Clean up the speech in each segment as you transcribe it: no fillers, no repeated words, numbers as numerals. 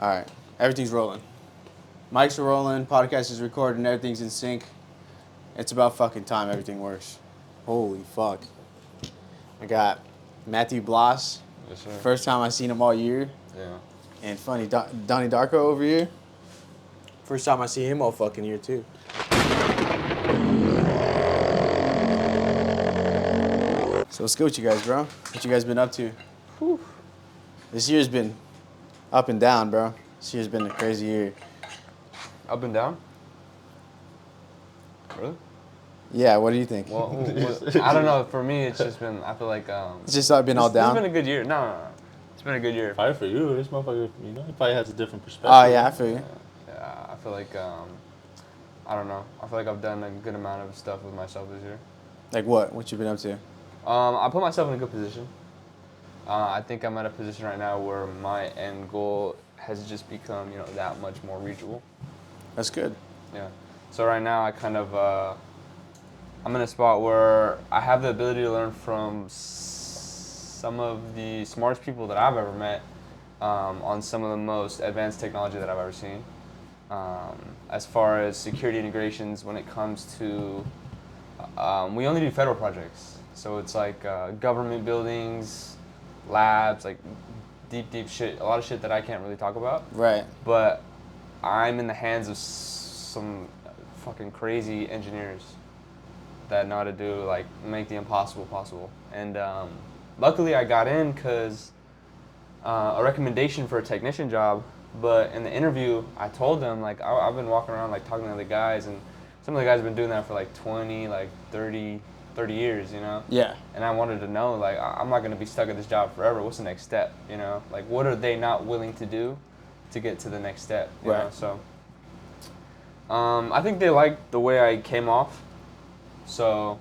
All right. Everything's rolling. Mics are rolling. Podcast is recording. Everything's in sync. It's about fucking time everything works. Holy fuck. I got Matthew Bloss. Yes, sir. First time I seen him all year. Yeah. And funny, Donnie Darko over here. First time I see him all fucking year, too. So what's good with you guys, bro? What you guys been up to? Whew. This year's been up and down, bro. This year's been a crazy year. Up and down? Really? Yeah, what do you think? Well, I don't know. For me, it's just been, I feel like... It's just been all down? It's been a good year. No. It's been a good year. Probably for you. This motherfucker, he probably has a different perspective. Oh, yeah, I feel you. Yeah, I feel like, I don't know. I feel like I've done a good amount of stuff with myself this year. Like what? What you been up to? I put myself in a good position. I think I'm at a position right now where my end goal has just become, that much more reachable. That's good. Yeah. So right now I kind of, I'm in a spot where I have the ability to learn from some of the smartest people that I've ever met on some of the most advanced technology that I've ever seen. As far as security integrations, when it comes to, we only do federal projects. So it's like government buildings, labs, like deep shit, a lot of shit that I can't really talk about. Right. But I'm in the hands of some fucking crazy engineers that know how to do, like, make the impossible possible. And luckily I got in because a recommendation for a technician job, but in the interview I told them, like, I've been walking around, like, talking to other guys, and some of the guys have been doing that for like 20, like 30 years, Yeah. And I wanted to know, like, I'm not going to be stuck at this job forever. What's the next step, Like, what are they not willing to do to get to the next step, you know? So, I think they liked the way I came off. So,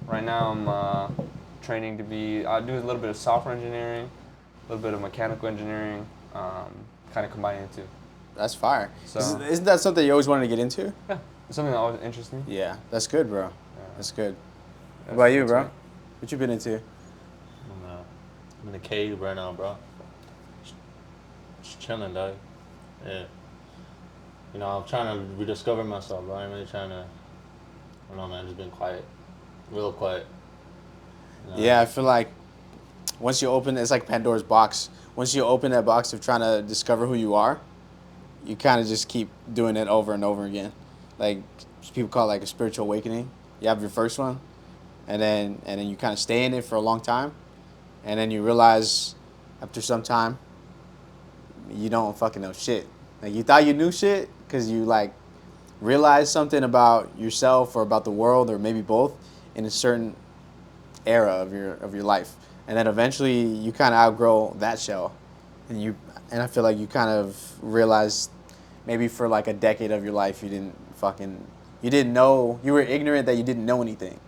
right now I'm training to be, I do a little bit of software engineering, a little bit of mechanical engineering, kind of combining the two. That's fire. So, Isn't that something you always wanted to get into? Yeah, it's something that always interests me. Yeah, that's good, bro. Yeah. That's good. What about you, bro? What you been into? I'm in the cave right now, bro. Just chilling, dog. Yeah. I'm trying to rediscover myself, bro. I'm really trying to, I don't know, man, just been quiet. Real quiet. Yeah, I feel like once you open, it's like Pandora's box. Once you open that box of trying to discover who you are, you kind of just keep doing it over and over again. Like, people call it like a spiritual awakening. You have your first one, and then you kind of stay in it for a long time, and then you realize after some time you don't fucking know shit. Like, you thought you knew shit because you like realized something about yourself or about the world or maybe both in a certain era of your life, and then eventually you kind of outgrow that shell, and I feel like you kind of realize maybe for like a decade of your life you didn't know, you were ignorant that you didn't know anything.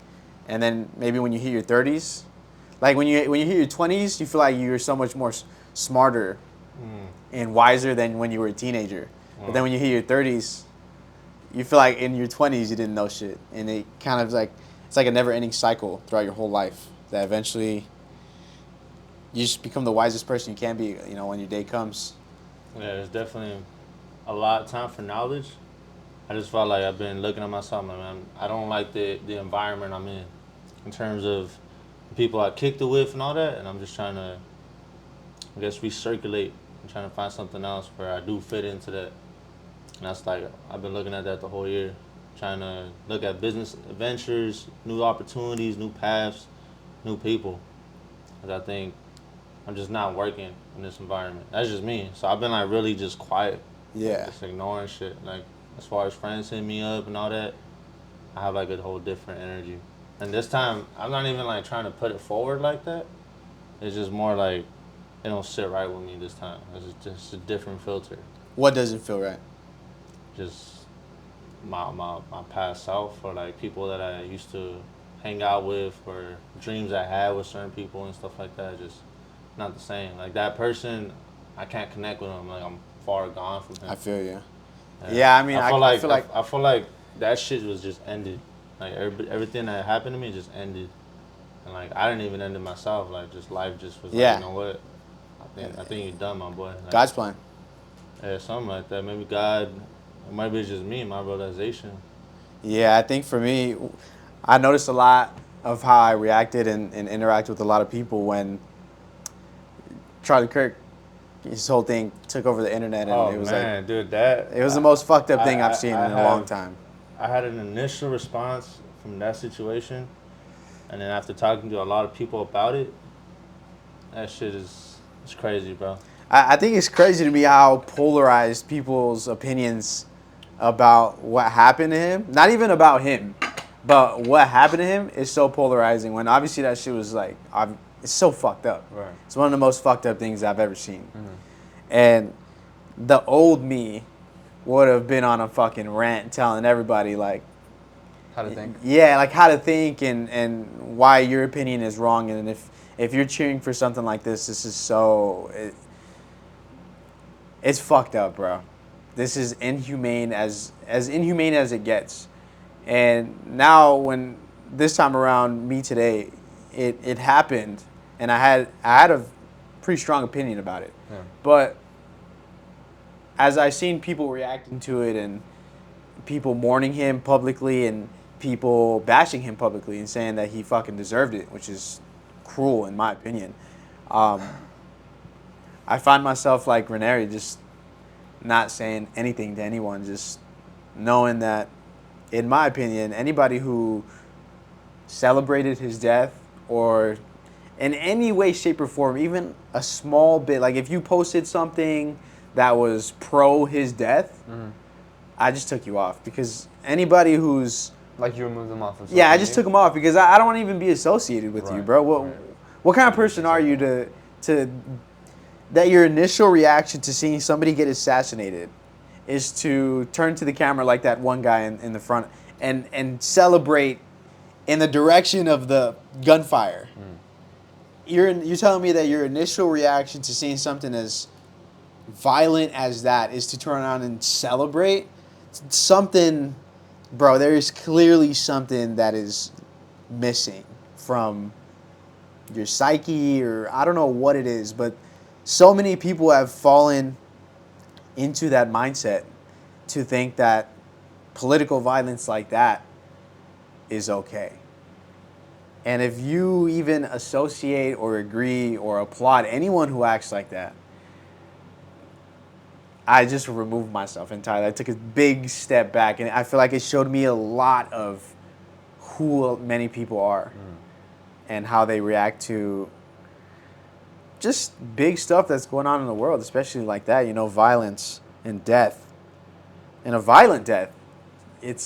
And then maybe when you hit your 30s, like when you hit your 20s, you feel like you're so much more smarter and wiser than when you were a teenager. But then when you hit your 30s, you feel like in your 20s you didn't know shit. And it kind of like, it's like a never-ending cycle throughout your whole life that eventually you just become the wisest person you can be, when your day comes. Yeah, there's definitely a lot of time for knowledge. I just felt like I've been looking at myself, man. I don't like the environment I'm in terms of the people I kicked it with and all that, and I'm just trying to, I guess, recirculate and trying to find something else where I do fit into that. And that's like, I've been looking at that the whole year, trying to look at business adventures, new opportunities, new paths, new people. Because I think I'm just not working in this environment. That's just me. So I've been like really just quiet. Yeah. Just ignoring shit. Like, as far as friends hitting me up and all that, I have like a whole different energy. And this time, I'm not even like trying to put it forward like that. It's just more like, it don't sit right with me this time. It's just a different filter. What doesn't feel right? Just my past self, or like people that I used to hang out with, or dreams I had with certain people and stuff like that. Just not the same. Like, that person, I can't connect with them. Like, I'm far gone from him. I feel you. Yeah, I mean, I feel like that shit was just ended. Like, everything that happened to me just ended, and like I didn't even end it myself. Like, just life just was like, you know what? I think you're done, my boy. Like, God's plan. Yeah, something like that. Maybe God, or maybe it's just me, my realization. Yeah, I think for me, I noticed a lot of how I reacted and interact with a lot of people when Charlie Kirk, his whole thing took over the internet, and Oh it was like man, dude, that it was the most fucked up I, thing I've I, seen I in a long have time. I had an initial response from that situation, and then after talking to a lot of people about it, that shit is it's crazy, bro. I think it's crazy to me how polarized people's opinions about what happened to him, not even about him, but what happened to him is so polarizing when obviously that shit was like, it's so fucked up. Right. It's one of the most fucked up things I've ever seen. Mm-hmm. And the old me would have been on a fucking rant telling everybody like, How to think. yeah, like how to think and why your opinion is wrong, and if you're cheering for something like this is so it's fucked up, bro. This is inhumane as inhumane as it gets. And now when this time around me today, it happened, and I had a pretty strong opinion about it. Yeah. But as I seen people reacting to it and people mourning him publicly and people bashing him publicly and saying that he fucking deserved it, which is cruel in my opinion. Um, I find myself like Ranieri, just not saying anything to anyone, just knowing that, in my opinion, anybody who celebrated his death or in any way, shape, or form, even a small bit, like if you posted something that was pro his death, Mm-hmm. I just took you off because anybody who's Like you remove them off of social yeah, I just media? took him off because I don't want to even be associated with you, Right, bro. right. What kind of person are you to that your initial reaction to seeing somebody get assassinated is to turn to the camera like that one guy in the front and celebrate in the direction of the gunfire. Mm. You're telling me that your initial reaction to seeing something as violent as that is to turn around and celebrate something, bro. There is clearly something that is missing from your psyche, or I don't know what it is, but so many people have fallen into that mindset to think that political violence like that is okay. And if you even associate or agree or applaud anyone who acts like that, I just removed myself entirely. I took a big step back, and I feel like it showed me a lot of who many people are and how they react to just big stuff that's going on in the world, especially like that, violence and death. And a violent death, it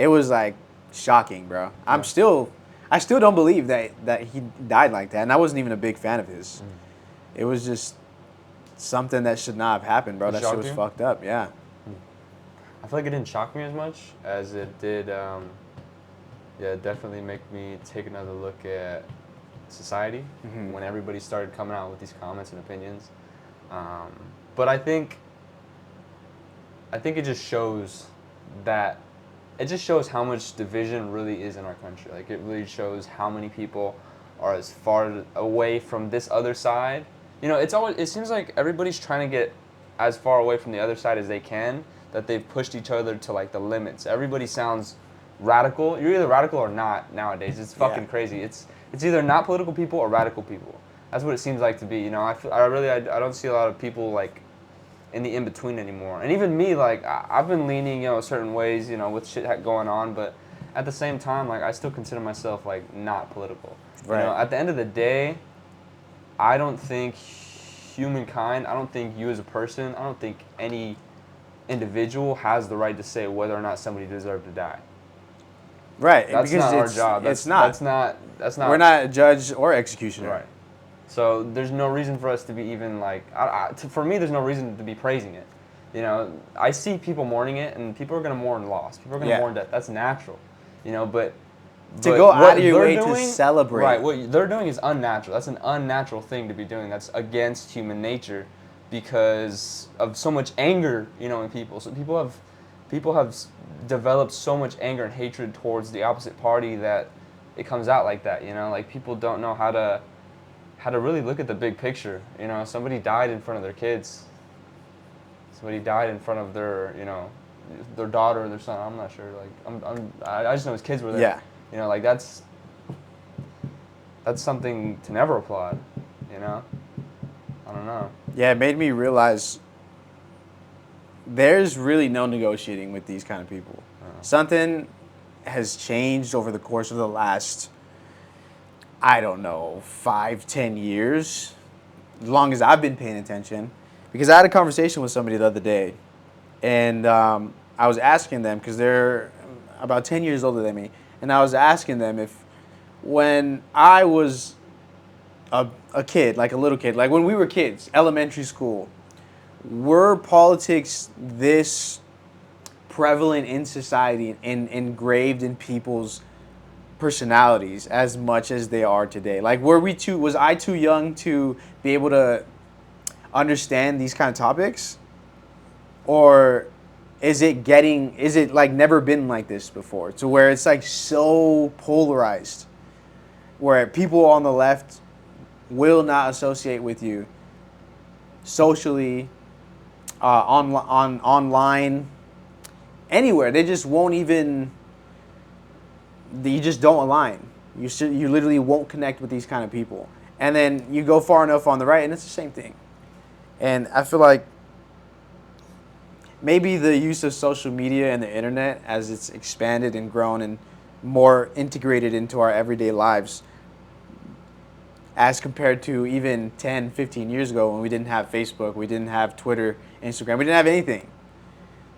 was like shocking, bro. Yeah. I still don't believe that he died like that, and I wasn't even a big fan of his. It was just something that should not have happened, bro. It That shit shocked was you? fucked up, yeah. I feel like it didn't shock me as much as it did, yeah, definitely make me take another look at society when everybody started coming out with these comments and opinions. But I think it just shows that it just shows how much division really is in our country. Like it really shows how many people are as far away from this other side. It seems like everybody's trying to get as far away from the other side as they can, that they've pushed each other to like the limits. Everybody sounds radical. You're either radical or not nowadays. It's fucking Yeah. crazy. It's either not political people or radical people. That's what it seems like to be. I don't see a lot of people like in the in between anymore. And even me, like I've been leaning, certain ways, with shit going on, but at the same time, like I still consider myself like not political. Right. At the end of the day, I don't think humankind, I don't think you as a person, I don't think any individual has the right to say whether or not somebody deserved to die. Right, That's because not our job. It's not. That's not. We're not a judge or executioner. Right. So there's no reason for us to be even like, for me, there's no reason to be praising it. I see people mourning it, and people are gonna mourn loss. People are gonna mourn death. That's natural. But To go what out of your they're way to doing- celebrate. Right. What they're doing is unnatural. That's an unnatural thing to be doing. That's against human nature, because of so much anger, in people. So people have developed so much anger and hatred towards the opposite party that it comes out like that. Like people don't know how to really look at the big picture. Somebody died in front of their kids. somebody died in front of their, their daughter or their son. I'm not sure. Like, I just know his kids were there. Yeah. Like that's something to never applaud. I don't know. Yeah, it made me realize there's really no negotiating with these kind of people. Something has changed over the course of the last, I don't know, 5-10 years, as long as I've been paying attention. Because I had a conversation with somebody the other day, and I was asking them, because they're about 10 years older than me, and I was asking them if when I was a kid, like a little kid, like when we were kids, elementary school, were politics this prevalent in society and engraved in people's personalities as much as they are today? Like, was I too young to be able to understand these kind of topics? Or is it like never been like this before, to where it's like so polarized, where people on the left will not associate with you socially, online, anywhere. They just won't even. You just don't align. You literally won't connect with these kind of people. And then you go far enough on the right, and it's the same thing. And I feel like maybe the use of social media and the internet, as it's expanded and grown and more integrated into our everyday lives, as compared to even 10, 15 years ago when we didn't have Facebook, we didn't have Twitter, Instagram, we didn't have anything.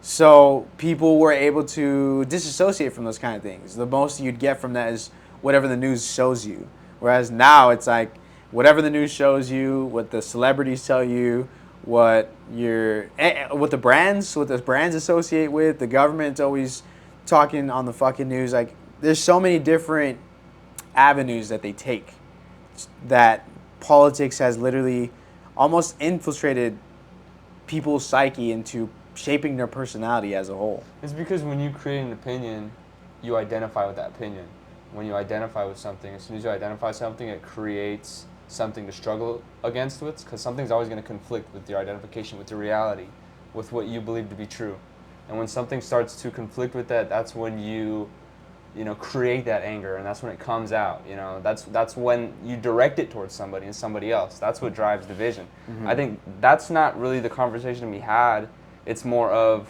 So people were able to disassociate from those kind of things. The most you'd get from that is whatever the news shows you. Whereas now it's like whatever the news shows you, what the celebrities tell you, what the brands associate with, the government's always talking on the fucking news. Like, there's so many different avenues that they take, that politics has literally almost infiltrated people's psyche into shaping their personality as a whole. It's because when you create an opinion, you identify with that opinion. When you identify with something, as soon as you identify something, it creates something to struggle against with, because something's always going to conflict with your identification, with your reality, with what you believe to be true. And when something starts to conflict with that, that's when you create that anger, and that's when it comes out. That's when you direct it towards somebody and somebody else. That's what drives division. Mm-hmm. I think that's not really the conversation we had. It's more of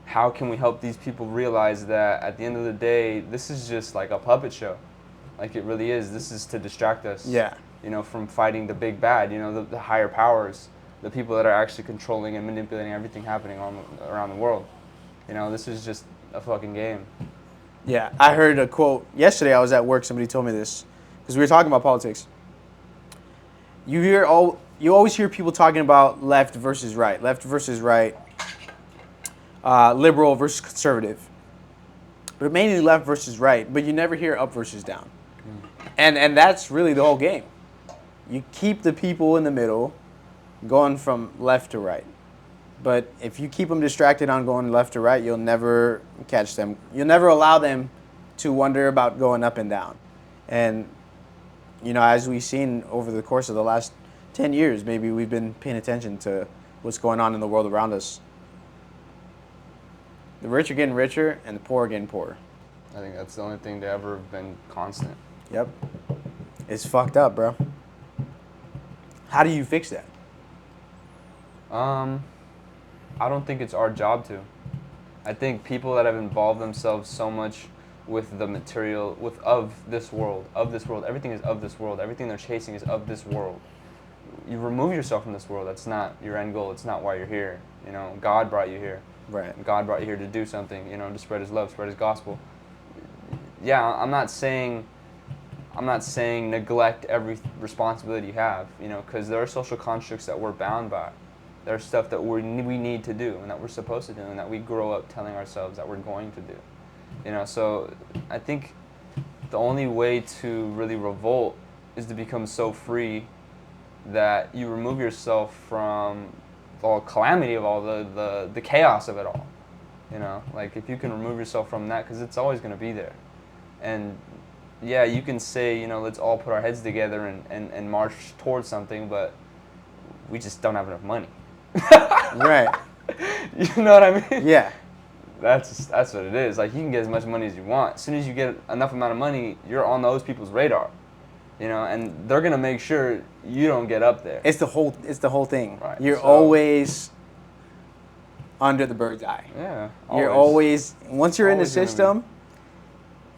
how can we help these people realize that at the end of the day, this is just like a puppet show. Like, it really is. This is to distract us. Yeah. From fighting the big bad, the higher powers, the people that are actually controlling and manipulating everything happening around the world. This is just a fucking game. Yeah, I heard a quote yesterday. I was at work. Somebody told me this because we were talking about politics. You always hear people talking about left versus right, liberal versus conservative, but mainly left versus right. But you never hear up versus down, and that's really the whole game. You keep the people in the middle going from left to right. But if you keep them distracted on going left to right, you'll never catch them. You'll never allow them to wonder about going up and down. And, as we've seen over the course of the last 10 years, maybe we've been paying attention to what's going on in the world around us. The rich are getting richer and the poor are getting poorer. I think that's the only thing to ever have been constant. Yep. It's fucked up, bro. How do you fix that? I don't think it's our job to. I think people that have involved themselves so much with the material, of this world, everything is of this world, everything they're chasing is of this world. You remove yourself from this world, that's not your end goal, it's not why you're here. God brought you here. Right. God brought you here to do something, to spread His love, spread His gospel. Yeah, I'm not saying neglect every responsibility you have, because there are social constructs that we're bound by. There's stuff that we need to do and that we're supposed to do and that we grow up telling ourselves that we're going to do. So I think the only way to really revolt is to become so free that you remove yourself from the calamity of all the chaos of it all. Like, if you can remove yourself from that, because it's always going to be there. And yeah, you can say, let's all put our heads together and march towards something, but we just don't have enough money. Right. You know what I mean? Yeah. That's what it is. Like, you can get as much money as you want. As soon as you get enough amount of money, you're on those people's radar. You know, and they're gonna make sure you don't get up there. It's the whole thing. Right, You're so- always under the bird's eye. Yeah. You're always once you're in the Always gonna be. system,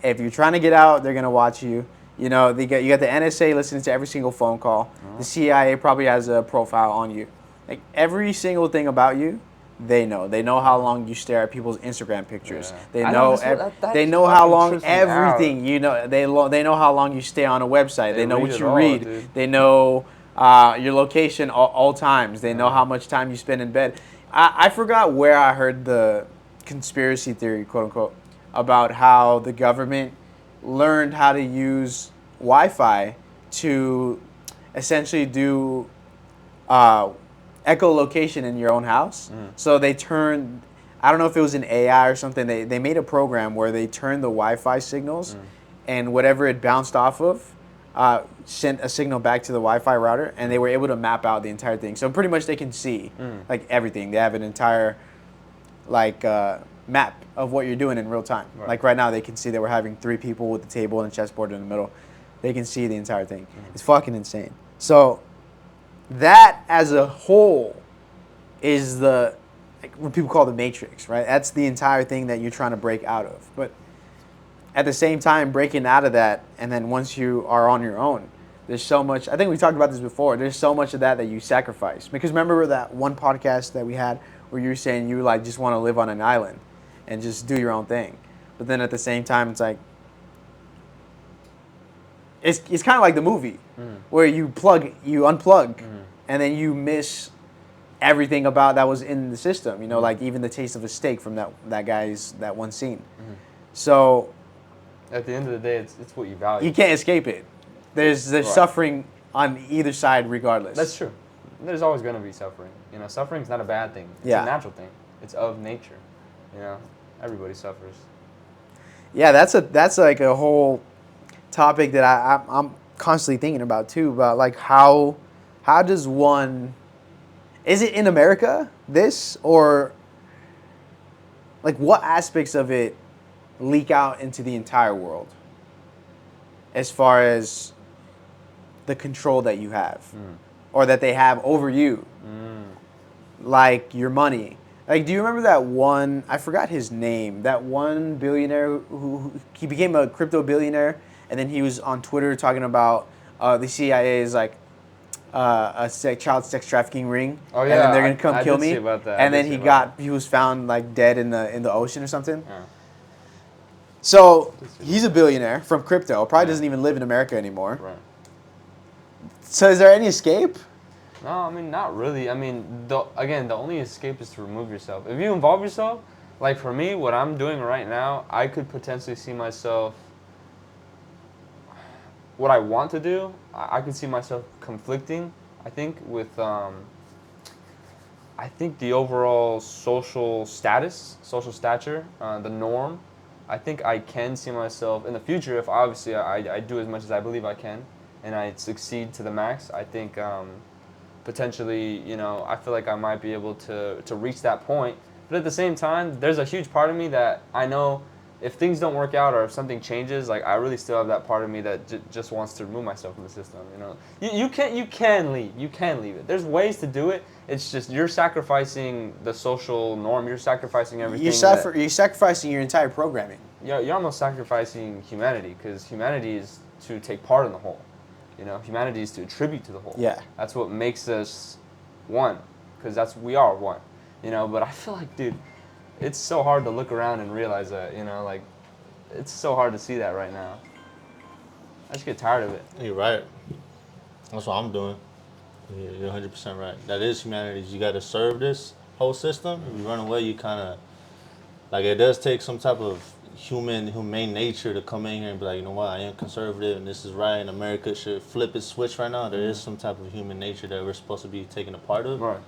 if you're trying to get out, they're gonna watch you. You know, you got the NSA listening to every single phone call. The CIA probably has a profile on you. Like, every single thing about you, they know. They know how long you stare at people's Instagram pictures. Yeah. They I know. know, that's what- that they just know how fucking long trips me everything. You know. They know how long you stay on a website. They know read what it you all, read. dude. They know your location all times. They know how much time you spend in bed. I forgot where I heard the conspiracy theory, quote unquote, about how the government learned how to use Wi-Fi to essentially do echolocation in your own house. So they turned, I don't know if it was an AI or something, they made a program where they turned the Wi-Fi signals and whatever it bounced off of sent a signal back to the Wi-Fi router, and they were able to map out the entire thing. So pretty much they can see like everything. They have an entire like map of what you're doing in real time. Right. Like right now they can see that we're having 3 people with the table and a chessboard in the middle. They can see the entire thing. It's fucking insane. So that as a whole is the, like, what people call the matrix, right? That's the entire thing that you're trying to break out of. But at the same time, breaking out of that, and then once you are on your own, there's so much, I think we talked about this before, there's so much of that you sacrifice. Because remember that one podcast that we had where you were saying you like just want to live on an island and just do your own thing. But then at the same time, it's like, it's kind of like the movie where you unplug, and then you miss everything about that was in the system. You know, like even the taste of a steak from that one scene. So At the end of the day, it's what you value. you can't escape it. There's Right. suffering on either side regardless. That's true. There's always going to be suffering. You know, suffering's not a bad thing. It's Yeah. a natural thing. It's of nature. You know, everybody suffers. Yeah, that's like a whole topic that I'm constantly thinking about too. About like how does one, is it in America this, or like what aspects of it leak out into the entire world as far as the control that you have or that they have over you, like your money. Like, do you remember that one, I forgot his name, that one billionaire who he became a crypto billionaire, and then he was on Twitter talking about the CIA is like child sex trafficking ring, Oh, and yeah, then they're gonna come I kill did me. see about that. And I then did he see about he was found like dead in the ocean or something. Yeah. So he's a billionaire from crypto. Probably Yeah. doesn't even live in America anymore. Right. So is there any escape? No, I mean, not really. I mean, the only escape is to remove yourself. If you involve yourself, like for me, what I'm doing right now, I could potentially see myself, what I want to do, I could see myself conflicting, I think, with, I think the overall social status, social stature, the norm. I think I can see myself in the future, if obviously I do as much as I believe I can, and I succeed to the max. I think potentially, you know, I feel like I might be able to reach that point. But at the same time, there's a huge part of me that I know if things don't work out or if something changes, like I really still have that part of me that just wants to remove myself from the system. You know, you can leave it. There's ways to do it. It's just you're sacrificing the social norm. You're sacrificing everything. You're sacrificing your entire programming. You're almost sacrificing humanity, because humanity is to take part in the whole. You know, humanity is to attribute to the whole. Yeah. That's what makes us one, because we are one. You know, but I feel like, dude, it's so hard to look around and realize that. You know, like, it's so hard to see that right now. I just get tired of it. You're right. That's what I'm doing. Yeah, you're 100% right. That is humanity. You got to serve this whole system. If you run away, you kind of, like, it does take some type of humane nature to come in here and be like, you know what, I am conservative and this is right, and America should flip its switch right now. There is some type of human nature that we're supposed to be taking a part of. Right.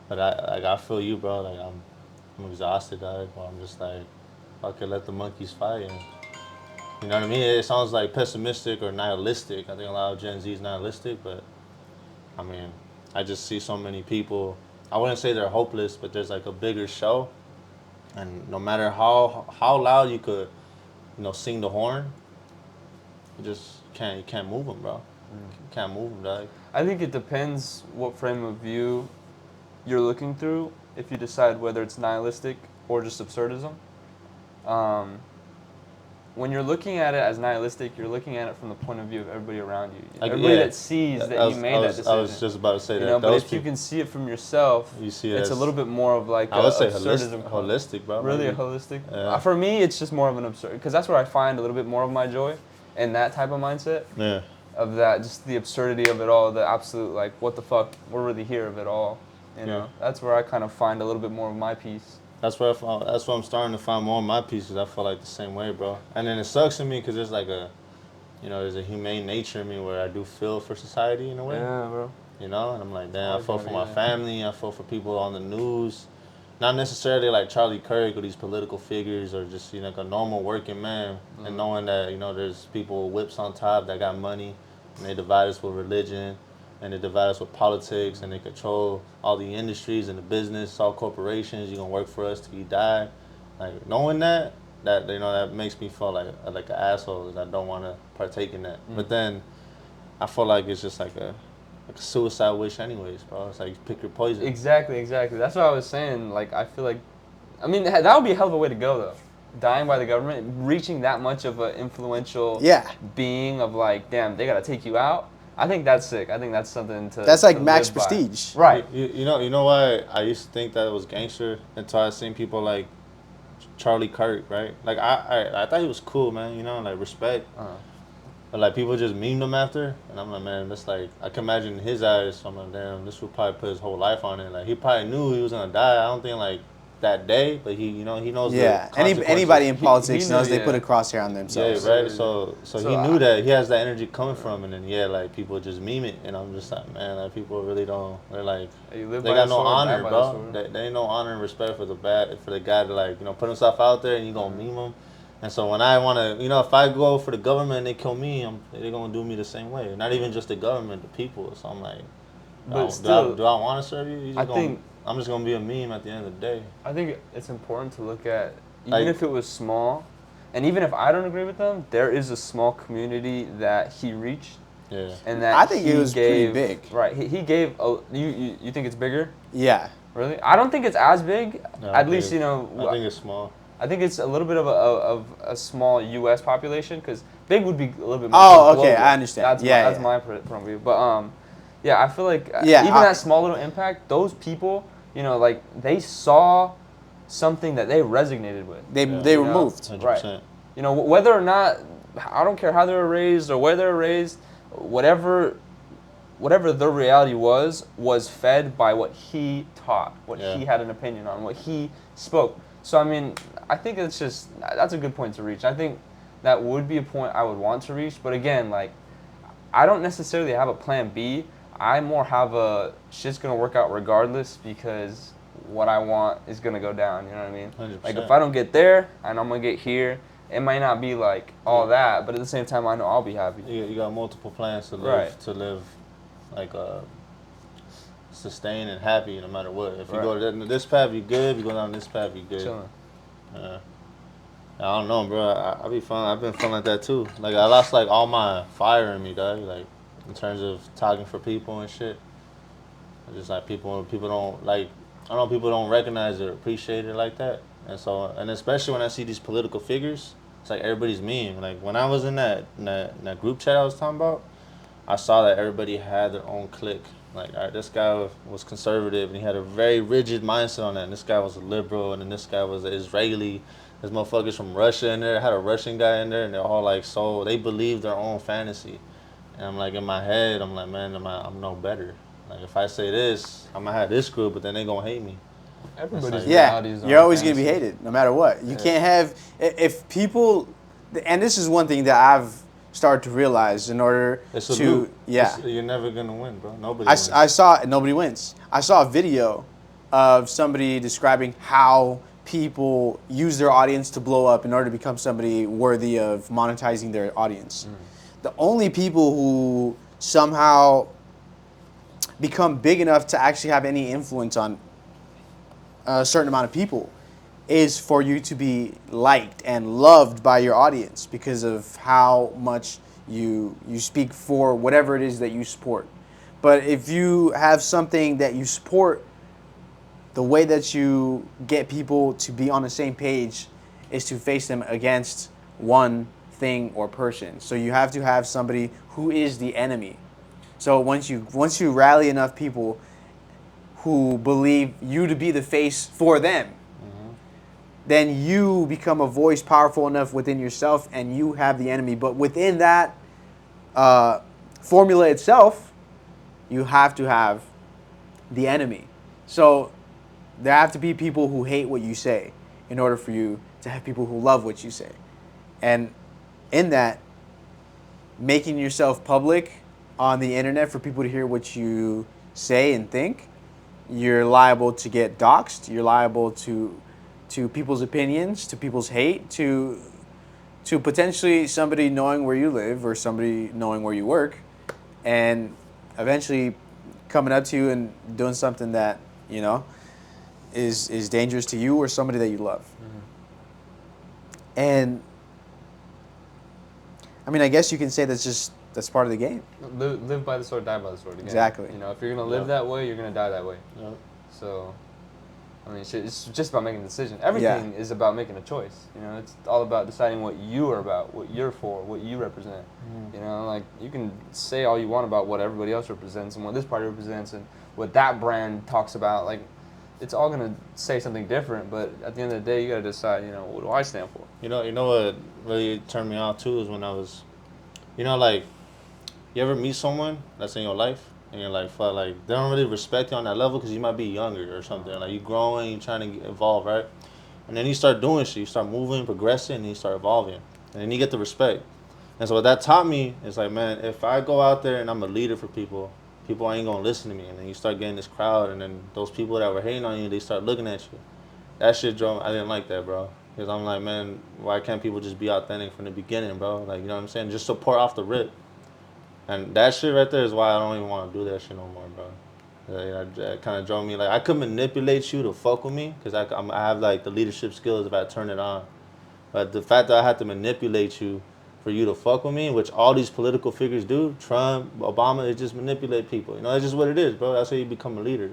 But I feel you, bro. Like, I'm exhausted, dog. I'm just like, okay, let the monkeys fight. And, you know what I mean? It sounds like pessimistic or nihilistic. I think a lot of Gen Z is nihilistic, but I mean, I just see so many people I wouldn't say they're hopeless, but there's like a bigger show, and no matter how loud you could, sing the horn, you can't move them, bro. You can't move them, dog. I think it depends what frame of view you're looking through if you decide whether it's nihilistic or just absurdism. Um, when you're looking at it as nihilistic, you're looking at it from the point of view of everybody around you. Everybody that sees that you made that decision. I was just about to say that. But if you can see it from yourself, you see it it's as, a little bit more of like I would say absurdism. holistic, bro. Really maybe. a holistic? Yeah. For me, it's just more of an absurd, because that's where I find a little bit more of my joy in that type of mindset. Yeah. Of that, just the absurdity of it all, the absolute, like, what the fuck, we're really here of it all. You know, that's where I kind of find a little bit more of my peace. That's where I'm starting to find more of my pieces. I feel like the same way, bro. And then it sucks in me because there's like there's a humane nature in me where I do feel for society in a way. Yeah, bro. And I'm like, damn, I feel for my family. I feel for people on the news. Not necessarily like Charlie Kirk or these political figures or just, like a normal working man. And knowing that, there's people with whips on top that got money and they divide us with religion. And they divide us with politics, and they control all the industries and the business, all corporations. You're gonna work for us till you die. Like knowing that that makes me feel like an asshole, because I don't want to partake in that. But then I feel like it's just like a suicide wish, anyways, bro. It's like pick your poison. Exactly. That's what I was saying. Like, I feel like, I mean, that would be a hell of a way to go, though. Dying by the government, reaching that much of an influential being of like, damn, they gotta take you out. I think that's sick. I think that's something to. That's like to max live by. prestige. Right. You know why I used to think that it was gangster until I seen people like Charlie Kirk, right? Like I thought he was cool, man. Like respect. But like people just memed him after, and I'm like, man, that's like I can imagine in his eyes. So I'm like, damn, this would probably put his whole life on it. Like he probably knew he was gonna die. I don't think like that day, but he knows. Yeah, anybody in politics knows they put a crosshair on themselves. Yeah, right. So he knew that he has that energy coming from, and then like people just meme it, and I'm just like, man, like people really don't. They're like, they got no honor, bro. They ain't no honor and respect for the guy to like put himself out there, and you gonna meme him. And so when I wanna, if I go for the government and they kill me, they're gonna do me the same way. Not even just the government, the people. So I'm like, do I want to serve you? I'm just going to be a meme at the end of the day. I think it's important to look at, even if it was small, and even if I don't agree with them, there is a small community that he reached. Yeah. And that I think it was pretty big. Right. He gave, you think it's bigger? Yeah. Really? I don't think it's as big. No, at least, I think it's small. I think it's a little bit of a small U.S. population, because big would be a little bit more global. I understand. That's my point of view. But, yeah, I feel like even that small little impact, those people, like they saw something that they resonated with. They were moved. 100%. Right. Whether or not, I don't care how they were raised or where they were raised, whatever their reality was fed by what he taught, what he had an opinion on, what he spoke. So, I mean, I think that's a good point to reach. I think that would be a point I would want to reach. But again, like, I don't necessarily have a plan B. I more have a shit's going to work out regardless, because what I want is going to go down. You know what I mean? 100%. Like, if I don't get there and I'm going to get here, it might not be like all that, but at the same time, I know I'll be happy. You got multiple plans to live like sustained and happy no matter what. If you go down this path, you good. If you go down this path, you good. Chilling. I don't know, bro. I've been feeling like that too. Like I lost like all my fire in me, dog. Like in terms of talking for people and shit. It's just like people don't like. I don't know, people don't recognize or appreciate it like that. And especially when I see these political figures, it's like everybody's meme. Like when I was in that group chat I was talking about, I saw that everybody had their own clique. Like, all right, this guy was conservative and he had a very rigid mindset on that. And this guy was a liberal, and then this guy was an Israeli. There's motherfuckers from Russia in there. I had a Russian guy in there, and they're all like, so they believe their own fantasy. And I'm like, in my head, I'm like, man, I'm no better. Like, if I say this, I'm gonna have this group, but then they gonna hate me. Everybody's realities you're always going to be hated, no matter what. You can't have, if people, and this is one thing that I've started to realize in order to, you're never going to win, bro. Nobody wins. Nobody wins. I saw a video of somebody describing how people use their audience to blow up in order to become somebody worthy of monetizing their audience. The only people who somehow become big enough to actually have any influence on a certain amount of people is for you to be liked and loved by your audience because of how much you speak for whatever it is that you support. But if you have something that you support, the way that you get people to be on the same page is to face them against one thing or person. So you have to have somebody who is the enemy. So once you rally enough people who believe you to be the face for them, then you become a voice powerful enough within yourself, and you have the enemy. But within that formula itself, you have to have the enemy. So there have to be people who hate what you say in order for you to have people who love what you say. And in that, making yourself public on the internet for people to hear what you say and think, you're liable to get doxxed. You're liable to people's opinions, to people's hate, to potentially somebody knowing where you live or somebody knowing where you work, and eventually coming up to you and doing something that is dangerous to you or somebody that you love. And I mean, I guess you can say that's part of the game. Live by the sword, die by the sword. Again. Exactly. If you're gonna live that way, you're gonna die that way. Yep. So, I mean, it's just about making a decision. Everything is about making a choice. It's all about deciding what you are about, what you're for, what you represent. Like you can say all you want about what everybody else represents and what this party represents and what that brand talks about. Like, it's all gonna say something different. But at the end of the day, you gotta decide. What do I stand for? You know what really turned me off too is when I was, like, you ever meet someone that's in your life and you're like, fuck, like they don't really respect you on that level because you might be younger or something. Like you growing, you trying to evolve, right? And then you start doing shit, you start moving, progressing, and you start evolving, and then you get the respect. And so what that taught me is like, man, if I go out there and I'm a leader for people, people ain't gonna listen to me, and then you start getting this crowd, and then those people that were hating on you, they start looking at you. That shit drove. I didn't like that, bro. Because I'm like, man, why can't people just be authentic from the beginning, bro? Like, you know what I'm saying? Just support off the rip. And that shit right there is why I don't even want to do that shit no more, bro. That kind of drove me. Like, I could manipulate you to fuck with me because I have, like, the leadership skills if I turn it on. But the fact that I had to manipulate you for you to fuck with me, which all these political figures do, Trump, Obama, they just manipulate people. That's just what it is, bro. That's how you become a leader.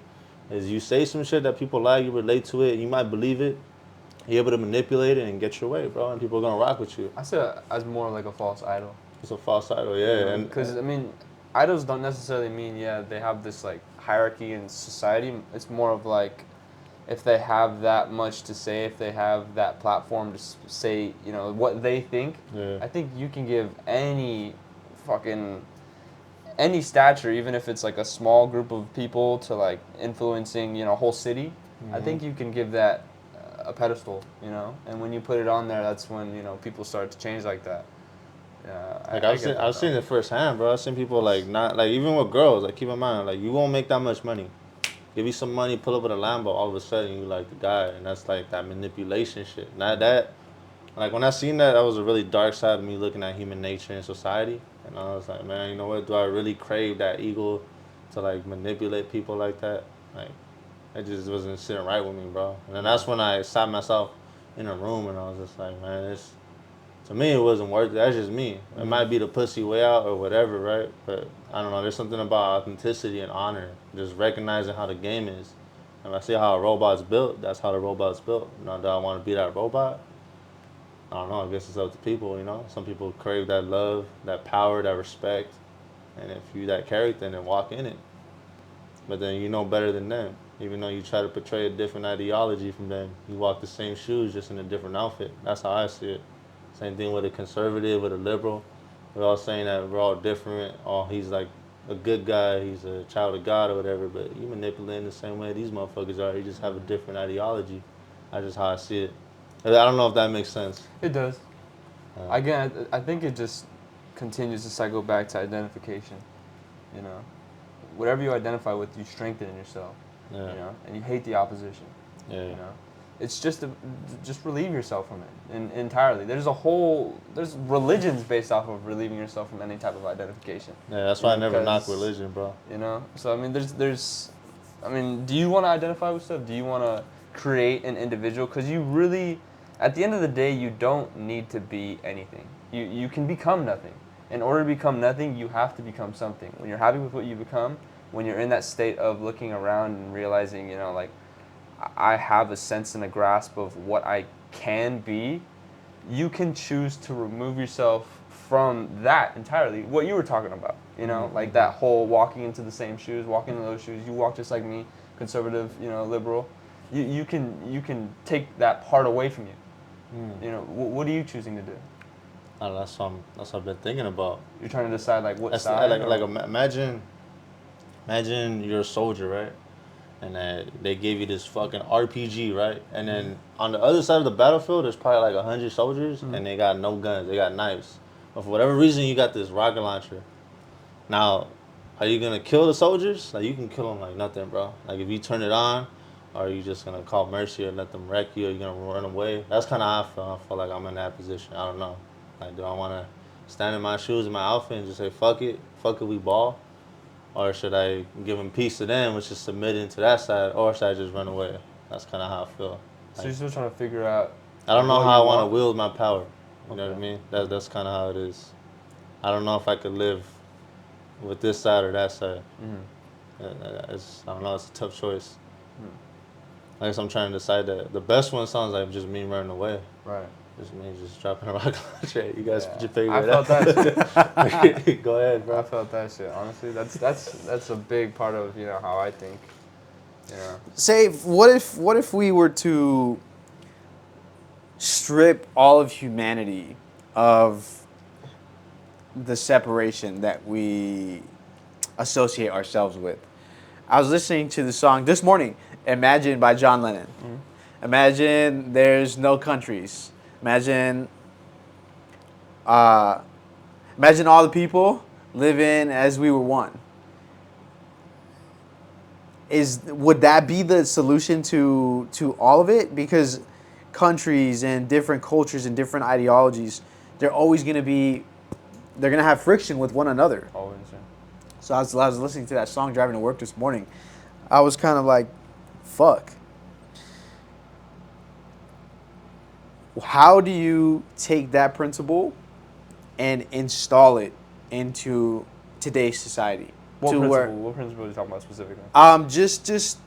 Is you say some shit that people like, you relate to it, you might believe it, you're able to manipulate it and get your way, bro, and people are going to rock with you. I see it as more like a false idol. It's a false idol, yeah. Because, I mean, idols don't necessarily mean, they have this, like, hierarchy in society. It's more of, like, if they have that much to say, if they have that platform to say, what they think, I think you can give any stature, even if it's, like, a small group of people to, like, influencing, a whole city. I think you can give that a pedestal, and when you put it on there, that's when, people start to change like that. Yeah, I've seen it firsthand, bro. I've seen people like not like even with girls. Like keep in mind, like you won't make that much money. Give you some money, pull up with a Lambo. All of a sudden, you like the guy, and that's like that manipulation shit. Not that, like when I seen that, that was a really dark side of me looking at human nature and society. And I was like, man, you know what? Do I really crave that ego to like manipulate people like that? Like, it just wasn't sitting right with me, bro. And then that's when I sat myself in a room, and I was just like, man, it's. To me, it wasn't worth it. That's just me. It might be the pussy way out or whatever, right? But I don't know. There's something about authenticity and honor, just recognizing how the game is. And if I see how a robot's built, that's how the robot's built. Do I want to be that robot? I don't know. I guess it's up to people, Some people crave that love, that power, that respect. And if you that character, then walk in it. But then you know better than them. Even though you try to portray a different ideology from them, you walk the same shoes, just in a different outfit. That's how I see it. Same thing with a conservative, with a liberal. We're all saying that we're all different. Oh, he's like a good guy, he's a child of God or whatever, but you manipulating the same way these motherfuckers are. You just have a different ideology. That's just how I see it. I don't know if that makes sense. It does. Again, I think it just continues to cycle back to identification. Whatever you identify with, you strengthen in yourself. And you hate the opposition. Yeah. It's just relieve yourself from it entirely. There's religions based off of relieving yourself from any type of identification. Yeah, that's why I never knock religion, bro. You know, so I mean, do you want to identify with stuff? Do you want to create an individual? Because you really, at the end of the day, you don't need to be anything. You can become nothing. In order to become nothing, you have to become something. When you're happy with what you become, when you're in that state of looking around and realizing, you know, like, I have a sense and a grasp of what I can be, you can choose to remove yourself from that entirely. What you were talking about, you know, like that whole walking into the same shoes, walking in those shoes. You walk just like me, conservative, you know, liberal. You can take that part away from you. You know, what are you choosing to do? That's what I've been thinking about. You're trying to decide like what side. Imagine you're a soldier, right? And they gave you this fucking RPG, right? And then on the other side of the battlefield, there's probably like 100 soldiers, and they got no guns, they got knives. But for whatever reason, you got this rocket launcher. Now, are you gonna kill the soldiers? Like, you can kill them like nothing, bro. Like, if you turn it on, or are you just gonna call mercy or let them wreck you, or you gonna run away? That's kind of how I feel. I feel like I'm in that position. I don't know. Like, do I want to stand in my shoes, in my outfit, and just say, fuck it, we ball? Or should I give them peace to them, which is submitting to that side, or should I just run away? That's kind of how I feel. So you're still trying to figure out. I don't know how I want to wield my power. You know what I mean? That's kind of how it is. I don't know if I could live with this side or that side. I don't know. It's a tough choice. I guess I'm trying to decide that. The best one sounds like just me running away. Right. Just me just dropping a rocket launcher. You guys put your finger I felt that shit. Go ahead, bro. I felt that shit. Honestly, that's a big part of, you know, how I think. You know. Say, what if we were to strip all of humanity of the separation that we associate ourselves with? I was listening to the song this morning, "Imagine" by John Lennon. Imagine there's no countries. Imagine all the people living as we were one. Would that be the solution to all of it? Because countries and different cultures and different ideologies, they're going to have friction with one another. Always, yeah. So I was listening to that song driving to work this morning. I was kind of like, fuck. How do you take that principle and install it into today's society? What principle are you talking about specifically? Just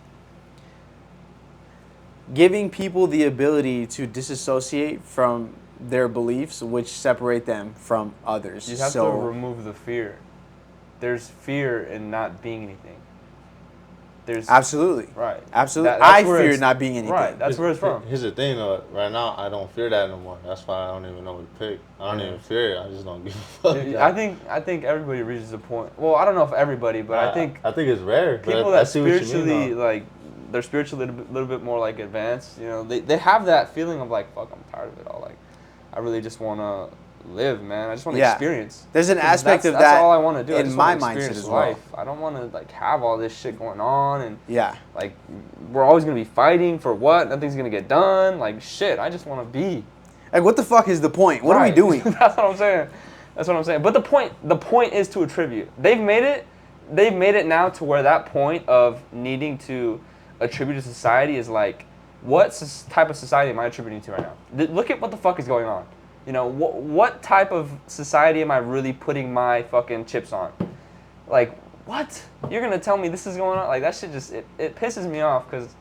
giving people the ability to disassociate from their beliefs, which separate them from others. You have to remove the fear. There's fear in not being anything. Absolutely. Right. Absolutely. I fear not being anything. Right. That's where it's from. Here's the thing, though. Right now, I don't fear that no more. That's why I don't even know what to pick. I don't even fear it. I just don't give a fuck. I think everybody reaches a point. Well, I don't know if everybody, but I think it's rare. People that spiritually they're spiritually a little bit more like advanced. You know, they have that feeling of like, fuck, I'm tired of it all. Like, I really just want to live, man. I just want to experience. There's an aspect of that. That's all I want to do. In my mindset as well. Life. I don't want to like have all this shit going on and like we're always gonna be fighting for what? Nothing's gonna get done. Like shit. I just want to be. Like, what the fuck is the point? What are we doing? That's what I'm saying. But the point is to attribute. They've made it now to where that point of needing to attribute to society is like, what type of society am I attributing to right now? Look at what the fuck is going on. You know, what type of society am I really putting my fucking chips on? Like, what? You're going to tell me this is going on? Like, that shit just, it pisses me off because,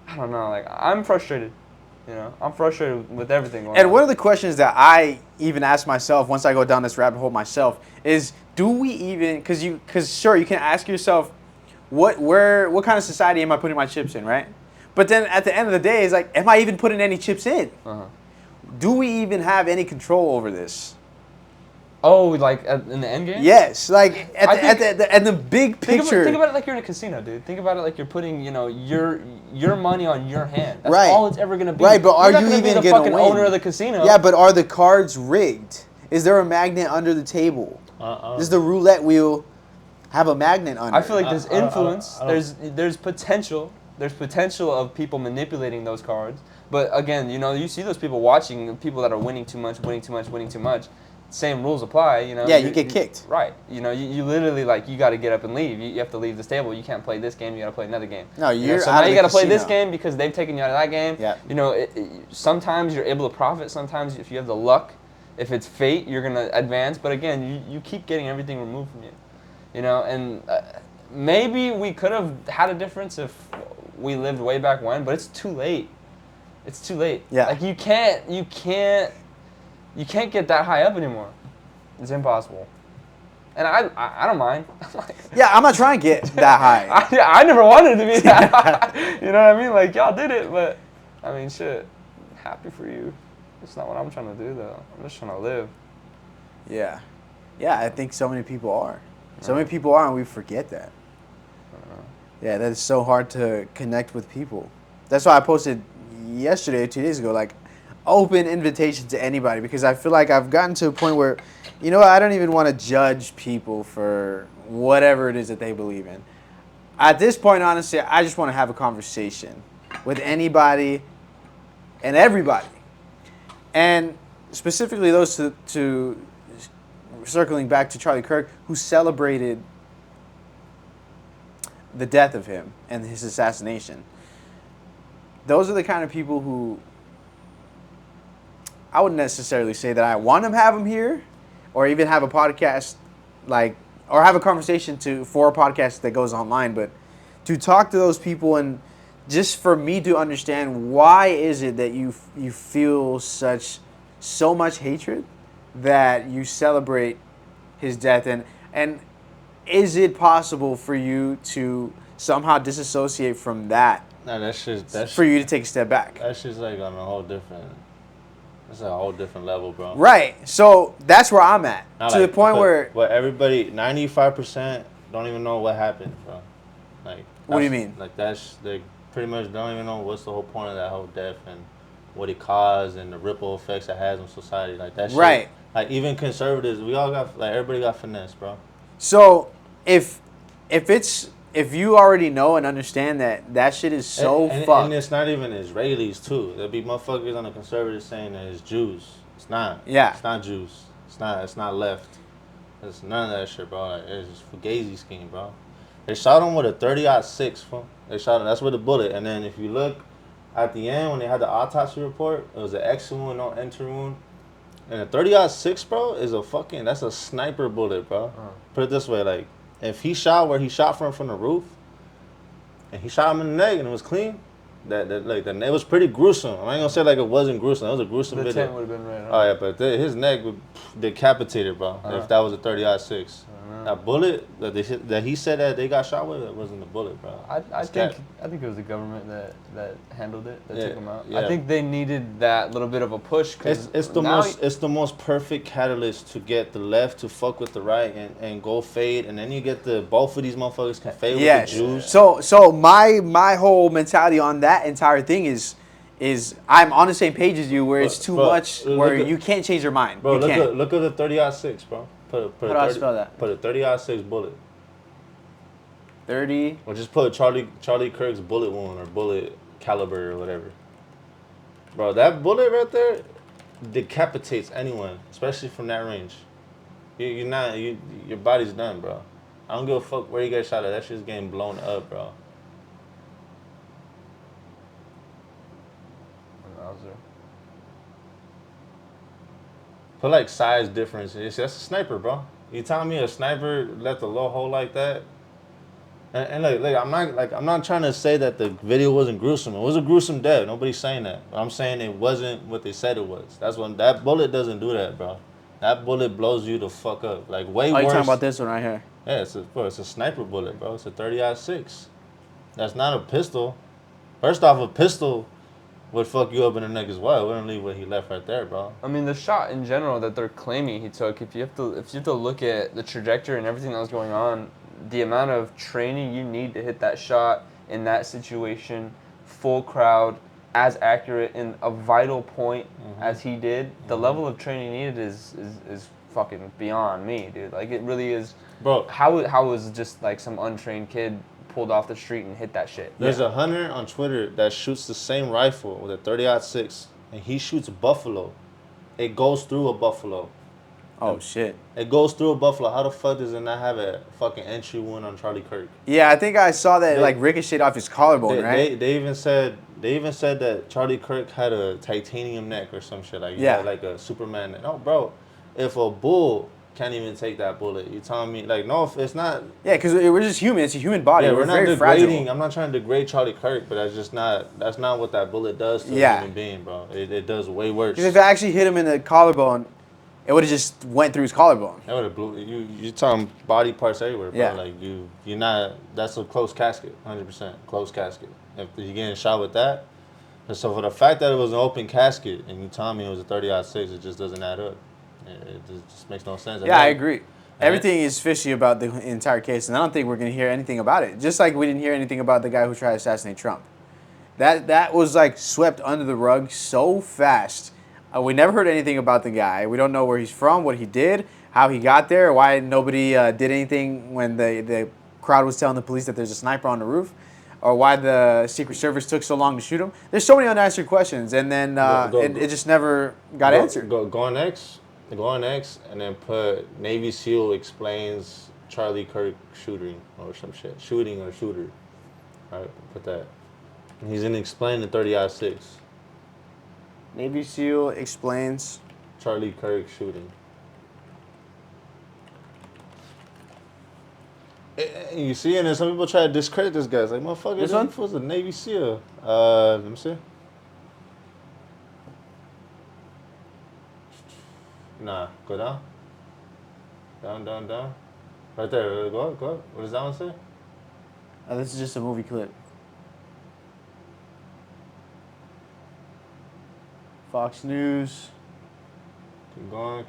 I don't know, like, I'm frustrated. You know, I'm frustrated with everything going on. And one of the questions that I even ask myself once I go down this rabbit hole myself is, do we even, because sure, you can ask yourself, what kind of society am I putting my chips in, right? But then at the end of the day, it's like, am I even putting any chips in? Do we even have any control over this? Oh, like in the end game? Yes, like at the big picture. Think about it like you're in a casino, dude. Think about it like you're putting, you know, your money on your hand. That's right. all it's ever gonna be. Right, but are you even gonna be the fucking owner of the casino? Yeah, but are the cards rigged? Is there a magnet under the table? Does the roulette wheel have a magnet under? I feel like there's influence. There's potential. There's potential of people manipulating those cards. But again, you see those people watching, people that are winning too much. Same rules apply, Yeah, you get kicked. Right. You literally, you got to get up and leave. You have to leave this table. You can't play this game. You got to play another game. No, so now you got to play this game because they've taken you out of that game. Yeah. Sometimes you're able to profit. Sometimes if you have the luck, if it's fate, you're going to advance. But again, you keep getting everything removed from you. And maybe we could have had a difference if we lived way back when, but it's too late. It's too late. Yeah. You can't get that high up anymore. It's impossible. And I don't mind. Yeah, I'm not trying to get that high. I never wanted to be that high. You know what I mean? Y'all did it, but I mean, shit. Happy for you. It's not what I'm trying to do, though. I'm just trying to live. Yeah. Yeah, I think so many people are. So many people are, and we forget that. Yeah, that is so hard to connect with people. That's why I posted yesterday or 2 days ago, open invitation to anybody, because I feel like I've gotten to a point where, I don't even want to judge people for whatever it is that they believe in. At this point, honestly, I just want to have a conversation with anybody and everybody. And specifically those to circling back to Charlie Kirk, who celebrated the death of him and his assassination. Those are the kind of people who I wouldn't necessarily say that I want to have them here, or even have a podcast or have a conversation for a podcast that goes online, but to talk to those people and just for me to understand why is it that you feel so much hatred that you celebrate his death, and is it possible for you to somehow disassociate from that? No, that's for you to take a step back. That's just on a whole different. That's a whole different level, bro. Right. So that's where I'm at. To the point where. But everybody, 95% don't even know what happened, bro. What do you mean? They pretty much don't even know what's the whole point of that whole death and what it caused and the ripple effects it has on society. That shit. Right. Even conservatives, we all got, everybody got finesse, bro. So if you already know and understand that shit is so fucked. And it's not even Israelis, too. There'll be motherfuckers on the conservative saying that it's Jews. It's not. Yeah. It's not Jews. It's not left. It's none of that shit, bro. It's just Fugazi scheme, bro. They shot him with a 30-06, fool. They shot him. That's with a bullet. And then if you look at the end, when they had the autopsy report, it was an exit wound, no enter wound. And a 30-06, bro, that's a sniper bullet, bro. Put it this way, if he shot where he shot from the roof, and he shot him in the neck and it was clean, it was pretty gruesome. I ain't gonna say it wasn't gruesome. It was a gruesome video. The tent would have been right. Oh yeah, but his neck would decapitated, bro. If that was a 30-06. That bullet that he said that they got shot with, it wasn't a bullet, bro. I think it was the government that handled it, that took him out. Yeah. I think they needed that little bit of a push. Cause it's the most perfect catalyst to get the left to fuck with the right and go fade, and then you get both of these motherfuckers can fade with the Jews. So my whole mentality on that entire thing is I'm on the same page as you, where it's too much, where you can't change your mind. Bro, you can't. Look at the 30-06, bro. Put How do I spell that? Put a 30-06 bullet. 30. Or just put Charlie Kirk's bullet wound or bullet caliber or whatever. Bro, that bullet right there decapitates anyone, especially from that range. Your body's done, bro. I don't give a fuck where you get shot at. That shit's getting blown up, bro. Put size difference. That's a sniper, bro. You telling me a sniper left a low hole like that? And I'm not trying to say that the video wasn't gruesome. It was a gruesome death. Nobody's saying that. But I'm saying it wasn't what they said it was. That's when that bullet doesn't do that, bro. That bullet blows you the fuck up. Way worse. Oh, you talking about this one right here? Yeah, it's a sniper bullet, bro. It's a 30-06. That's not a pistol. First off, a pistol would fuck you up in the neck as well. It wouldn't leave what he left right there, bro. I mean, the shot in general that they're claiming he took, if you have to look at the trajectory and everything that was going on, the amount of training you need to hit that shot in that situation, full crowd, as accurate in a vital point as he did, the level of training needed is fucking beyond me, dude. It really is. Bro, how is just some untrained kid pulled off the street and hit that shit. There's a hunter on Twitter that shoots the same rifle with a 30-06, and he shoots a buffalo. It goes through a buffalo. Oh, shit. It goes through a buffalo. How the fuck does it not have a fucking entry wound on Charlie Kirk? Yeah, I think I saw that like ricocheted off his collarbone, right? They even said that Charlie Kirk had a titanium neck or some shit. Like he Yeah. had like a Superman neck. No, bro. If a bull can't even take that bullet, you telling me like no, if it's not. Yeah, because we're just human. It's a human body. Yeah, we're not very degrading. fragile. I'm not trying to degrade Charlie Kirk, but that's not what that bullet does to a human being, bro. It does way worse. Because if it actually hit him in the collarbone, it would have just went through his collarbone. That would have blew you talking body parts everywhere, bro. Yeah. Like you're not. That's a closed casket, 100% closed casket. If you're getting shot with that, and so for the fact that it was an open casket and you telling me it was a 30-06, it just doesn't add up. It just makes no sense. Yeah, I agree. Everything is fishy about the entire case, and I don't think we're gonna hear anything about it. Just like we didn't hear anything about the guy who tried to assassinate Trump. That was like swept under the rug so fast. We never heard anything about the guy. We don't know where he's from, what he did, how he got there, why nobody did anything when the crowd was telling the police that there's a sniper on the roof, or why the Secret Service took so long to shoot him. There's so many unanswered questions, and then it just never got answered. Go on X, and then put Navy SEAL explains Charlie Kirk shooting or some shit. Shooting or shooter. All right, put that. And he's gonna explain the 30-06. Navy SEAL explains Charlie Kirk shooting. And you see, and then some people try to discredit this guy. It's like, motherfucker, This one was a Navy SEAL. Let me see. Nah, go down. Down. Right there, go up. What does that one say? this is just a movie clip. Fox News. Keep going.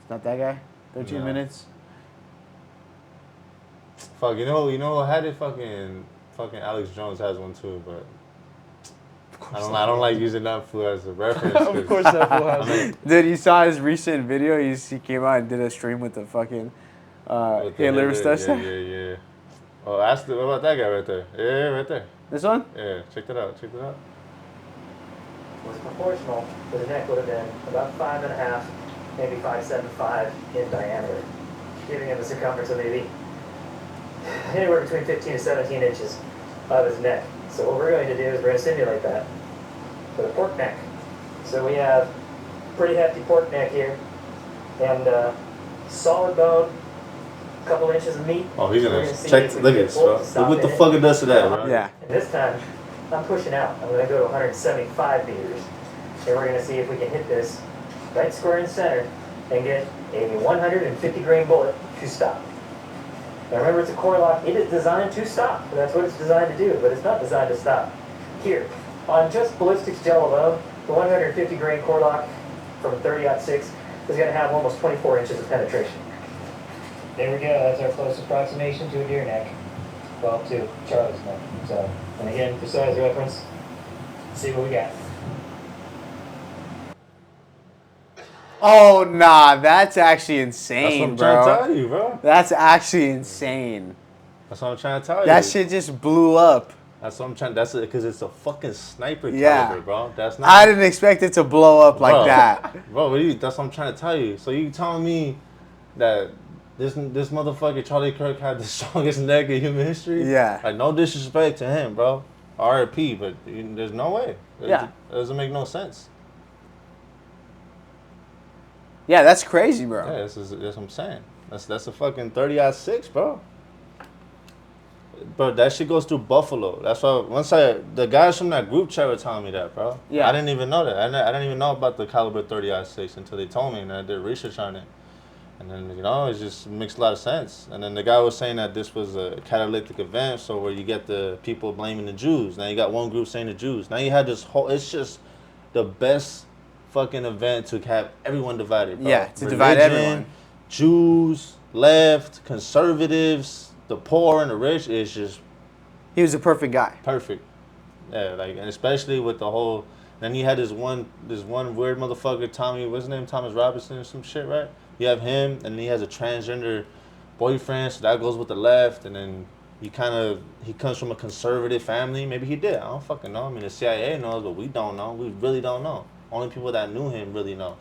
It's not that guy. 13 minutes. Fuck, you know who had it? Fucking Alex Jones has one too, but I don't like using that fool as a reference. Of course that fool has it. Dude, you saw his recent video? He came out and did a stream with the fucking Hitler stuff. Yeah. Oh, what about that guy right there? Yeah, right there. This one? Yeah, check that out. Was proportional, the neck would have been about 5.5, maybe 5.75 in diameter, giving him a circumference of maybe anywhere between 15 to 17 inches of his neck. So what we're going to do is we're going to simulate that with a pork neck. So we have pretty hefty pork neck here, and solid bone, a couple inches of meat. Oh, he's We're gonna see check. if we Look can at this, pull bro. to stop What the in it. fuck it does to that, bro? Yeah. And this time, I'm pushing out. I'm going to go to 175 meters. And we're going to see if we can hit this right square in the center and get a 150 grain bullet to stop. Now remember, it's a core lock. It is designed to stop. That's what it's designed to do, but it's not designed to stop. Here, on just ballistics gel alone, the 150 grain core lock from 30-06 is going to have almost 24 inches of penetration. There we go. That's our close approximation to a deer neck. Well, to Charlie's neck. So, and again, for size reference, see what we got. Oh, nah. That's actually insane, That's what I'm bro. trying to tell you, bro. That's actually insane. That's what I'm trying to tell you. That shit just blew up. That's what I'm trying. That's it, because it's a fucking sniper Yeah. caliber, bro. That's not. I didn't expect it to blow up like that. Bro, that's what I'm trying to tell you. So you telling me that this motherfucker Charlie Kirk had the strongest neck in human history? Yeah. Like, no disrespect to him, bro. R.I.P. But there's no way. Yeah. It doesn't make no sense. Yeah, that's crazy, bro. Yeah, that's what I'm saying. That's a fucking 30-06, bro. Bro, that shit goes through Buffalo. That's why the guys from that group chat were telling me that, bro. Yeah. I didn't even know that. I didn't even know about the caliber 30-06 until they told me, and I did research on it. And then, it just makes a lot of sense. And then the guy was saying that this was a catalytic event, so where you get the people blaming the Jews. Now you got one group saying the Jews. Now you had this whole, it's just the best fucking event to have everyone divided, bro. Yeah, to divide everyone. Jews, left, conservatives, the poor and the rich. It's just He was a perfect guy. perfect. Yeah, like, and especially with the whole. Then he had this one weird motherfucker, Tommy. What's his name? Thomas Robinson or some shit, right? You have him, and then he has a transgender boyfriend, so that goes with the left, and then he comes from a conservative family. Maybe he did. I don't fucking know. I mean, the CIA knows, but we don't know. We really don't know. Only people that knew him really know.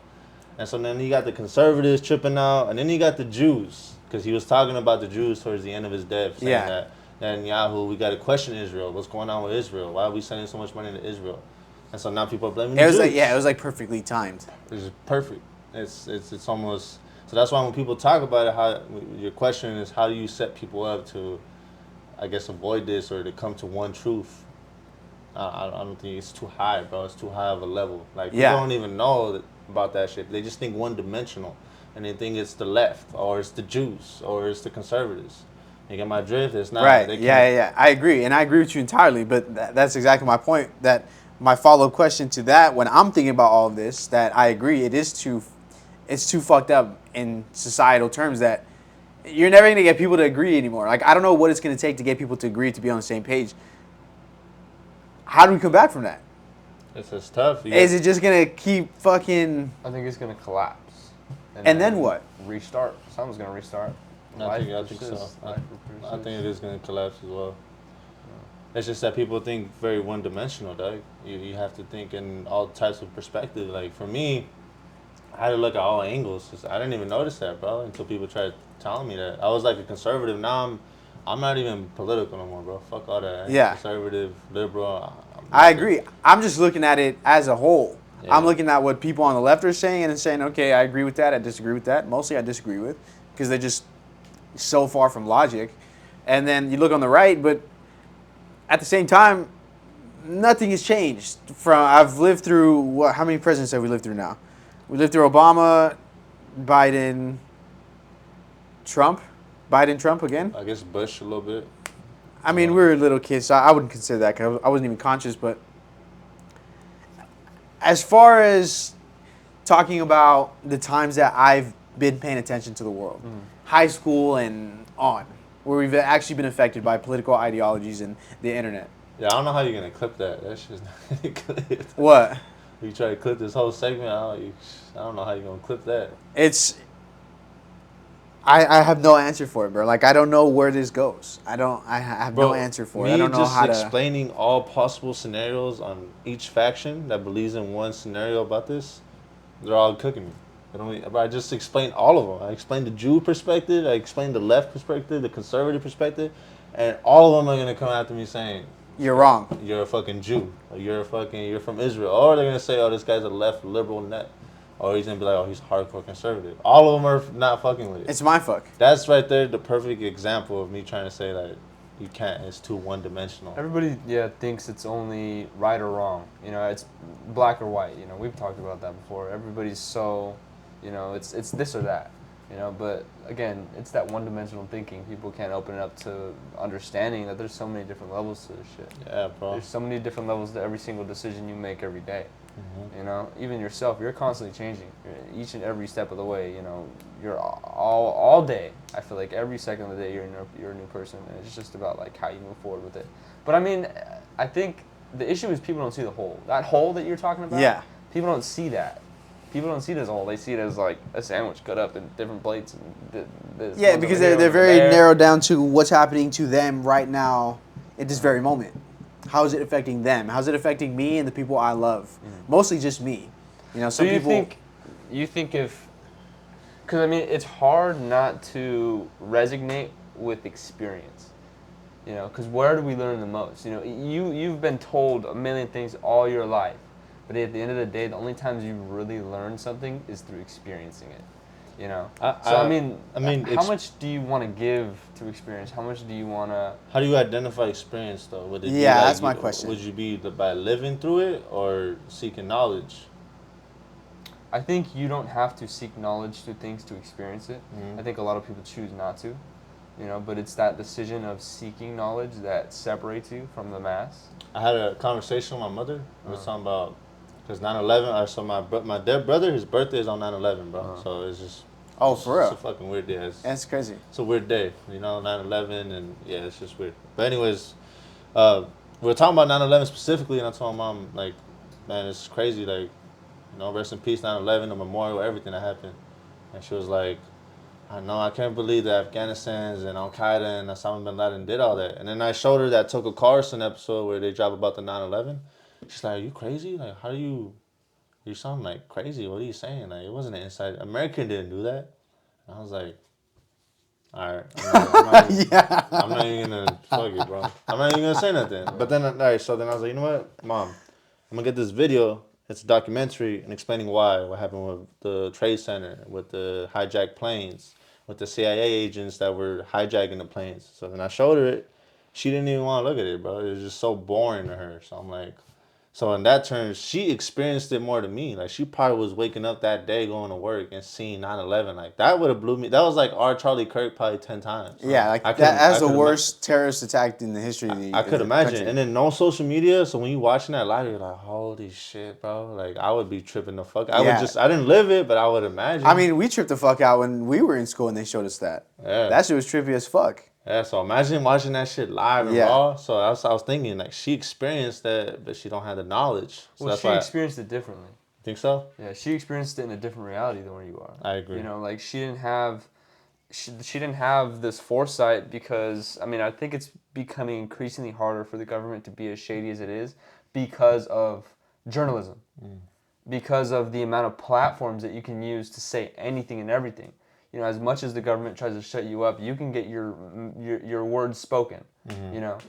And so then you got the conservatives tripping out, and then you got the Jews, because he was talking about the Jews towards the end of his death, saying that Netanyahu, we got to question Israel. What's going on with Israel? Why are we sending so much money to Israel? And so now people are blaming the Jews. It was like perfectly timed. It's perfect. It's almost, so that's why when people talk about it, how your question is, how do you set people up to, I guess, avoid this or to come to one truth? I don't think it's too high, bro. It's too high of a level. Like, people don't even know about that shit. They just think one-dimensional, and they think it's the left, or it's the Jews, or it's the conservatives. You get my drift? It's not. Right. Yeah. I agree, and I agree with you entirely. But that's exactly my point. That my follow-up question to that, when I'm thinking about all of this, that I agree, it's too fucked up in societal terms that you're never gonna get people to agree anymore. Like, I don't know what it's gonna take to get people to agree to be on the same page. How do we come back from that? It's tough. Is it just gonna keep fucking? I think it's gonna collapse. And then what? Restart. Something's gonna restart. I think so. I think it is gonna collapse as well. It's just that people think very one-dimensional, dog. You have to think in all types of perspective. Like, for me, I had to look at all angles. I didn't even notice that, bro, until people tried telling me that. I was like a conservative. Now I'm not even political no more, bro. Fuck all that. Yeah. Conservative, liberal. I agree. I'm just looking at it as a whole. Yeah. I'm looking at what people on the left are saying and saying, okay, I agree with that. I disagree with that. Mostly I disagree with, because they're just so far from logic. And then you look on the right, but at the same time, nothing has changed. I've lived through, how many presidents have we lived through now? We lived through Obama, Biden, Trump again. I guess Bush a little bit. I mean, we were little kids, so I wouldn't consider that, because I wasn't even conscious. But as far as talking about the times that I've been paying attention to the world, high school and on, where we've actually been affected by political ideologies and the internet. Yeah, I don't know how you're going to clip that. That's just not clipped. What? You try to clip this whole segment, I don't know how you're going to clip that. I have no answer for it, bro. Like, I don't know where this goes. I have no answer for it. I don't know how to. Me just explaining all possible scenarios on each faction that believes in one scenario about this, they're all cooking me. I just explained all of them. I explained the Jew perspective, I explained the left perspective, the conservative perspective, and all of them are going to come after me saying, you're wrong. You're a fucking Jew. Or you're from Israel. Or they're going to say, oh, this guy's a left liberal net. Or he's going to be like, oh, he's hardcore conservative. All of them are not fucking with it. It's my fuck. That's right there the perfect example of me trying to say that you can't. It's too one-dimensional. Everybody, thinks it's only right or wrong. You know, it's black or white. You know, we've talked about that before. Everybody's so, it's this or that. But again, it's that one-dimensional thinking. People can't open it up to understanding that there's so many different levels to this shit. Yeah, bro. There's so many different levels to every single decision you make every day. Even yourself, you're constantly changing. Each and every step of the way, you're all day. I feel like every second of the day you're a new person, and it's just about like how you move forward with it. But I mean, I think the issue is people don't see the whole. That whole that you're talking about. Yeah. People don't see that. People don't see it as a whole. They see it as like a sandwich cut up in different plates. And yeah, because they're very narrowed down to what's happening to them right now at this very moment. How is it affecting them? How's it affecting me and the people I love? Mostly just me. So you think if, because I mean, it's hard not to resonate with experience. Because where do we learn the most? You've been told a million things all your life, but at the end of the day, the only times you really learn something is through experiencing it. How much do you want to give to experience? How much do you want to? How do you identify experience, though? Would it be that's my question. Would you be by living through it or seeking knowledge? I think you don't have to seek knowledge through things to experience it. I think a lot of people choose not to, but it's that decision of seeking knowledge that separates you from the mass. I had a conversation with my mother. We were talking about, because 9/11, so my dead brother, his birthday is on 9/11, bro. So it's just... Oh, for real? It's a fucking weird day. That's crazy. It's a weird day, 9/11, and yeah, it's just weird. But anyways, we were talking about 9/11 specifically, and I told my mom, like, man, it's crazy, like, rest in peace, 9/11, the memorial, everything that happened. And she was like, I know, I can't believe that Afghanistan's and Al Qaeda and Osama bin Laden did all that. And then I showed her that Tucker Carlson episode where they drop about the 9/11. She's like, "Are you crazy? Like, how do you sound like crazy? What are you saying? Like, it wasn't an inside. America didn't do that." And I was like, "All right, Yeah. I'm not even gonna fuck it, bro. I'm not even gonna say nothing." But then, all right, so then I was like, "You know what, Mom? I'm gonna get this video. It's a documentary and explaining what happened with the Trade Center, with the hijacked planes, with the CIA agents that were hijacking the planes." So then I showed her it. She didn't even want to look at it, bro. It was just so boring to her. So I'm like, so in that term, she experienced it more than me. Like, she probably was waking up that day going to work and seeing 9/11. Like, that would have blew me. That was like our Charlie Kirk probably 10 times. Yeah, like I that as I the could worst terrorist attack in the history of the I could the imagine. country. And then no social media. So when you watching that live, you're like, holy shit, bro. Like, I would be tripping the fuck. I didn't live it, but I would imagine. I mean, we tripped the fuck out when we were in school and they showed us that. Yeah. That shit was trippy as fuck. Yeah, so imagine watching that shit live and raw. So I was thinking, like, she experienced that, but she don't have the knowledge. So Well, that's she why experienced it differently. Think so? Yeah, she experienced it in a different reality than where you are. I agree. You know, like she didn't have this foresight because, I mean, I think it's becoming increasingly harder for the government to be as shady as it is because of journalism. Because of the amount of platforms that you can use to say anything and everything. You know, as much as the government tries to shut you up, you can get your words spoken. You know,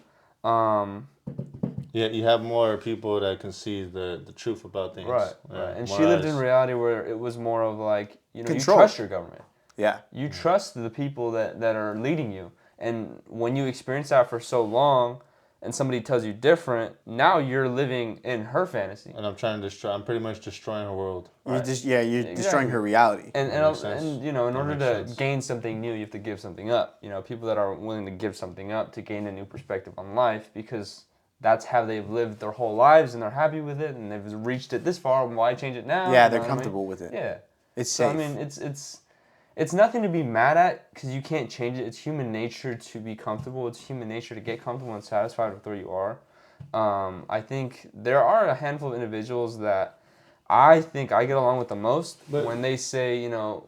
Yeah, you have more people that can see the truth about things. right. Yeah, And more she lived eyes. in reality where it was more of like, you know, Control. you trust your government. Yeah. You trust the people that are leading you, and when you experience that for so long, and somebody tells you different, now you're living in her fantasy. And I'm pretty much destroying her world. You're destroying her reality. And you know, in That order makes to sense. gain something new, you have to give something up. You know, people that are willing to give something up to gain a new perspective on life, because that's how they've lived their whole lives and they're happy with it and they've reached it this far. Why change it now? Yeah, You they're know what I mean? comfortable with it. Yeah, It's so safe. I mean, it's nothing to be mad at because you can't change it. It's human nature to be comfortable. It's human nature to get comfortable and satisfied with where you are. I think there are a handful of individuals that I think I get along with the most when they say, you know,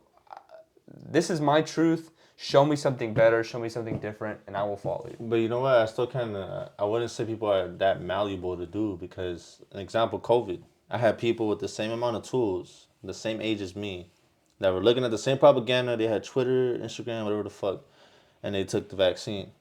this is my truth. Show me something better. Show me something different, and I will follow you. But you know what? I wouldn't say people are that malleable to do because, an example, COVID. I had people with the same amount of tools, the same age as me, that were looking at the same propaganda. They had Twitter, Instagram, whatever the fuck, and they took the vaccine.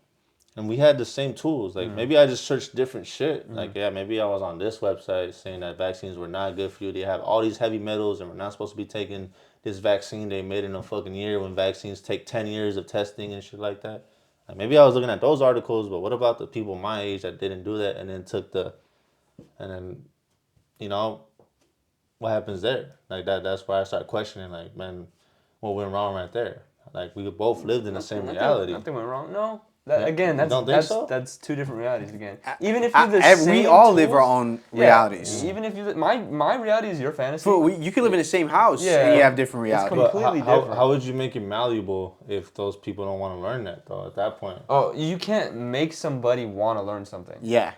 And we had the same tools. Like, maybe I just searched different shit. Like, yeah, maybe I was on this website saying that vaccines were not good for you. They have all these heavy metals and we're not supposed to be taking this vaccine they made in a fucking year when vaccines take 10 years of testing and shit like that. Like, maybe I was looking at those articles, but what about the people my age that didn't do that and then and then, you know, what happens there? Like, that's why I started questioning, like, man, what went wrong right there? Like, we both lived in the same reality. Nothing went wrong. No. Yeah. Again, You don't think so? that's two different realities again. Even if you're the same we all live tools- our own Yeah, realities. even if you my reality is your fantasy. You could live in the same house Yeah. and you have different It's realities. But completely how different. would you make it malleable if those people don't want to learn that, though, at that point? Oh, you can't make somebody want to learn something. Yeah.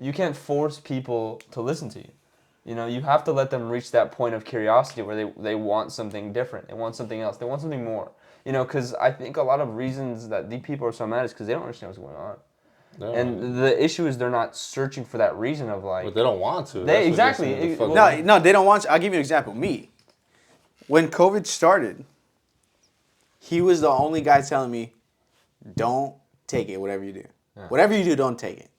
You can't force people to listen to you. You know, you have to let them reach that point of curiosity where they want something different. They want something else. They want something more. You know, because I think a lot of reasons that these people are so mad is because they don't understand what's going on. No. And the issue is they're not searching for that reason of like. But they don't want to. They- That's what exactly. gets them the fuck Well, up. No, they don't want to. I'll give you an example. Me. When COVID started, he was the only guy telling me, don't take it, whatever you do. Whatever you do, don't take it.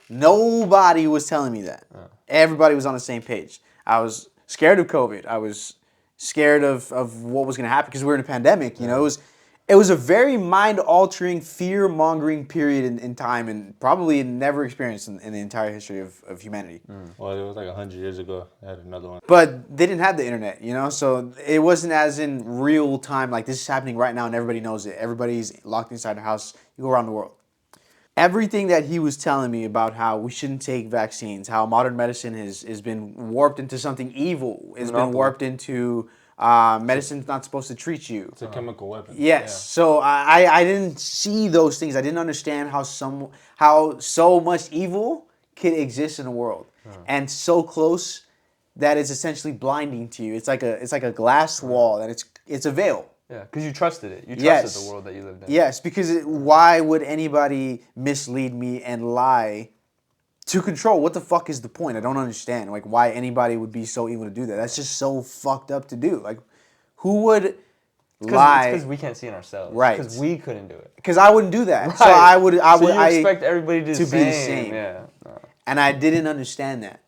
Nobody was telling me that. Everybody was on the same page. I was scared of COVID. I was scared of what was going to happen because we were in a pandemic. You know, it was a very mind-altering, fear-mongering period in time and probably never experienced in the entire history of humanity. Well, it was like 100 years ago. I had another one. But they didn't have the internet, you know, so it wasn't as in real time, like this is happening right now and everybody knows it. Everybody's locked inside their house. You go around the world. Everything that he was telling me about how we shouldn't take vaccines, how modern medicine has been warped into something evil, has been warped into medicine's not supposed to treat you. It's a chemical weapon. Yes. So I didn't see those things. I didn't understand how so much evil could exist in the world, and so close that it's essentially blinding to you. It's like a glass wall that it's a veil. Yeah, because you trusted it. You trusted Yes. the world that you lived in. Yes, because why would anybody mislead me and lie to control? What the fuck is the point? I don't understand. Like, why anybody would be so evil to do that. That's just so fucked up to do. Like, who would lie? Because we can't see it ourselves. Right. Because we couldn't do it. Because I wouldn't do that. Right. So I would. So you expect everybody to be the same. Yeah. No. And I didn't understand that.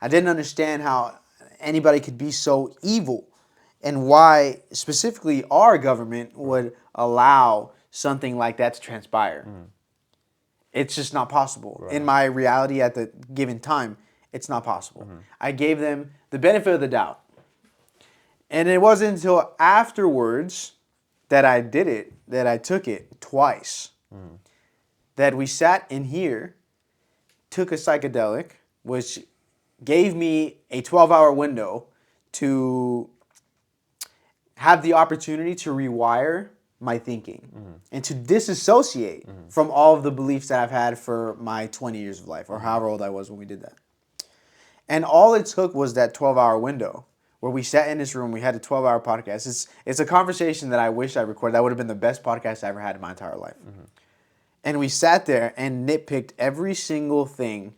I didn't understand how anybody could be so evil, and why specifically our government would allow something like that to transpire. It's just not possible. Right. In my reality at the given time, it's not possible. I gave them the benefit of the doubt. And it wasn't until afterwards that I did it, that I took it twice, that we sat in here, took a psychedelic, which gave me a 12-hour window to have the opportunity to rewire my thinking and to disassociate from all of the beliefs that I've had for my 20 years of life, or however old I was when we did that. And all it took was that 12-hour window where we sat in this room, we had a 12-hour podcast. It's a conversation that I wish I recorded. That would have been the best podcast I ever had in my entire life. And we sat there and nitpicked every single thing,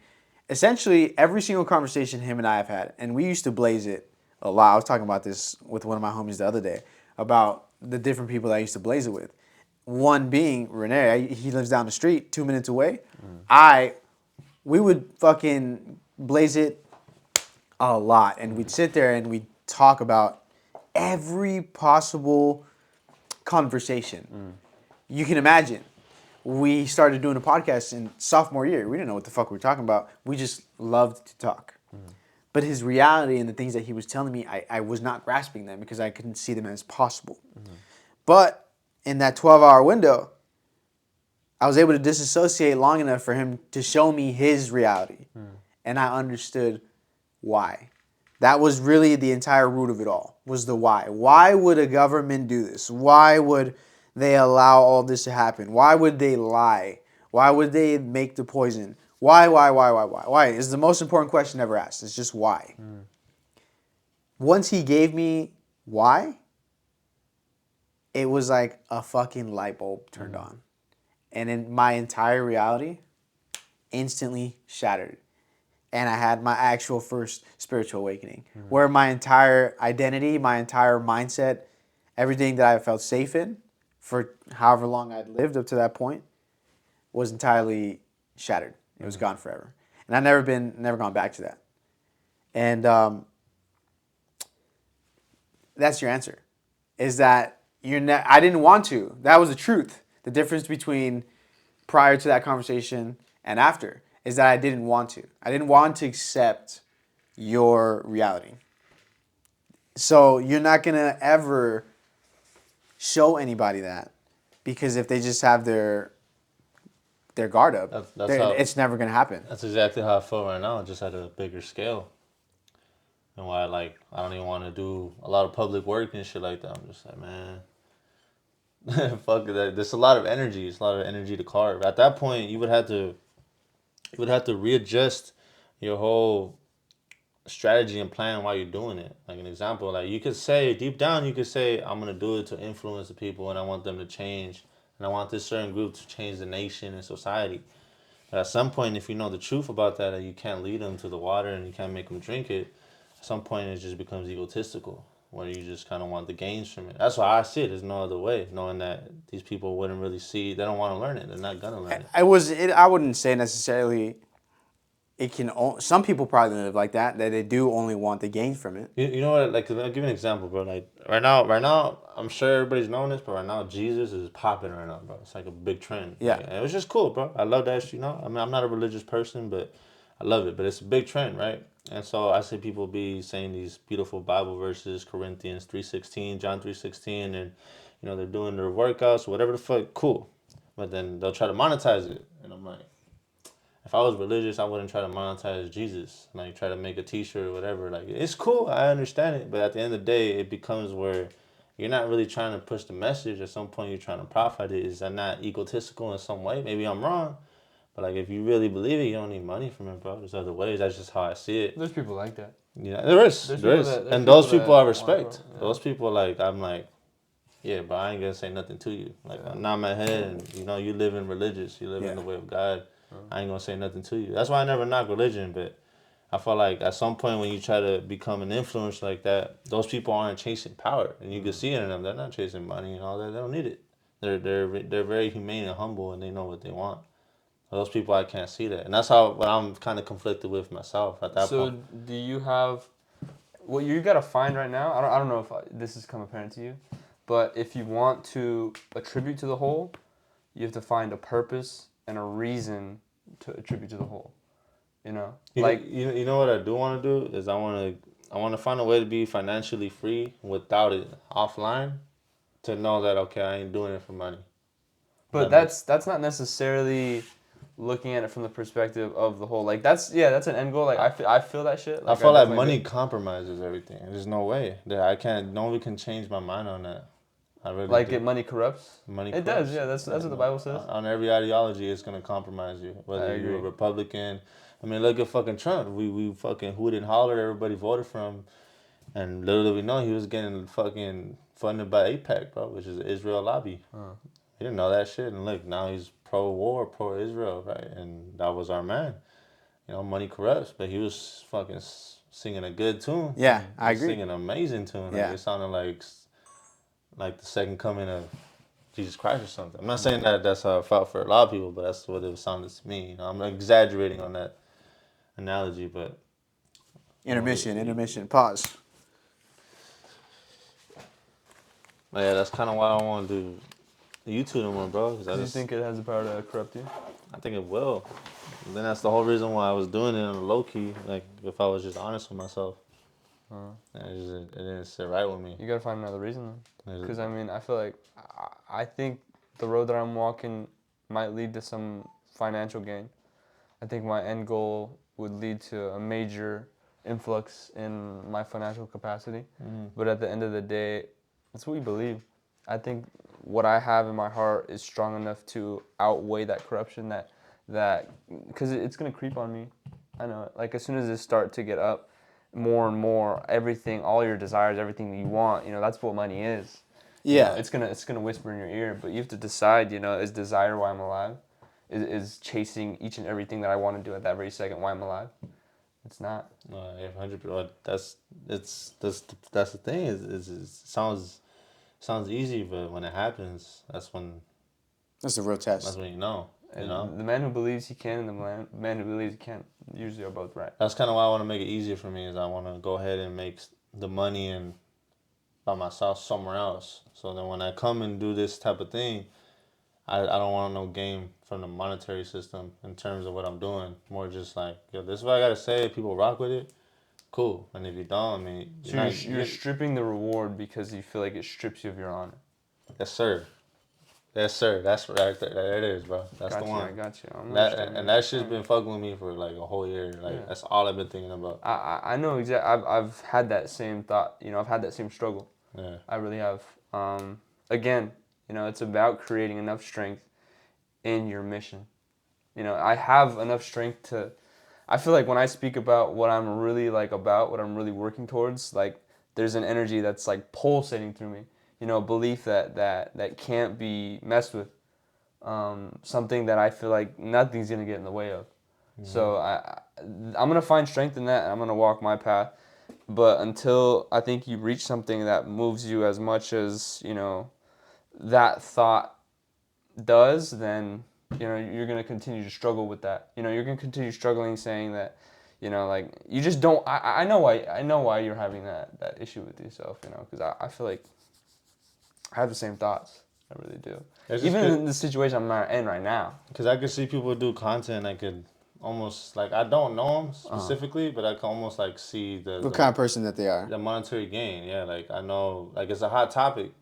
essentially every single conversation him and I have had. And we used to blaze it a lot. I was talking about this with one of my homies the other day about the different people that I used to blaze it with. One being Renee. He lives down the street, 2 minutes away. We would fucking blaze it a lot. And we'd sit there and we'd talk about every possible conversation. You can imagine. We started doing a podcast in sophomore year. We didn't know what the fuck we were talking about. We just loved to talk. But his reality and the things that he was telling me, I was not grasping them because I couldn't see them as possible. But in that 12-hour window, I was able to disassociate long enough for him to show me his reality. And I understood why. That was really the entire root of it all, was the why. Why would a government do this? Why would they allow all this to happen? Why would they lie? Why would they make the poison? Why? Why is the most important question ever asked. It's just why. Once he gave me why, it was like a fucking light bulb turned on. And in my entire reality instantly shattered. And I had my actual first spiritual awakening, where my entire identity, my entire mindset, everything that I felt safe in for however long I'd lived up to that point was entirely shattered. It was gone forever. And I've never gone back to that. And that's your answer, is that I didn't want to. That was the truth. The difference between prior to that conversation and after is that I didn't want to. I didn't want to accept your reality. So you're not going to ever show anybody that, because if they just have their guard up, it's never going to happen. That's exactly how I feel right now, just at a bigger scale. And why, like, I don't even want to do a lot of public work and shit like that. I'm just like, man, fuck that. There's a lot of energy. It's a lot of energy to carve. At that point, you would have to readjust your whole strategy and plan while you're doing it. Like an example, like you could say deep down, I'm gonna do it to influence the people, and I want them to change, and I want this certain group to change the nation and society. But at some point, if you know the truth about that you can't lead them to the water and you can't make them drink it, at some point it just becomes egotistical, where you just kind of want the gains from it. That's why I see it. There's no other way, knowing that these people wouldn't really see. They don't want to learn it. They're not gonna learn it. I wouldn't say necessarily. It can. Some people probably live like that they do only want the gain from it. You know what? Like, I'll give you an example, bro. Like right now, I'm sure everybody's knowing this, but right now, Jesus is popping right now, bro. It's like a big trend. Yeah, like, and it was just cool, bro. I love that. I mean, I'm not a religious person, but I love it. But it's a big trend, right? And so I see people be saying these beautiful Bible verses, Corinthians 3:16, John 3:16, and they're doing their workouts, whatever the fuck. Cool, but then they'll try to monetize it, and I'm like, if I was religious, I wouldn't try to monetize Jesus. Like, try to make a T-shirt or whatever. Like, it's cool. I understand it. But at the end of the day, it becomes where you're not really trying to push the message. At some point, you're trying to profit it. Is that not egotistical in some way? Maybe I'm wrong. But, like, if you really believe it, you don't need money from it, bro. There's other ways. That's just how I see it. There's people like that. Yeah, there is. And those people I respect. Those people, like, I'm like, Yeah, but I ain't gonna say nothing to you. Like, I'm not my head, and you know, you live in religious, you live in the way of God. I ain't gonna say nothing to you. That's why I never knock religion, but I feel like at some point when you try to become an influence like that, those people aren't chasing power, and you can see it in them. They're not chasing money and all that. They don't need it. They're very humane and humble, and they know what they want. Those people, I can't see that, and that's how what I'm kind of conflicted with myself at that So point. do you have what you gotta find right now? I don't know if this has come apparent to you, but if you want to attribute to the whole, you have to find a purpose and a reason to attribute to the whole. You know, like You know what I do want to do is I want to find a way to be financially free without it offline to know that okay I ain't doing it for money. but That makes that's not necessarily looking at it from the perspective of the whole. Like that's an end goal. Like I feel that shit. I Like I feel like definitely money do. compromises everything. There's no way that I can't. No one can change my mind on that. I really Like do. it money corrupts. Money It does. corrupts. Yeah, that's what the Bible says. On every ideology, it's gonna compromise you. I Whether you're a agree. Republican, I mean, look at fucking Trump. We fucking hooted and hollered. Everybody voted for him, and little did we know he was getting fucking funded by AIPAC, bro, which is the Israel lobby. He didn't know that shit, and look, now he's pro-war, pro-Israel, right? And that was our man. You know, money corrupts, but he was fucking singing a good tune. Yeah, He I was agree. singing an amazing tune. Like Yeah. it sounded like the second coming of Jesus Christ or something. I'm not saying that that's how it felt for a lot of people, but that's what it sounded to me. You know, I'm exaggerating on that analogy, but you know, Intermission. Pause. yeah, that's kind of why I don't want to do YouTube no more, bro. Because Do you think it has the power to corrupt you? I think it will. And then that's the whole reason why I was doing it on a low key. Like if I was just honest with myself, it didn't sit right with me. You gotta find another reason. There's- Because I mean, I feel like I think the road that I'm walking might lead to some financial gain. I think my end goal would lead to a major influx in my financial capacity. But at the end of the day, that's what we believe. I think what I have in my heart is strong enough to outweigh that corruption that because it's gonna creep on me. I know it. Like as soon as it start to get up more and more, everything, all your desires, everything that you want, that's what money is. Yeah. It's gonna whisper in your ear, but you have to decide. Is desire why I'm alive? Is chasing each and everything that I want to do at that very second why I'm alive? It's not. 100%. That's the thing. It sounds easy, but when it happens, that's when That's a real test. that's when you know. You And know. the man who believes he can and the man who believes he can't usually are both right. That's kind of why I want to make it easier for me. Is I want to go ahead and make the money and by myself somewhere else. So then when I come and do this type of thing, I don't want no game from the monetary system in terms of what I'm doing. More just like, yo, this is what I gotta say. If people rock with it, cool. And if you don't, I mean, So you're stripping the reward because you feel like it strips you of your honor. yes, sir. Yes, sir. That's right there. There it is, bro. That's Got the you, one. I got you. I'm That understanding. and that shit's been fucking with me for like a whole year. Like Yeah. that's all I've been thinking about. I know exactly. I've had that same thought. I've had that same struggle. Yeah. I really have. Again, it's about creating enough strength in your mission. I have enough strength to. I feel like when I speak about what I'm really what I'm really working towards, like there's an energy that's like pulsating through me. A belief that can't be messed with. Something that I feel like nothing's gonna get in the way of. So I'm gonna find strength in that, and I'm gonna walk my path. But until I think you reach something that moves you as much as that thought does, then you're gonna continue to struggle with that. You're gonna continue struggling, saying that like you just don't. I know why you're having that issue with yourself. Because I feel like I have the same thoughts. I really do. Even in the situation I'm not in right now. Because I could see people do content. I could almost like I don't know them specifically, but I can almost like see What kind of person that they are. the monetary gain. Yeah, like I know like it's a hot topic.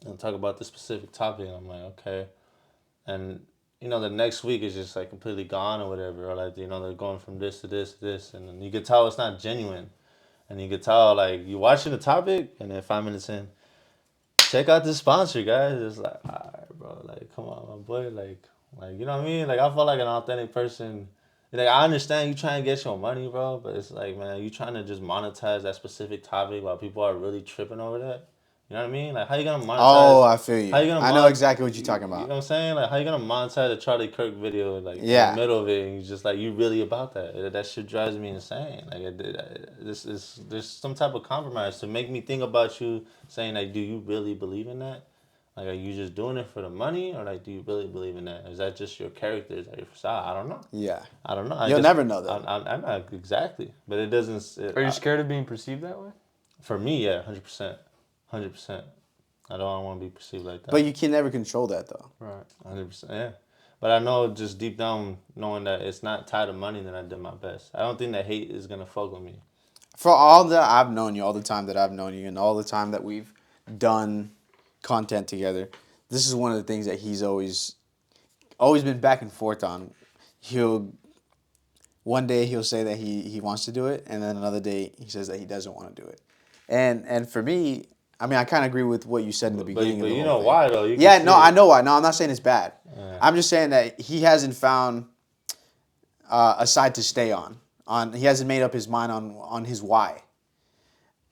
And talk about the specific topic, and I'm like, okay. And the next week is just like completely gone or whatever. Or like, they're going from this to this to this, and then you could tell it's not genuine. And you could tell like you watching the topic, and then 5 minutes in, check out this sponsor, guys. It's like, all right, bro, like come on, my boy, like you know what I mean? Like I feel like an authentic person. Like I understand you trying to get your money, bro, but it's like, man, you trying to just monetize that specific topic while people are really tripping over that. You know what I mean? Like, how you gonna monetize? Oh, I feel you. How you gonna I know exactly what you're talking You know about. what I'm saying? Like, how you gonna monetize a Charlie Kirk video like in the Yeah. middle of it? And you just like, you really about that? That shit drives me insane. Like, this is there's some type of compromise to make me think about you saying like, do you really believe in that? Like, are you just doing it for the money, or like, do you really believe in that? Is that just your character? Is that your facade? I don't know. Yeah. I don't know. I You'll guess never know though. I'm not exactly, but it doesn't. Are you scared of being perceived that way? For me, yeah, 100%, 100%. I don't want to be perceived like that. But you can never control that though. Right. 100%, yeah. But I know just deep down, knowing that it's not tied to money, that I did my best. I don't think that hate is gonna fuck with me. For all that I've known you, all the time that I've known you, and all the time that we've done content together, this is one of the things that he's always been back and forth on. One day he'll say that he wants to do it, and then another day he says that he doesn't want to do it. And for me, I mean, I kind of agree with what you said in the beginning. But of the you whole know thing. why though? Yeah, no, I know why. No, I'm not saying it's bad. Yeah. I'm just saying that he hasn't found a side to stay on. He hasn't made up his mind on his why.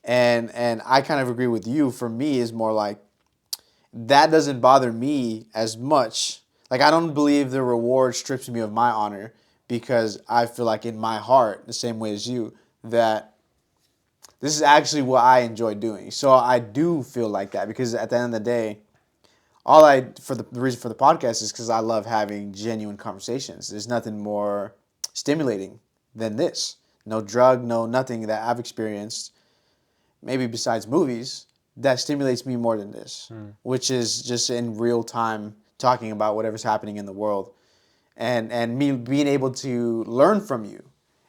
And I kind of agree with you. For me, is more like that doesn't bother me as much. Like, I don't believe the reward strips me of my honor, because I feel like in my heart, the same way as you, that this is actually what I enjoy doing. So I do feel like that, because at the end of the day, the reason for the podcast is because I love having genuine conversations. There's nothing more stimulating than this. No drug, no nothing that I've experienced, maybe besides movies, that stimulates me more than this, which is just in real time talking about whatever's happening in the world, and me being able to learn from you,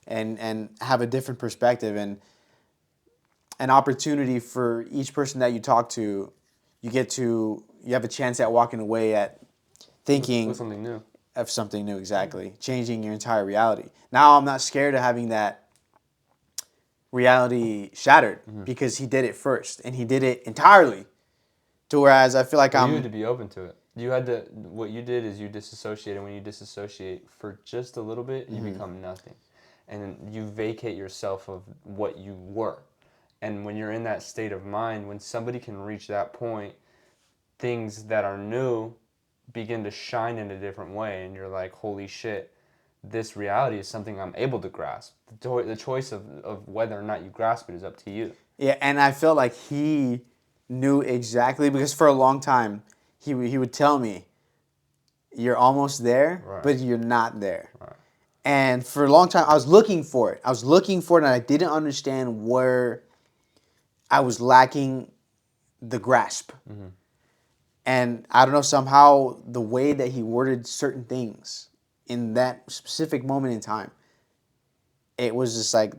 and have a different perspective, and an opportunity for each person that you talk to. You have a chance at walking away at thinking With something new. of something new, exactly, changing your entire reality. Now I'm not scared of having that reality shattered, because he did it first, and he did it entirely. To whereas I feel like You had to be open to it. You had to. What you did is you disassociated. When you disassociate for just a little bit, you become nothing, and then you vacate yourself of what you were. And when you're in that state of mind, when somebody can reach that point, things that are new begin to shine in a different way, and you're like, holy shit, this reality is something I'm able to grasp. The choice of whether or not you grasp it is up to you. Yeah, and I felt like he knew exactly, because for a long time he would tell me, "You're almost there, Right. but you're not there." Right. And for a long time I was looking for it. And I didn't understand where I was lacking the grasp. And I don't know, somehow the way that he worded certain things in that specific moment in time, it was just like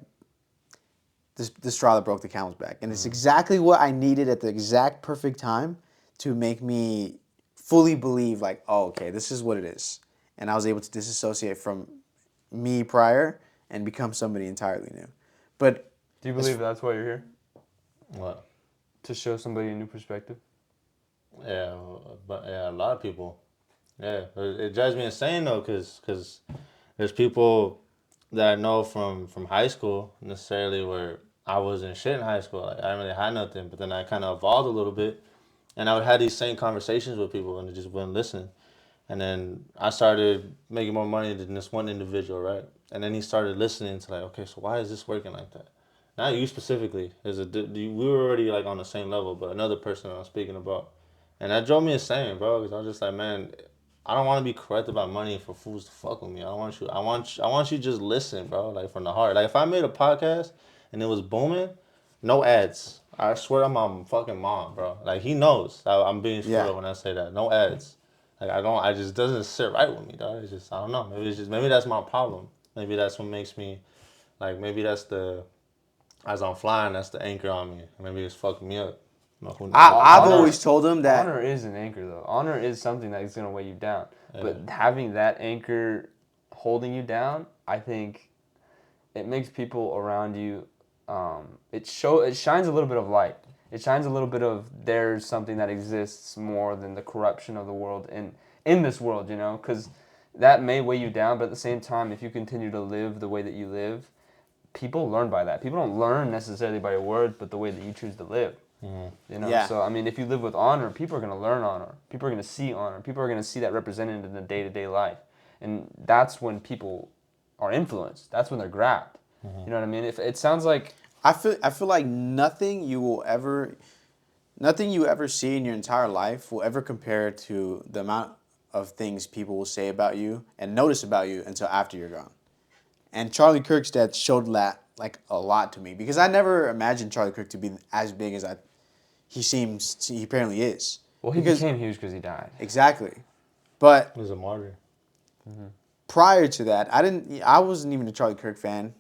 the straw that broke the camel's back. And it's exactly what I needed at the exact perfect time to make me fully believe, like, oh, okay, this is what it is. And I was able to disassociate from me prior and become somebody entirely new. But Do you believe that's why you're here? What? To show somebody a new perspective? Yeah, but yeah, a lot of people. Yeah, it drives me insane though, cause there's people that I know from high school necessarily where I wasn't shit in high school. Like, I didn't really had nothing, but then I kind of evolved a little bit, and I would have these same conversations with people, and they just wouldn't listen. And then I started making more money than this one individual, right? And then he started listening to like, okay, so why is this working like that? Not you specifically. We were already like on the same level, but another person I'm speaking about. And that drove me insane, bro. Because I was just like, man, I don't want to be corrected by money for fools to fuck with me. I want you. I want you to just listen, bro. Like, from the heart. Like, if I made a podcast and it was booming, no ads. I swear I'm my fucking mom, bro. Like, he knows I'm being for real when I say that. No ads. Like, I just doesn't sit right with me, dog. It's just, I don't know. Maybe that's my problem. Maybe that's what makes me, like, maybe that's as I'm flying, that's the anchor on me. Maybe it's fucking me up. I've always told him that honor is an anchor, though. Honor is something that is going to weigh you down. Yeah. But having that anchor holding you down, I think it makes people around you. It shines a little bit of light. It shines a little bit of there's something that exists more than the corruption of the world in this world, you know, because that may weigh you down. But at the same time, if you continue to live the way that you live, people learn by that. People don't learn necessarily by your words, but the way that you choose to live. You know, Yeah. so I mean, if you live with honor, people are gonna learn honor. People are gonna see honor. People are gonna see that represented in the day-to-day life, and that's when people are influenced. That's when they're grabbed. You know what I mean? If it sounds like I feel like nothing you ever see in your entire life will ever compare to the amount of things people will say about you and notice about you until after you're gone. And Charlie Kirk's death showed that like a lot to me because I never imagined Charlie Kirk to be as big as he apparently is. well, he Because became huge because he died. exactly. But He was a martyr. prior to that, I wasn't even a Charlie Kirk fan.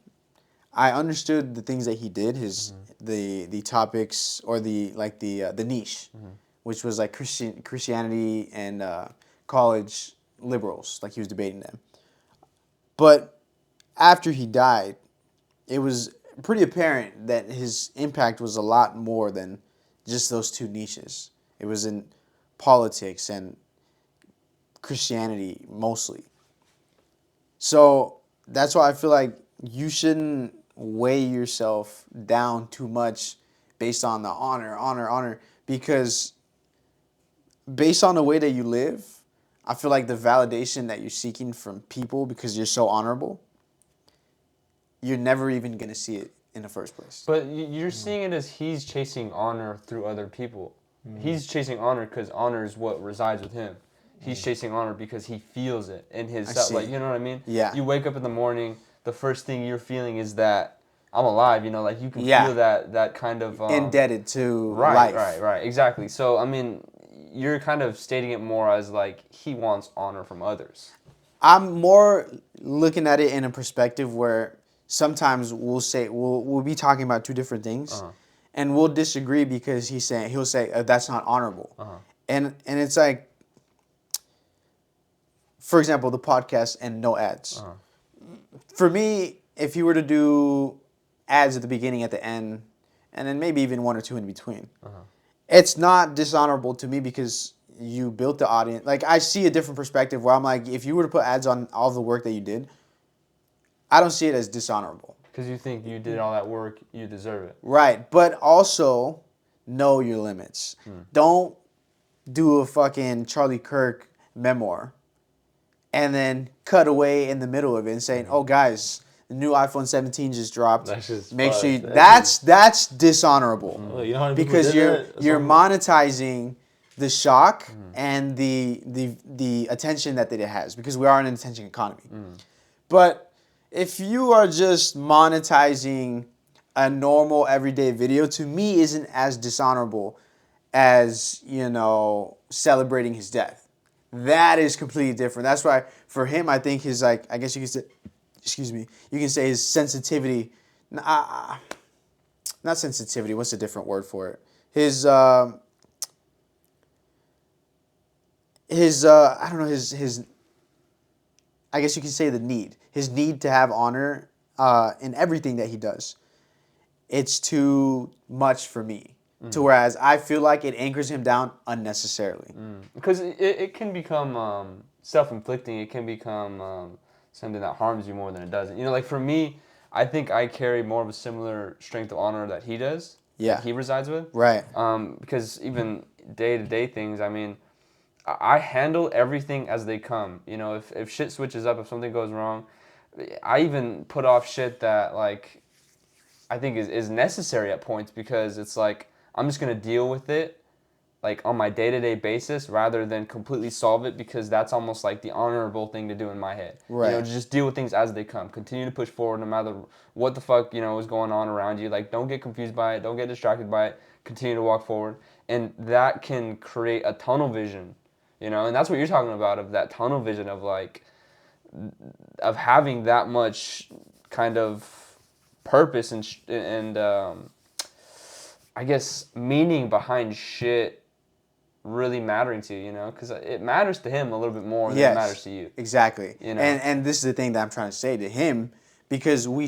I understood the things that he did, the topics or the niche, which was like Christianity and college liberals, like he was debating them. But after he died, it was pretty apparent that his impact was a lot more than just those two niches. It was in politics and Christianity mostly. So that's why I feel like you shouldn't weigh yourself down too much based on the honor, because based on the way that you live, I feel like the validation that you're seeking from people because you're so honorable, you're never even going to see it in the first place. But you're seeing it as he's chasing honor through other people. He's chasing honor because honor is what resides with him. He's chasing honor because he feels it in his self. Like, you know what I mean? Yeah. You wake up in the morning, the first thing you're feeling is that I'm alive. You know, like you can Yeah. feel that kind of Indebted to right, life. right, exactly. So I mean, you're kind of stating it more as like he wants honor from others. I'm more looking at it in a perspective where sometimes we'll be talking about two different things, and we'll disagree because he'll say that's not honorable, and it's like, for example, the podcast and no ads. For me, if you were to do ads at the beginning, at the end, and then maybe even one or two in between, it's not dishonorable to me because you built the audience. Like, I see a different perspective where I'm like, if you were to put ads on all the work that you did, I don't see it as dishonorable. Because you think you did all that work, you deserve it. Right, but also know your limits. Don't do a fucking Charlie Kirk memoir and then cut away in the middle of it and saying, "Oh, guys, the new iPhone 17 just dropped. That's just Make sure you." that's That's dishonorable Oh, you know how many people because did that? you're monetizing the shock and the attention that it has, because we are in an attention economy. But if you are just monetizing a normal everyday video, to me isn't as dishonorable as, celebrating his death. That is completely different. That's why for him, I think his, like, I guess you could say, you can say his sensitivity, not sensitivity, what's a different word for it? His I don't know, his I guess you can say his need to have honor in everything that he does. It's too much for me. To whereas I feel like it anchors him down unnecessarily. Because it can become self-inflicting. It can become something that harms you more than it doesn't. You know, like for me, I think I carry more of a similar strength of honor that he does. Yeah. That he resides with. Right. Because even day-to-day things, I mean, I handle everything as they come. You know, if shit switches up, if something goes wrong, I even put off shit that, like, I think is necessary at points, because it's like, I'm just going to deal with it, like, on my day-to-day basis rather than completely solve it, because that's almost like the honorable thing to do in my head. Right. You know, just deal with things as they come. Continue to push forward no matter what the fuck, is going on around you. Like, don't get confused by it. Don't get distracted by it. Continue to walk forward. And that can create a tunnel vision, and that's what you're talking about, of that tunnel vision of, like, of having that much kind of purpose and I guess meaning behind shit really mattering to you, because it matters to him a little bit more than it matters to you. Exactly. And this is the thing that I'm trying to say to him, because we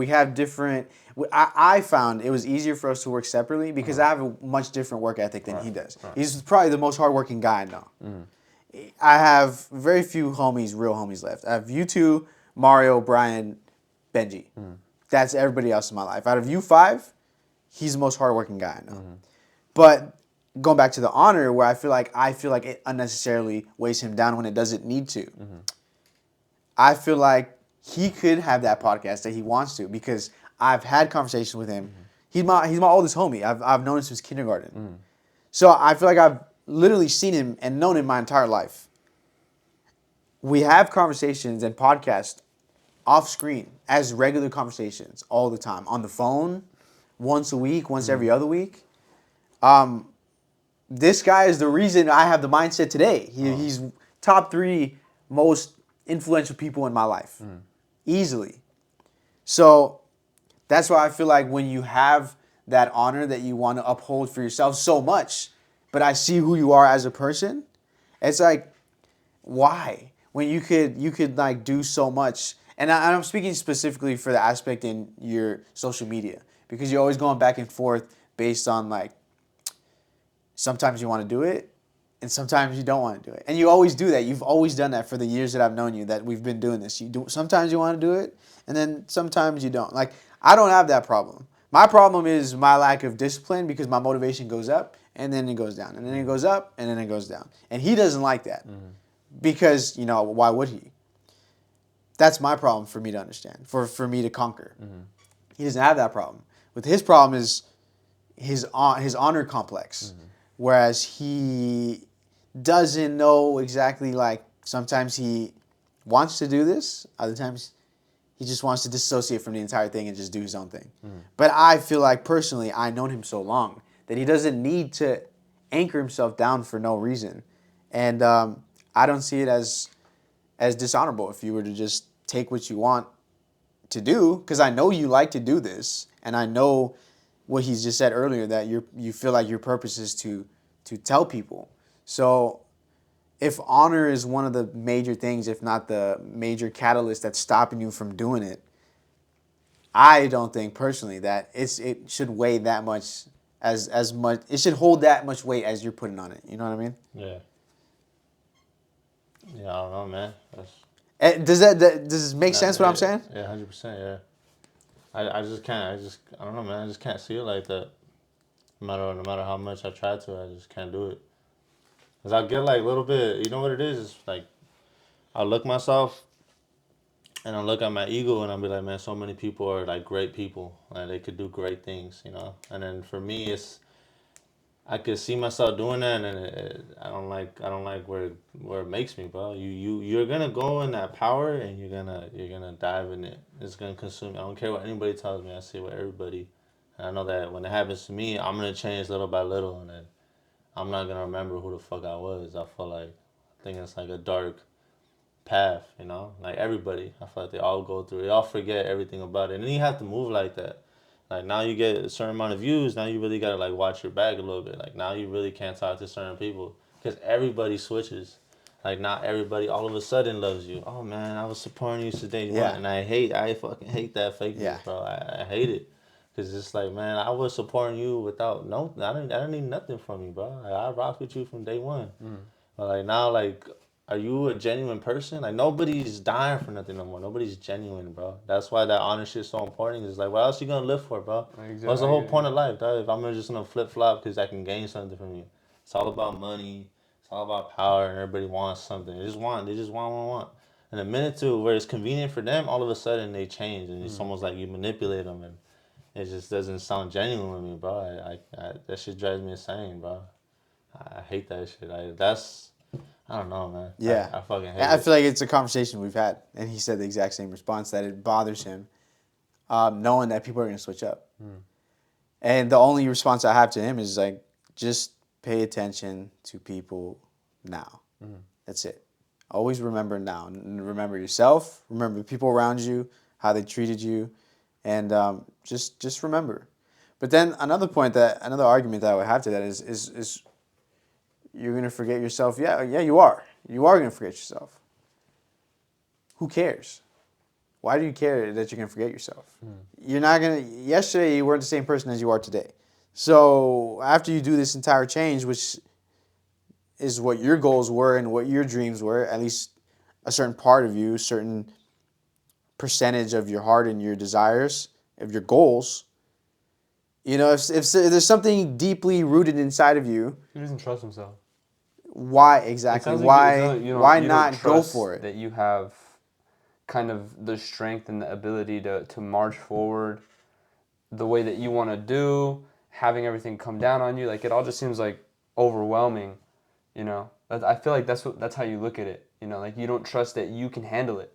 have different. I found it was easier for us to work separately because I have a much different work ethic than he does. He's probably the most hardworking guy I know. I have very few real homies left. I have you two, Mario, Brian, Benji. That's everybody else in my life. Out of you five, he's the most hardworking guy I know. But going back to the honor, where I feel like it unnecessarily weighs him down when it doesn't need to. I feel like he could have that podcast that he wants to, because I've had conversations with him. He's my oldest homie. I've known him since kindergarten. So I feel like I've literally seen him and known him my entire life. We have conversations and podcasts off screen as regular conversations all the time, on the phone, once a week, once every other week. This guy is the reason I have the mindset today. He's top 3 most influential people in my life, easily. So that's why I feel like when you have that honor that you want to uphold for yourself so much, but I see who you are as a person, it's like, why? When you could like do so much. And I'm speaking specifically for the aspect in your social media, because you're always going back and forth based on like, sometimes you want to do it and sometimes you don't want to do it. And you always do that. You've always done that for the years that I've known you, that we've been doing this. Sometimes you want to do it and then sometimes you don't. Like, I don't have that problem. My problem is my lack of discipline, because my motivation goes up and then it goes down, and then it goes up and then it goes down. And he doesn't like that, because, why would he? That's my problem for me to understand, for me to conquer. He doesn't have that problem. With his problem is his honor complex, whereas he doesn't know exactly, like, sometimes he wants to do this, other times he just wants to dissociate from the entire thing and just do his own thing. But I feel like, personally, I've known him so long that he doesn't need to anchor himself down for no reason. And I don't see it as dishonorable if you were to just take what you want to do, because I know you like to do this, and I know what he's just said earlier, that you feel like your purpose is to tell people. So if honor is one of the major things, if not the major catalyst that's stopping you from doing it, I don't think personally that it should weigh that much, as much, it should hold that much weight as you're putting on it. You know what I mean? Yeah. Yeah, I don't know, man. Does it make sense what I'm saying? Yeah, 100%. Yeah. I just can't. I don't know, man. I just can't see it like that. No matter how much I try to, I just can't do it. Cause I get like a little bit. You know what it is? It's like I look myself, and I look at my ego, and I'll be like, man, so many people are like great people, and they could do great things, And then for me, it's I could see myself doing that, and I don't like where it makes me, bro. You're gonna go in that power, and you're gonna dive in it. It's gonna consume you. I don't care what anybody tells me. I see what everybody. And I know that when it happens to me, I'm gonna change little by little, and then I'm not gonna remember who the fuck I was. I think it's like a dark path, Like everybody, I feel like they all go through. They all forget everything about it, and then you have to move like that. Like now you get a certain amount of views. Now you really gotta like watch your back a little bit. Like now you really can't talk to certain people, because everybody switches. Like not everybody all of a sudden loves you. Oh man, I was supporting you since day one, and I fucking hate that fakeness, bro. I hate it, cause it's like, man, I was supporting you without I didn't need nothing from you, bro. I rocked with you from day one. But like now, like, are you a genuine person? Like nobody's dying for nothing no more. Nobody's genuine, bro. That's why that honest shit's so important. It's like, what else you gonna live for, bro? Exactly. What's the whole point of life, dog? If I'm just gonna flip flop because I can gain something from you, it's all about money. It's all about power, and everybody wants something. They just want. And the minute to where it's convenient for them, all of a sudden they change, and it's almost like you manipulate them, and it just doesn't sound genuine with me, bro. That shit drives me insane, bro. I hate that shit. I don't know, man. Yeah. I fucking hate it. I feel like it's a conversation we've had, and he said the exact same response, that it bothers him, knowing that people are going to switch up. And the only response I have to him is like, just pay attention to people now. That's it. Always remember now. Remember yourself. Remember the people around you, how they treated you, and just remember. But then another argument that I would have to that is you're going to forget yourself. Yeah, you are. You are going to forget yourself. Who cares? Why do you care that you're going to forget yourself? You're not going to... Yesterday, you weren't the same person as you are today. So after you do this entire change, which is what your goals were and what your dreams were, at least a certain part of you, a certain percentage of your heart and your desires, of your goals, You know, if there's something deeply rooted inside of you, He doesn't trust himself. why It exactly? sounds like it sounds Why like why you don't not go trust for it? that you have kind of the strength and the ability to march forward the way that you want to do, having everything come down on you. Like it all just seems like overwhelming, you know. I feel like that's how you look at it, you know. Like you don't trust that you can handle it,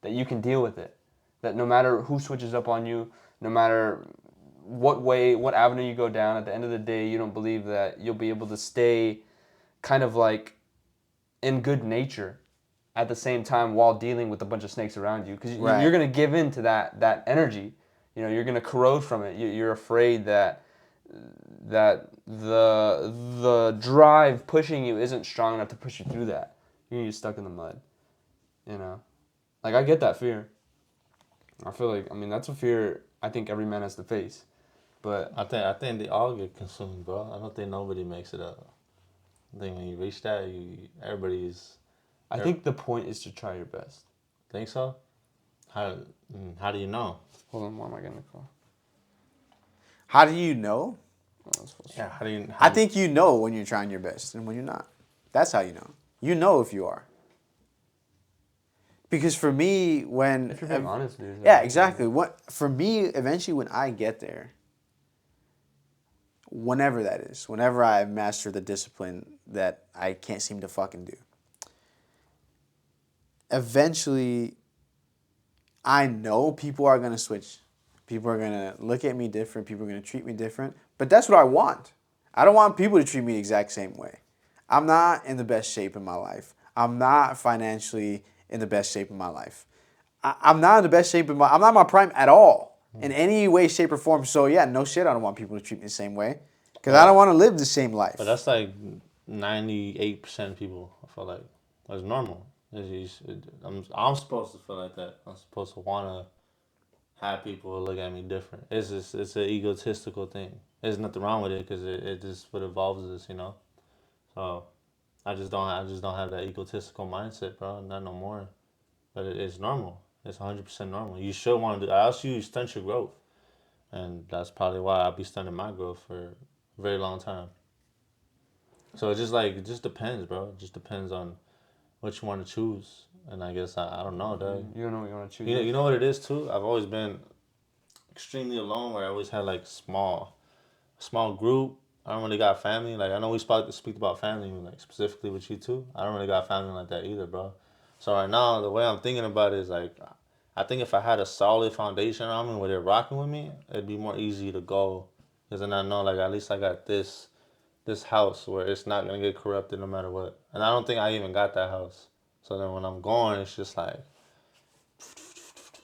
that you can deal with it, that no matter who switches up on you, no matter what avenue you go down, at the end of the day, you don't believe that you'll be able to stay kind of like in good nature at the same time while dealing with a bunch of snakes around you, because Right. you're going to give in to that energy. You know, you're going to corrode from it. You're afraid that the drive pushing you isn't strong enough to push you through that. You're going to get stuck in the mud. You know, like I get that fear. I feel like, I mean, that's a fear I think every man has to face. But I think they all get consumed, bro. I don't think nobody makes it up. I think when you reach that, everybody's. I think the point is to try your best. Think so? How how do you know? Hold on, why am I getting a call? How do you know? Oh, that's false. Yeah, how do you? I think you know when you're trying your best and when you're not. That's how you know. You know if you are. Because for me, when If you're being honest, dude. yeah, exactly. What for me, eventually, when I get there, whenever that is, whenever I master the discipline that I can't seem to fucking do, eventually, I know people are gonna switch. People are gonna look at me different. People are gonna treat me different. But that's what I want. I don't want people to treat me the exact same way. I'm not in the best shape in my life. I'm not financially in the best shape in my life. I'm not in the best shape I'm not in my prime at all in any way, shape, or form. So yeah, no shit. I don't want people to treat me the same way because I don't want to live the same life. But that's like 98% of people. I feel like that's normal. I'm supposed to feel like that. I'm supposed to want to have people look at me different. It's an egotistical thing. There's nothing wrong with it because it just what evolves us, you know. So I just don't have that egotistical mindset, bro. Not no more. But it's normal. It's 100% normal. You should want to do. Else you stunt your growth, and that's probably why I'll be stunting my growth for a very long time. So it's just like it just depends, bro. It just depends on what you want to choose. And I guess I don't know, dog. You don't know what you want to choose. You know what it is too. I've always been extremely alone, where I always had like small group. I don't really got family. Like I know we speak about family, like specifically with you too. I don't really got family like that either, bro. So right now, the way I'm thinking about it is like, I think if I had a solid foundation around me where they're rocking with me, it'd be more easy to go. Because then I know like at least I got this house where it's not gonna get corrupted no matter what. And I don't think I even got that house. So then when I'm going, it's just like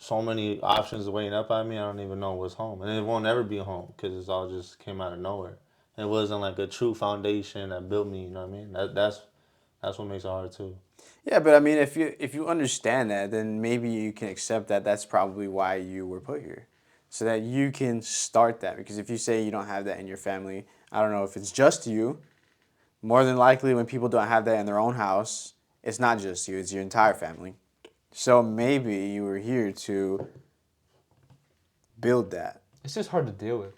so many options waiting up at me. I don't even know what's home, and it won't ever be home because it's all just came out of nowhere. It wasn't like a true foundation that built me. You know what I mean? That's what makes it hard too. Yeah, but I mean, if you understand that, then maybe you can accept that that's probably why you were put here, so that you can start that. Because if you say you don't have that in your family, I don't know if it's just you. More than likely, when people don't have that in their own house, it's not just you; it's your entire family. So maybe you were here to build that. It's just hard to deal with.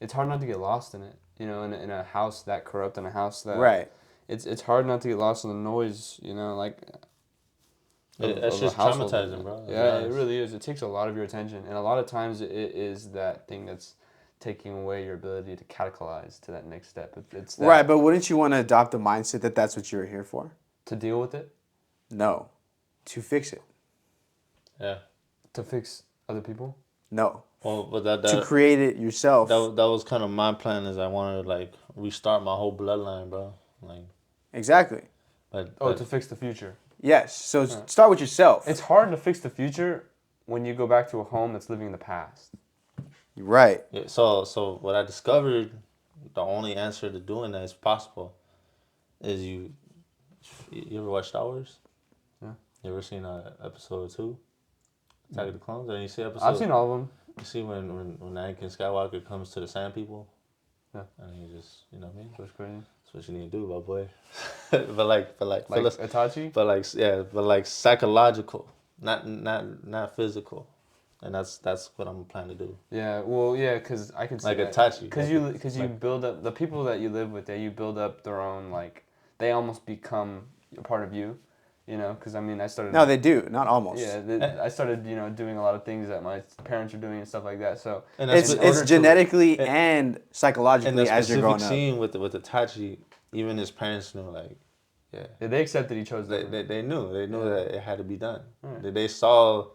It's hard not to get lost in it. You know, in a house that corrupt, in a house that Right. It's hard not to get lost in the noise. You know, like That's of a just household. traumatizing, bro. Yeah, it really is. It takes a lot of your attention, and a lot of times it is that thing that's taking away your ability to catechalize to that next step. It's that, Right, but wouldn't you want to adopt the mindset that that's what you're here for? to deal with it, No, to fix it. Yeah. to fix other people. No, Well, but that to create it yourself. that was kind of my plan. Is I wanted to like restart my whole bloodline, bro. Like, Exactly. but To fix the future. Yes. So start with yourself. It's hard to fix the future when you go back to a home that's living in the past. Right. yeah, so what I discovered, the only answer to doing that is possible, is you ever watch Star Wars? Yeah. You ever seen episode 2, Attack of the Clones? And you see episode. I've seen all of them. You see when Anakin Skywalker comes to the Sand People. Yeah. And he just, you know what I mean? That's crazy. That's what you need to do, my boy. but like Itachi? but like psychological, not physical. and that's what I'm planning to do. Yeah, well, yeah, because I can see Like that. Itachi. Because you build up the people that you live with. Yeah, you build up their own like they almost become a part of you. You know, because I mean, I started. No, they do. Not almost. Yeah, I started doing a lot of things that my parents were doing and stuff like that. So And It's genetically and psychologically and the as you're specific growing up. scene with Itachi, even his parents knew, like, yeah, they accepted he chose they that. they knew that it had to be done. Right. They saw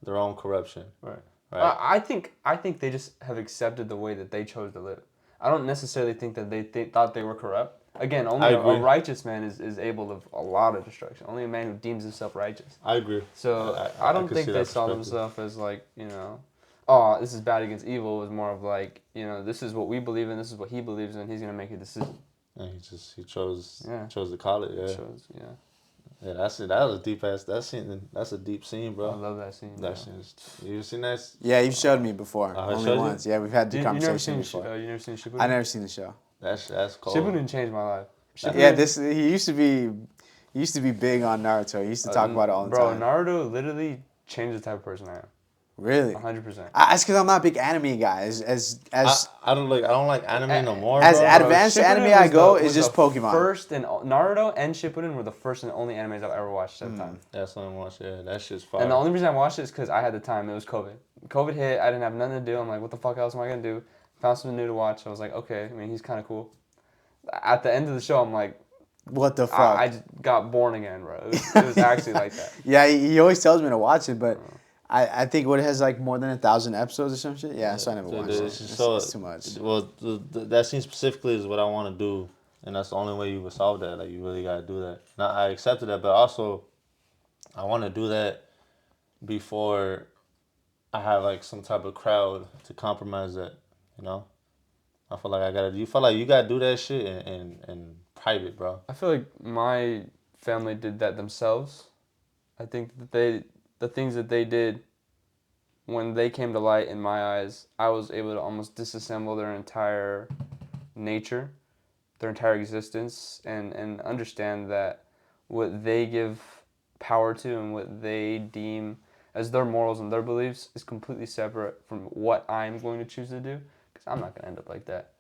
their own corruption. Right. Right. I think they just have accepted the way that they chose to live. I don't necessarily think that they thought they were corrupt. Again, only a righteous man is able of a lot of destruction. Only a man who deems himself righteous. I agree. So I don't think they saw themselves as like, oh, this is bad against evil. It was more of like, this is what we believe in, this is what he believes in, he's going to make a decision. And he chose to call it, yeah. Yeah. Yeah, that's it. That was a deep ass. That's a deep scene, bro. I love that scene. That scene. You seen that? Yeah, you've showed me before. Only once. Yeah, we've had the conversation before. You never seen Shippuden? I never seen the show. That's cold. Shippuden changed my life. He used to be big on Naruto. He used to talk about it all the time. Bro, Naruto literally changed the type of person I am. Really? 100%. That's because I'm not a big anime guy. I don't like anime no more. As bro. advanced anime I go is just Pokemon. Naruto and Shippuden were the first and only animes I've ever watched at the time. That's what I watched. Yeah, that shit's fire. And the only reason I watched it is because I had the time. It was COVID. COVID hit. I didn't have nothing to do. I'm like, what the fuck else am I gonna do? Found something new to watch. I was like, okay. I mean, he's kind of cool. At the end of the show, I'm like, what the fuck? I just got born again, bro. It was actually like that. Yeah, he always tells me to watch it, but I think it has like more than 1,000 episodes or some shit. Yeah, so I never watched it. It's too much. Well, that scene specifically is what I want to do, and that's the only way you would solve that. Like, you really gotta do that. Now, I accepted that, but also, I want to do that before I have like some type of crowd to compromise that. I feel like you feel like you gotta do that shit in private, bro. I feel like my family did that themselves. I think that the things that they did when they came to light in my eyes, I was able to almost disassemble their entire nature, their entire existence, and understand that what they give power to and what they deem as their morals and their beliefs is completely separate from what I'm going to choose to do, because I'm not going to end up like that.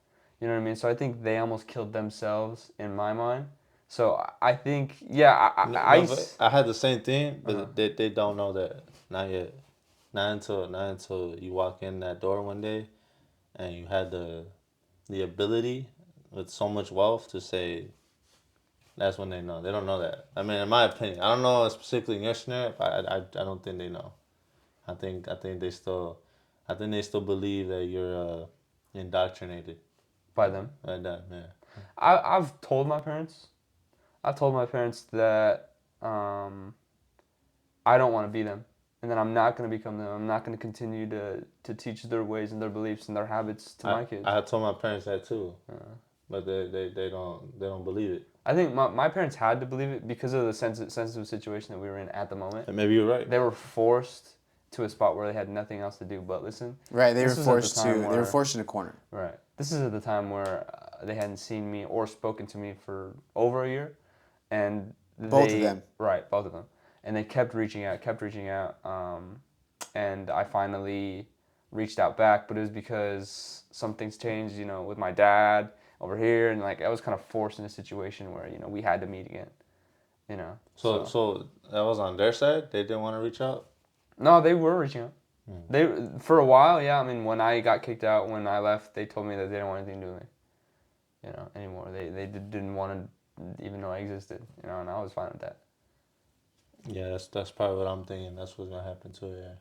You know what I mean? So I think they almost killed themselves in my mind. So I think, I had the same thing, but they don't know that. Not yet. Not until you walk in that door one day and you had the ability with so much wealth to say, that's when they know. They don't know that. I mean, in my opinion, I don't know specifically in your scenario, but I don't think they know. I think they still believe that you're indoctrinated by them. By that, yeah. I've told my parents that I don't want to be them, and that I'm not going to become them. I'm not going to continue to teach their ways and their beliefs and their habits to my kids. I told my parents that too, but they don't believe it. I think my parents had to believe it because of the sensitive situation that we were in at the moment. And maybe you're right. They were forced to a spot where they had nothing else to do but listen. Right, they were forced in a corner. Right. This is at the time where they hadn't seen me or spoken to me for over a year, and both of them. Right, both of them, and they kept reaching out, and I finally reached out back, but it was because some things changed, with my dad over here, and like I was kind of forced in a situation where we had to meet again, So that was on their side. They didn't want to reach out. No, they were reaching out. They for a while, yeah. I mean, when I got kicked out, when I left, they told me that they didn't want anything to do with me, anymore. They didn't want to even know I existed, and I was fine with that. Yeah, that's probably what I'm thinking. That's what's gonna happen too. Yeah.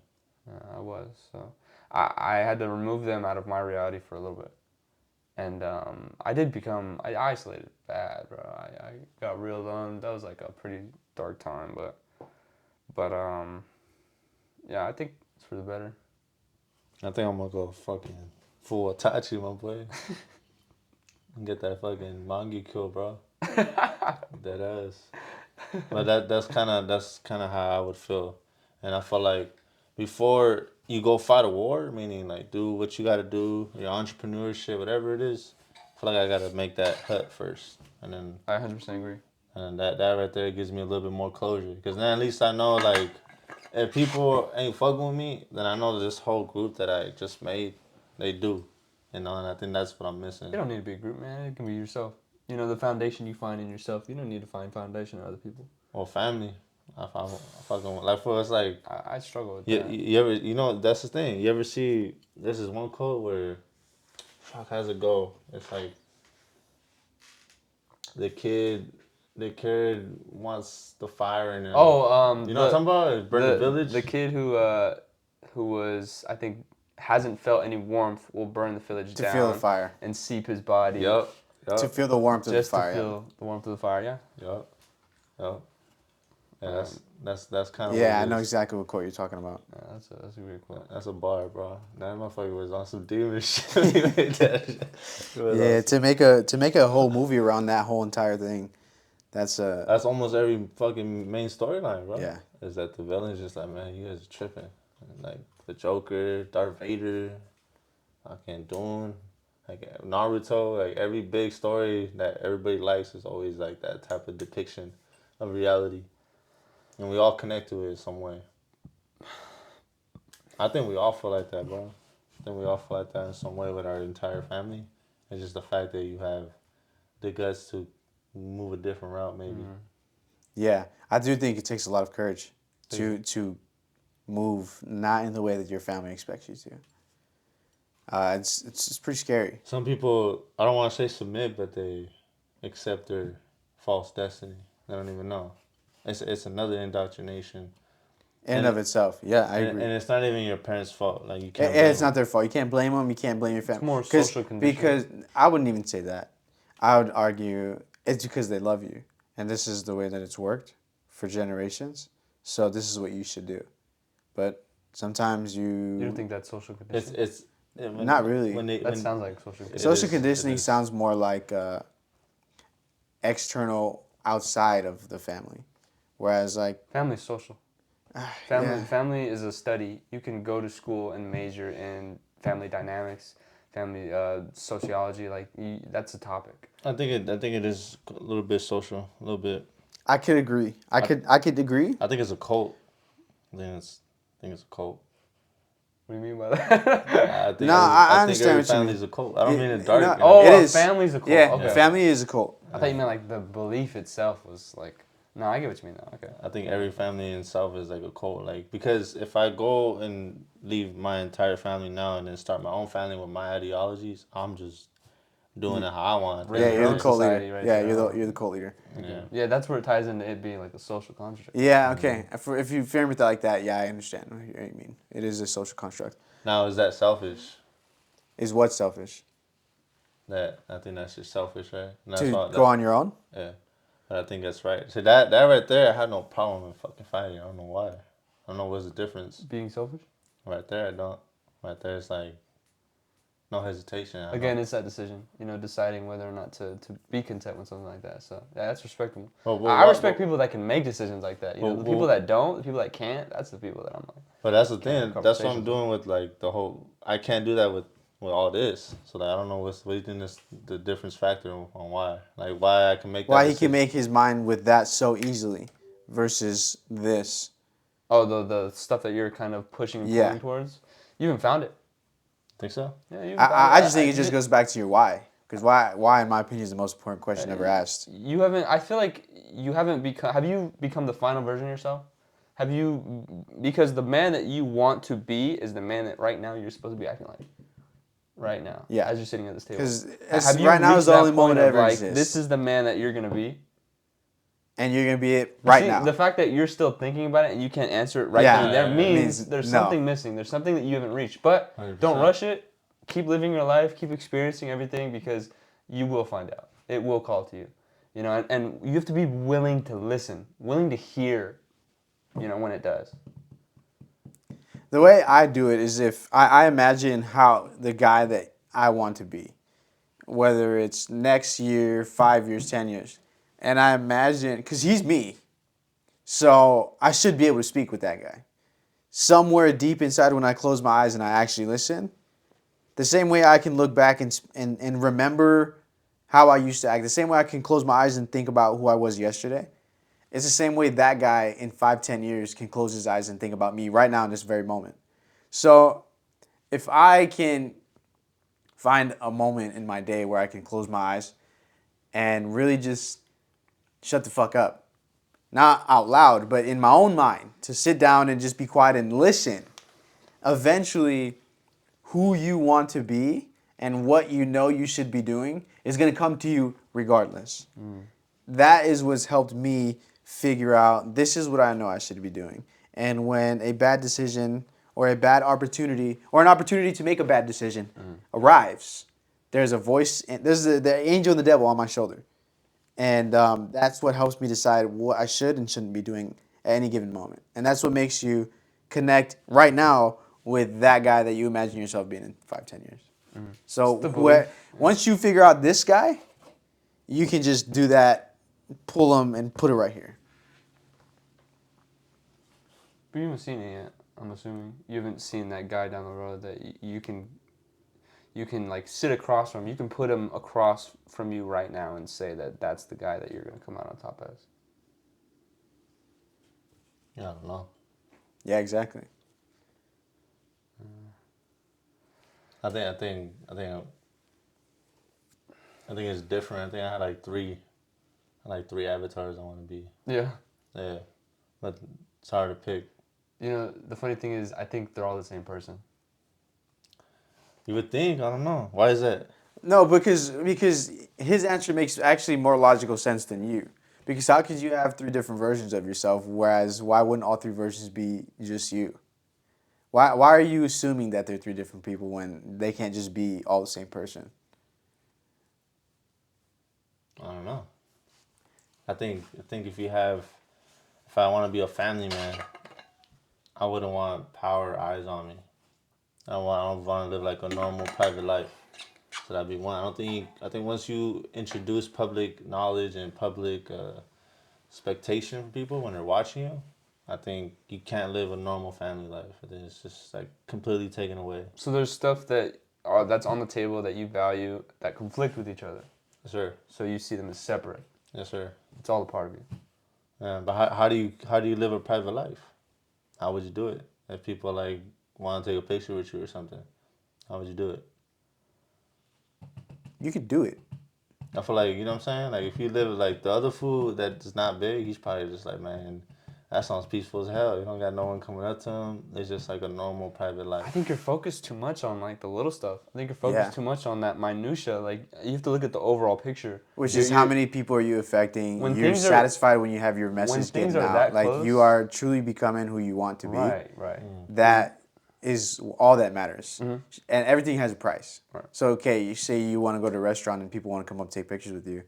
I was so. I had to remove them out of my reality for a little bit, and I isolated bad, bro. I got real alone. That was like a pretty dark time, but yeah, I think it's for the better. I think I'm gonna go fucking full Itachi, my boy. And get that fucking Mangekyo, bro. That ass. But that's kind of how I would feel, and I feel like before you go fight a war, meaning like do what you gotta do, your entrepreneurship, whatever it is, I feel like I gotta make that hut first, and then I 100% agree. And that right there gives me a little bit more closure, because then at least I know like if people ain't fucking with me, then I know that this whole group that I just made, they do. And I think that's what I'm missing. You don't need to be a group, man. It can be yourself. You know, the foundation you find in yourself. You don't need to find foundation in other people. Or family. I fucking like for us like I struggle with you, that. you ever that's the thing. You ever see this is one quote where fuck how's it go? It's like the kid wants the fire in him. You know what I'm talking about? Burn the village. The kid who was, I think, hasn't felt any warmth will burn the village To down. feel the fire. And seep his body. Yep. To feel the warmth of the Just fire. to feel the warmth of the fire, yeah. Yep. Yeah, that's kind of. Yeah, I know exactly what quote you're talking about. Yeah, that's a great quote. That's a bar, bro. That motherfucker was on some demon shit. Yeah, to make a whole movie around that whole entire thing, that's almost every fucking main storyline, bro. Yeah. Is that the villain's just like, man, you guys are tripping. And like the Joker, Darth Vader, fucking Dune, like Naruto, like every big story that everybody likes is always like that type of depiction of reality. And we all connect to it in some way. I think we all feel like that, bro. I think we all feel like that in some way with our entire family. It's just the fact that you have the guts to move a different route, maybe. Mm-hmm. Yeah, I do think it takes a lot of courage to move not in the way that your family expects you to. It's pretty scary. Some people, I don't want to say submit, but they accept their false destiny. They don't even know. It's another indoctrination. In and of itself, yeah, I agree. And it's not even your parents' fault. Like you can't. And it's not their fault. You can't blame them. You can't blame your family. It's more social conditioning. Because I wouldn't even say that. I would argue it's because they love you, and this is the way that it's worked for generations. So this is what you should do. But sometimes You don't think that's social conditioning? It's not really. That sounds like social conditioning. Social conditioning sounds more like external, outside of the family, whereas like family's social. Family is a study. You can go to school and major in family dynamics, family sociology. That's a topic. I think it is a little bit social, a little bit. I could agree. I could agree. I think it's a cult. I think it's a cult. What do you mean by that? I understand what you mean. Family's a cult. I don't mean it dark. It is. Family's a cult. Yeah, okay. Family is a cult. I thought you meant like the belief itself was like. No, I get what you mean now. Okay. I think every family in itself is like a cult. Like because if I go and leave my entire family now and then start my own family with my ideologies, I'm just doing it how I want. Yeah, you're the cult leader. Right Yeah, there. you're the cult leader. Okay. Yeah, that's where it ties into it being like a social construct. Yeah, okay. If you frame it like that, yeah, I understand what you mean. It is a social construct. Now, is that selfish? Is what selfish? I think that's just selfish, right? And that's To go on your own? Yeah. But I think that's right. So that right there, I had no problem in fucking fighting. I don't know why. I don't know what's the difference. Being selfish? Right there, I don't. Right there, it's like no hesitation. Again, it's that decision. Deciding whether or not to be content with something like that. So yeah, that's respectable. I respect people that can make decisions like that. The people that don't, the people that can't, that's the people that I'm like. But that's the thing. That's what I'm doing with like the whole. I can't do that with all this. So like, I don't know what do you think is the difference factor on why? Like why I can make that why he can make his mind with that so easily versus this. Oh, the stuff that you're kind of pushing and pulling towards? You haven't found it. Think so? Yeah, I just think it just goes back to your why. Because why, in my opinion, is the most important question ever asked. You haven't, I feel like you haven't become, have you become the final version of yourself? Have you, because the man that you want to be is the man that right now you're supposed to be acting like. Right now. Yeah. As you're sitting at this table. Because right now is the only moment that ever exists. This is the man that you're going to be. And you're going to be it right now. The fact that you're still thinking about it and you can't answer it right then and there means there's something missing. There's something that you haven't reached. But 100%. Don't rush it. Keep living your life. Keep experiencing everything because you will find out. It will call to you. And you have to be willing to listen, willing to hear, when it does. The way I do it is if I imagine how the guy that I want to be, whether it's next year, 5 years, 10 years. And I imagine, because he's me, so I should be able to speak with that guy. Somewhere deep inside when I close my eyes and I actually listen, the same way I can look back and remember how I used to act, the same way I can close my eyes and think about who I was yesterday, It's the same way that guy in 5, 10 years can close his eyes and think about me right now in this very moment. So if I can find a moment in my day where I can close my eyes and really just shut the fuck up, not out loud, but in my own mind, to sit down and just be quiet and listen, eventually who you want to be and what you know you should be doing is going to come to you regardless. That is what's helped me figure out this is what I know I should be doing. And when a bad decision or a bad opportunity or an opportunity to make a bad decision arrives, there's a voice, there's the angel and the devil on my shoulder. And that's what helps me decide what I should and shouldn't be doing at any given moment. And that's what makes you connect right now with that guy that you imagine yourself being in 5, 10 years. So once you figure out this guy, you can just do that, pull him, and put it right here. But you haven't seen it yet, I'm assuming. You haven't seen that guy down the road that you can like sit across from. You can put him across from you right now and say that that's the guy that you're going to come out on top as. Yeah, I don't know. Yeah, exactly. I think it's different. I think I had like three avatars I want to be. Yeah. Yeah, but it's hard to pick. You know, the funny thing is, I think they're all the same person. You would think. I don't know. Why is that? No, because his answer makes actually more logical sense than you. Because how could you have 3 different versions of yourself, whereas why wouldn't all 3 versions be just you? Why are you assuming that they're 3 different people when they can't just be all the same person? I don't know. I think if I want to be a family man, I wouldn't want power eyes on me. I don't want to live like a normal private life. So that'd be one. I think once you introduce public knowledge and public expectation for people when they're watching you, I think you can't live a normal family life. I think it's just like completely taken away. So there's stuff that's on the table that you value that conflict with each other. Yes, sir. So you see them as separate. Yes, sir. It's all a part of you. Yeah, but how do you live a private life? How would you do it? If people like want to take a picture with you or something, how would you do it? You could do it. I feel like, you know what I'm saying? Like, if you live like the other food that's not big, he's probably just like, man, that sounds peaceful as hell. You don't got no one coming up to him. It's just like a normal private life. I think you're focused too much on like the little stuff. I think you're focused too much on that minutia. Like, you have to look at the overall picture. Which is how many people are you affecting? When You're satisfied when you have your when message things getting are out. that Like close- you are truly becoming who you want to be. Right. That is all that matters. And everything has a price. Right. So, okay, you say you want to go to a restaurant and people want to come up and take pictures with you.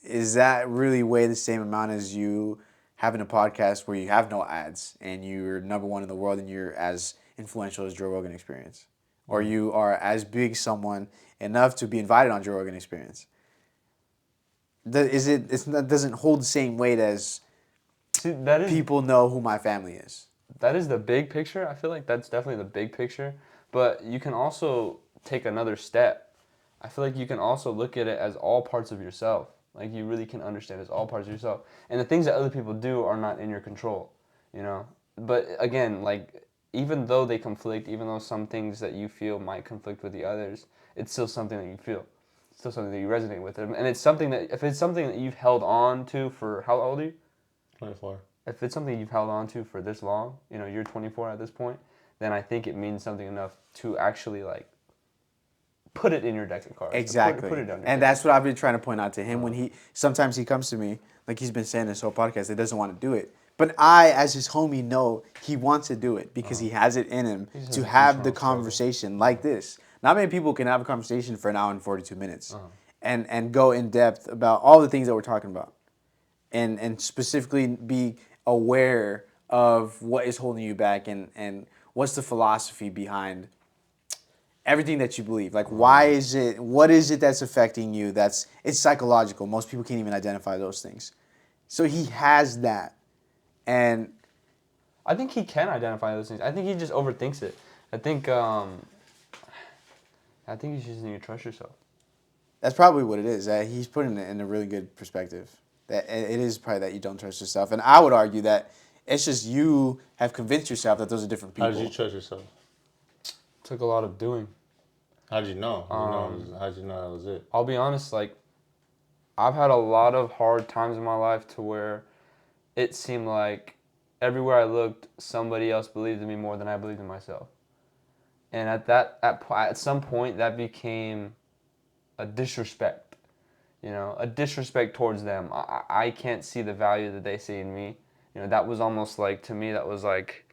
Is that really weigh the same amount as you having a podcast where you have no ads and you're #1 in the world and you're as influential as Joe Rogan Experience? Or you are as big someone enough to be invited on Joe Rogan Experience? It doesn't hold the same weight as people know who my family is. That is the big picture. I feel like that's definitely the big picture. But you can also take another step. I feel like you can also look at it as all parts of yourself. Like, you really can understand it's all parts of yourself. And the things that other people do are not in your control, you know? But again, like, even though they conflict, even though some things that you feel might conflict with the others, it's still something that you feel. It's still something that you resonate with. And it's something that, if it's something that you've held on to for, how old are you? 24. If it's something you've held on to for this long, you know, you're 24 at this point, then I think it means something enough to actually, like, put it in your deck of cards. Exactly. Put it down. And that's what I've been trying to point out to him when sometimes he comes to me, like he's been saying this whole podcast, he doesn't want to do it. But I, as his homie, know he wants to do it because he has it in him to have the conversation like this. Not many people can have a conversation for an hour and 42 minutes and go in depth about all the things that we're talking about and specifically be aware of what is holding you back and what's the philosophy behind everything that you believe. Like, what is it that's affecting you? It's psychological. Most people can't even identify those things. So he has that. And I think he can identify those things. I think he just overthinks it. I think you just need to trust yourself. that's probably what it is. He's putting it in a really good perspective. That it is probably that you don't trust yourself. And I would argue that it's just you have convinced yourself that those are different people. How did you trust yourself? Took a lot of doing. How did you know? How did you know that was it? I'll be honest, like, I've had a lot of hard times in my life to where it seemed like everywhere I looked, somebody else believed in me more than I believed in myself. And at some point, that became a disrespect, a disrespect towards them. I can't see the value that they see in me. That was almost like, to me, that was like,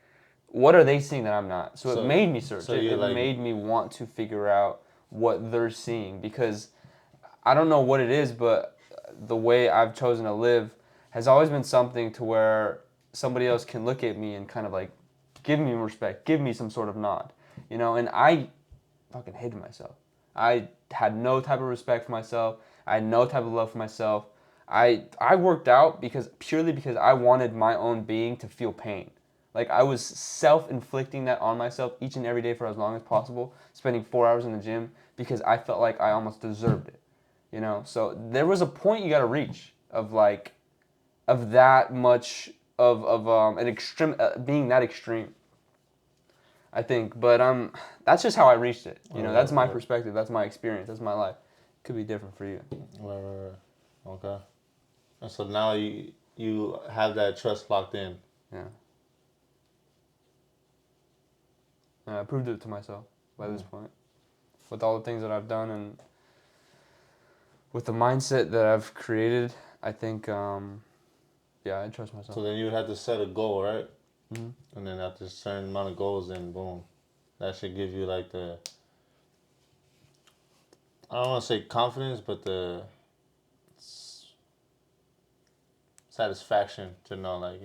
what are they seeing that I'm not? So it made me search. It made me want to figure out what they're seeing, because I don't know what it is, but the way I've chosen to live has always been something to where somebody else can look at me and kind of like give me respect, give me some sort of nod, and I fucking hated myself. I had no type of respect for myself. I had no type of love for myself. I worked out purely because I wanted my own being to feel pain. Like, I was self-inflicting that on myself each and every day for as long as possible, spending 4 hours in the gym because I felt like I almost deserved it. So there was a point you got to reach of that much of an extreme, being that extreme, I think. But that's just how I reached it. That's my perspective. That's my experience. That's my life. Could be different for you. Right. Okay. And so now you have that trust locked in. Yeah. And I proved it to myself by this point, with all the things that I've done and with the mindset that I've created. I think, I trust myself. So then you would have to set a goal, right? Mm-hmm. And then after a certain amount of goals, then boom, that should give you like the, I don't want to say confidence, but the satisfaction to know, like,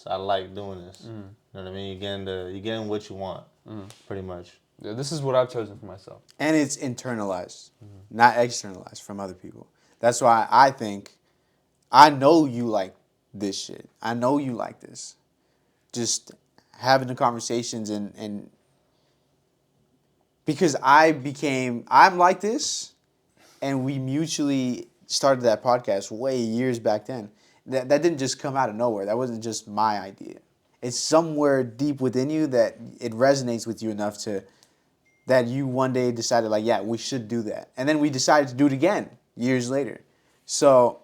I like doing this. You know what I mean? You're getting what you want, pretty much. Yeah, this is what I've chosen for myself. And it's internalized, not externalized from other people. That's why I think, I know you like this shit. I know you like this. Just having the conversations and because I'm like this, and we mutually started that podcast way years back then. That didn't just come out of nowhere. That wasn't just my idea. It's somewhere deep within you that it resonates with you enough that you one day decided, like, yeah, we should do that. And then we decided to do it again years later. So,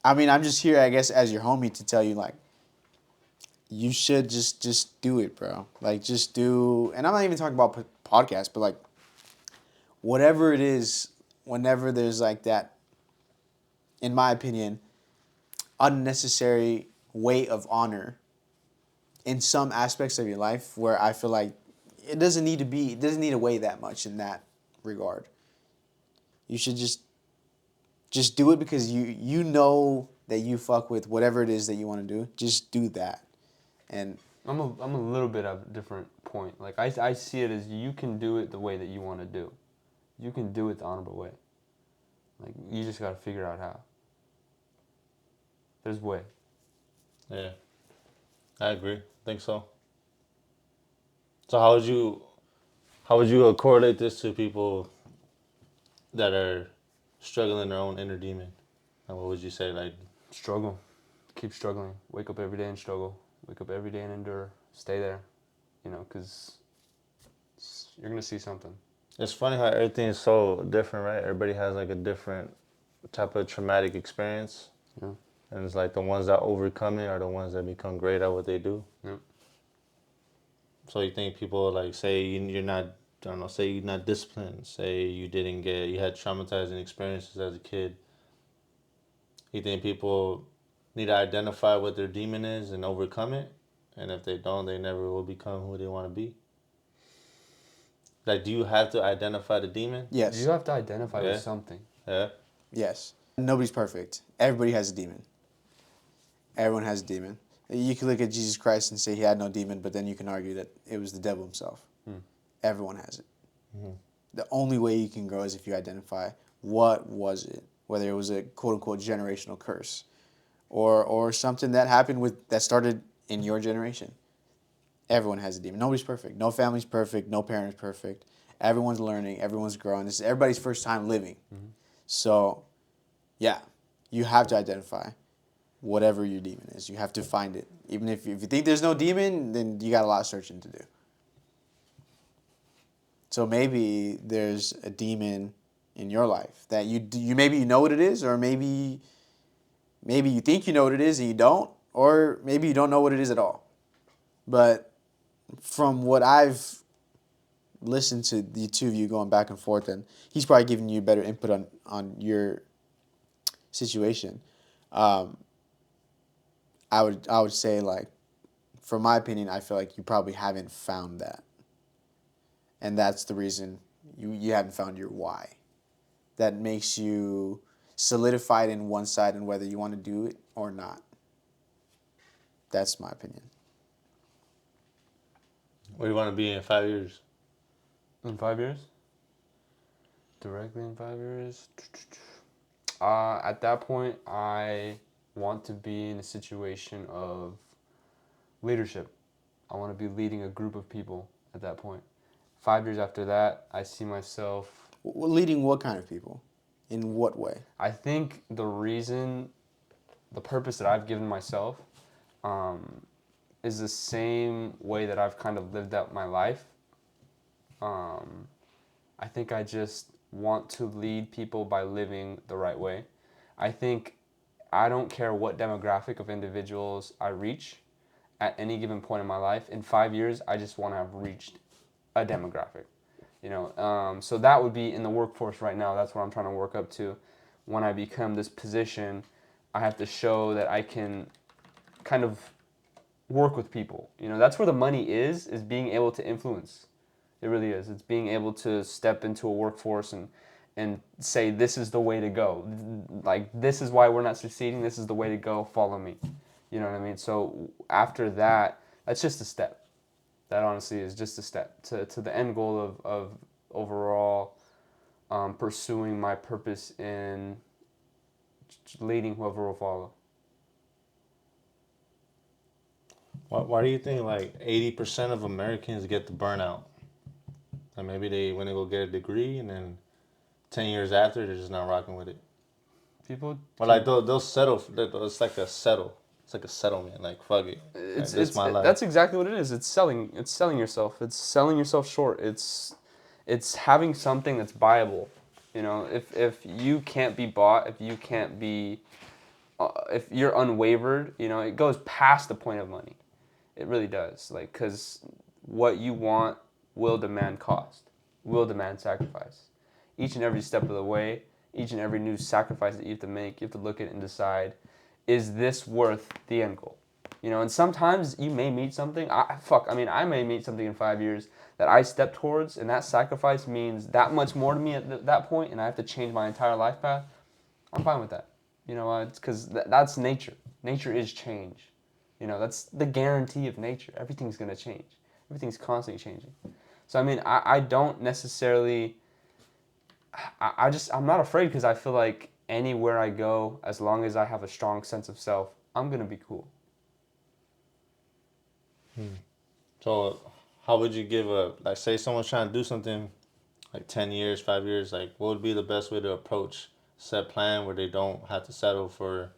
I mean, I'm just here, I guess, as your homie to tell you, like, you should just do it, bro. Like, just do, and I'm not even talking about podcasts, but, like, whatever it is, whenever there's, like, that, in my opinion, unnecessary weight of honor in some aspects of your life where I feel like it doesn't need to weigh that much in that regard. You should just do it because you know that you fuck with whatever it is that you want to do. Just do that. And I'm a little bit of a different point. Like, I see it as you can do it the way that you want to do. You can do it the honorable way. Like, you just got to figure out how. There's a way. Yeah. I agree. Think so. So how would you correlate this to people that are struggling their own inner demon? And what would you say, like? Struggle. Keep struggling. Wake up every day and struggle. Wake up every day and endure. Stay there. Because you're going to see something. It's funny how everything is so different, right? Everybody has like a different type of traumatic experience. Yeah. And it's like the ones that overcome it are the ones that become great at what they do. Yeah. So you think people, like, say you're not, I don't know, say you're not disciplined, say you had traumatizing experiences as a kid. You think people need to identify what their demon is and overcome it? And if they don't, they never will become who they want to be? Like, do you have to identify the demon? yes. You have to identify with something. Yeah. Yes. Nobody's perfect. Everybody has a demon. Everyone has a demon. You can look at Jesus Christ and say he had no demon, but then you can argue that it was the devil himself. Everyone has it. Mm-hmm. The only way you can grow is if you identify what was it, whether it was a quote-unquote generational curse or something that happened that started in your generation. Everyone has a demon. Nobody's perfect. No family's perfect. No parent's perfect. Everyone's learning. Everyone's growing. This is everybody's first time living. Mm-hmm. So, yeah, you have to identify whatever your demon is. You have to find it. Even if you think there's no demon, then you got a lot of searching to do. So maybe there's a demon in your life that you maybe you know what it is, or maybe you think you know what it is and you don't, or maybe you don't know what it is at all. But from what I've listened to the two of you going back and forth, and he's probably giving you better input on your situation. I would say, like, from my opinion, I feel like you probably haven't found that, and that's the reason you haven't found your why. That makes you solidified in one side and whether you want to do it or not. That's my opinion. Where do you want to be in 5 years? In 5 years? Directly in 5 years? At that point, I want to be in a situation of leadership. I want to be leading a group of people at that point. 5 years after that, I see myself... Leading what kind of people? In what way? I think the purpose that I've given myself is the same way that I've kind of lived out my life. I think I just want to lead people by living the right way. I think I don't care what demographic of individuals I reach at any given point in my life. In 5 years, I just want to have reached a demographic. So that would be in the workforce right now. That's what I'm trying to work up to. When I become this position, I have to show that I can kind of work with people. That's where the money is being able to influence. It really is. It's being able to step into a workforce and say, this is the way to go. Like, this is why we're not succeeding. This is the way to go. Follow me. You know what I mean? So after that, that's just a step. That honestly is just a step to the end goal of overall pursuing my purpose in leading whoever will follow. Why do you think like 80% of Americans get the burnout? Like maybe when they go get a degree and then 10 years after they're just not rocking with it. People. Well, like they'll settle. It's like a settle. It's like a settlement. Like fuck it. It's my life. That's exactly what it is. It's selling. It's selling yourself. It's selling yourself short. It's having something that's viable. If you can't be bought, if you can't be, if you're unwavered, it goes past the point of money. It really does. Like, because what you want will demand cost, will demand sacrifice. Each and every step of the way, each and every new sacrifice that you have to make, you have to look at it and decide, is this worth the end goal? And sometimes you may meet something. I may meet something in 5 years that I step towards, and that sacrifice means that much more to me at that point, and I have to change my entire life path. I'm fine with that. It's because that's nature. Nature is change. That's the guarantee of nature. Everything's going to change. Everything's constantly changing. So, I don't necessarily... I'm not afraid because I feel like anywhere I go, as long as I have a strong sense of self, I'm going to be cool. So, how would you give say someone's trying to do something like 10 years, 5 years, like what would be the best way to approach set plan where they don't have to settle for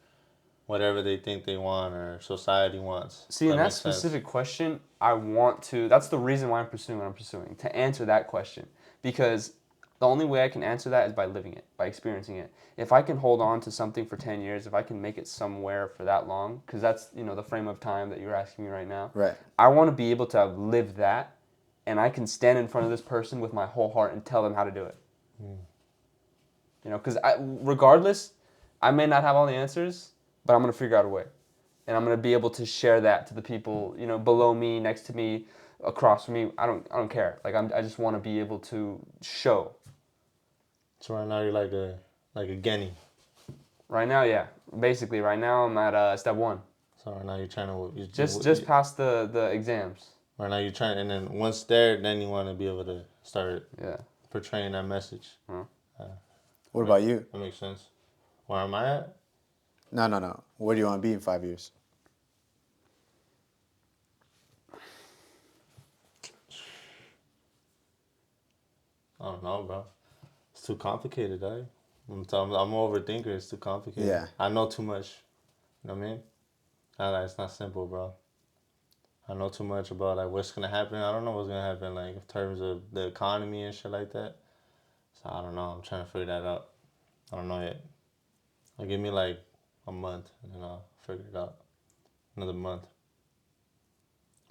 whatever they think they want or society wants? See, in that specific question, that's the reason why I'm pursuing what I'm pursuing, to answer that question. Because the only way I can answer that is by living it, by experiencing it. If I can hold on to something for 10 years, if I can make it somewhere for that long, because that's, the frame of time that you're asking me right now. Right. I want to be able to live that, and I can stand in front of this person with my whole heart and tell them how to do it. Because regardless, I may not have all the answers, but I'm going to figure out a way. And I'm going to be able to share that to the people, below me, next to me, across from me. I don't care. Like, I just want to be able to show. So right now you're like a guinea. Right now, yeah. Basically, right now I'm at step 1. So right now you're trying to... Just pass the exams. Right now you're trying, and then once there, then you want to be able to start portraying that message. What about you? That makes sense. Where am I at? No. Where do you want to be in 5 years? I don't know, bro. It's too complicated, eh? I'm an overthinker. It's too complicated. Yeah. I know too much. You know what I mean? It's not simple, bro. I know too much about like what's gonna happen. I don't know what's gonna happen like in terms of the economy and shit like that. So I don't know. I'm trying to figure that out. I don't know yet. Give me like a month and then I'll figure it out. Another month.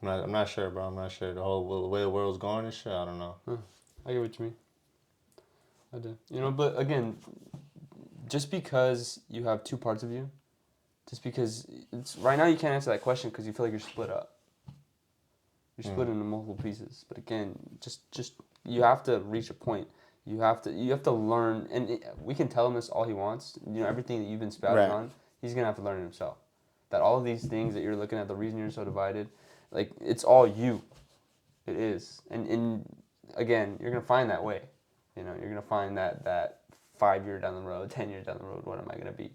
I'm not sure, bro. I'm not sure. The way the world's going and shit, I don't know. I get what you mean. I do. You know, but again, just because you have two parts of you, just because right now you can't answer that question because you feel like you're split up. You're split into multiple pieces. But again, just you have to reach a point. You have to learn, and we can tell him this all he wants. You know, everything that you've been spouting on, he's gonna have to learn it himself. That all of these things that you're looking at, the reason you're so divided, like it's all you. It is, and again, you're gonna find that way. You know, you're gonna find that 5 year down the road, 10 years down the road, what am I gonna be?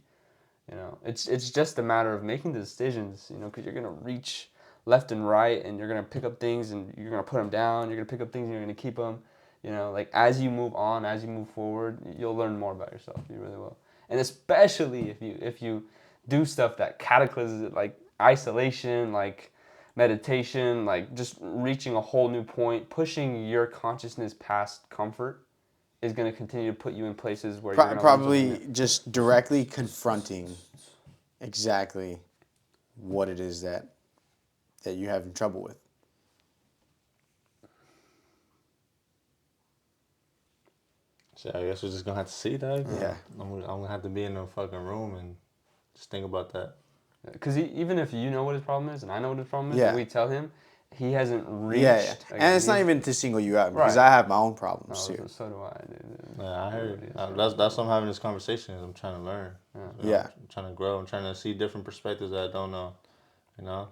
You know, it's just a matter of making the decisions. You know, because you're gonna reach left and right, and you're gonna pick up things, and you're gonna put them down. You're gonna pick up things, and you're gonna keep them. You know, like as you move on, as you move forward, you'll learn more about yourself. You really will, and especially if you do stuff that cataclysms like isolation, like meditation, like just reaching a whole new point, pushing your consciousness past comfort is going to continue to put you in places where you're going to probably just directly confronting exactly what it is that you're having trouble with. So I guess we're just gonna have to see, dog. Yeah. I'm gonna have to be in a fucking room and just think about that. Because even if you know what his problem is and I know what his problem is, Yeah. and we tell him, he hasn't reached. Yeah. And it's not even to single you out because Right. I have my own problems too. So do I. Dude. Yeah, I heard. That's why I'm having this conversation. Is I'm trying to learn. Yeah. I'm trying to grow. I'm trying to see different perspectives that I don't know. You know,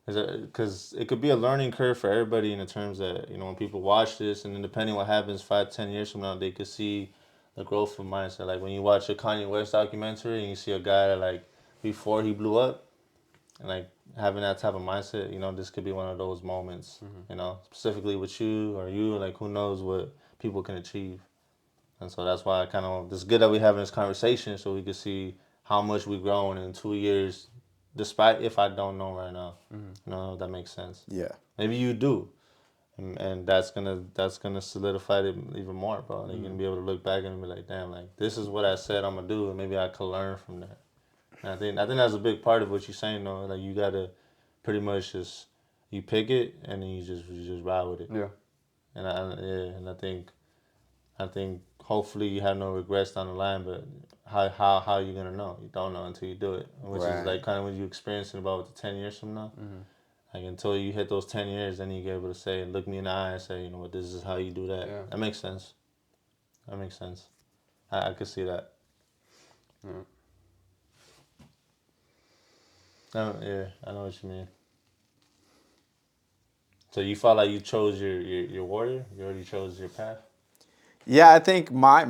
because it could be a learning curve for everybody in the terms that when people watch this and then depending what happens 5-10 years from now, they could see the growth of mindset. Like when you watch a Kanye West documentary and you see a guy that like before he blew up and like having that type of mindset, this could be one of those moments. Specifically with you or like who knows what people can achieve. And so that's why it's good that we having this conversation so we can see how much we've grown in 2 years, despite if I don't know right now. If that makes sense. Yeah. Maybe you do. And that's gonna solidify it even more, bro. Like, you're gonna be able to look back and be like, damn, like this is what I said I'm gonna do, and maybe I could learn from that. And I think that's a big part of what you're saying, though. Like you gotta pretty much just you pick it and then you just ride with it. Yeah. And I think hopefully you have no regrets down the line, but how are you gonna know? You don't know until you do it, which is like kind of what you experiencing about 10 years from now. Like until you hit those 10 years, then you get able to say, look me in the eye and say, what, this is how you do that. Yeah. That makes sense. I could see that. Yeah. I know what you mean. So you felt like you chose your warrior? You already chose your path? Yeah, I think my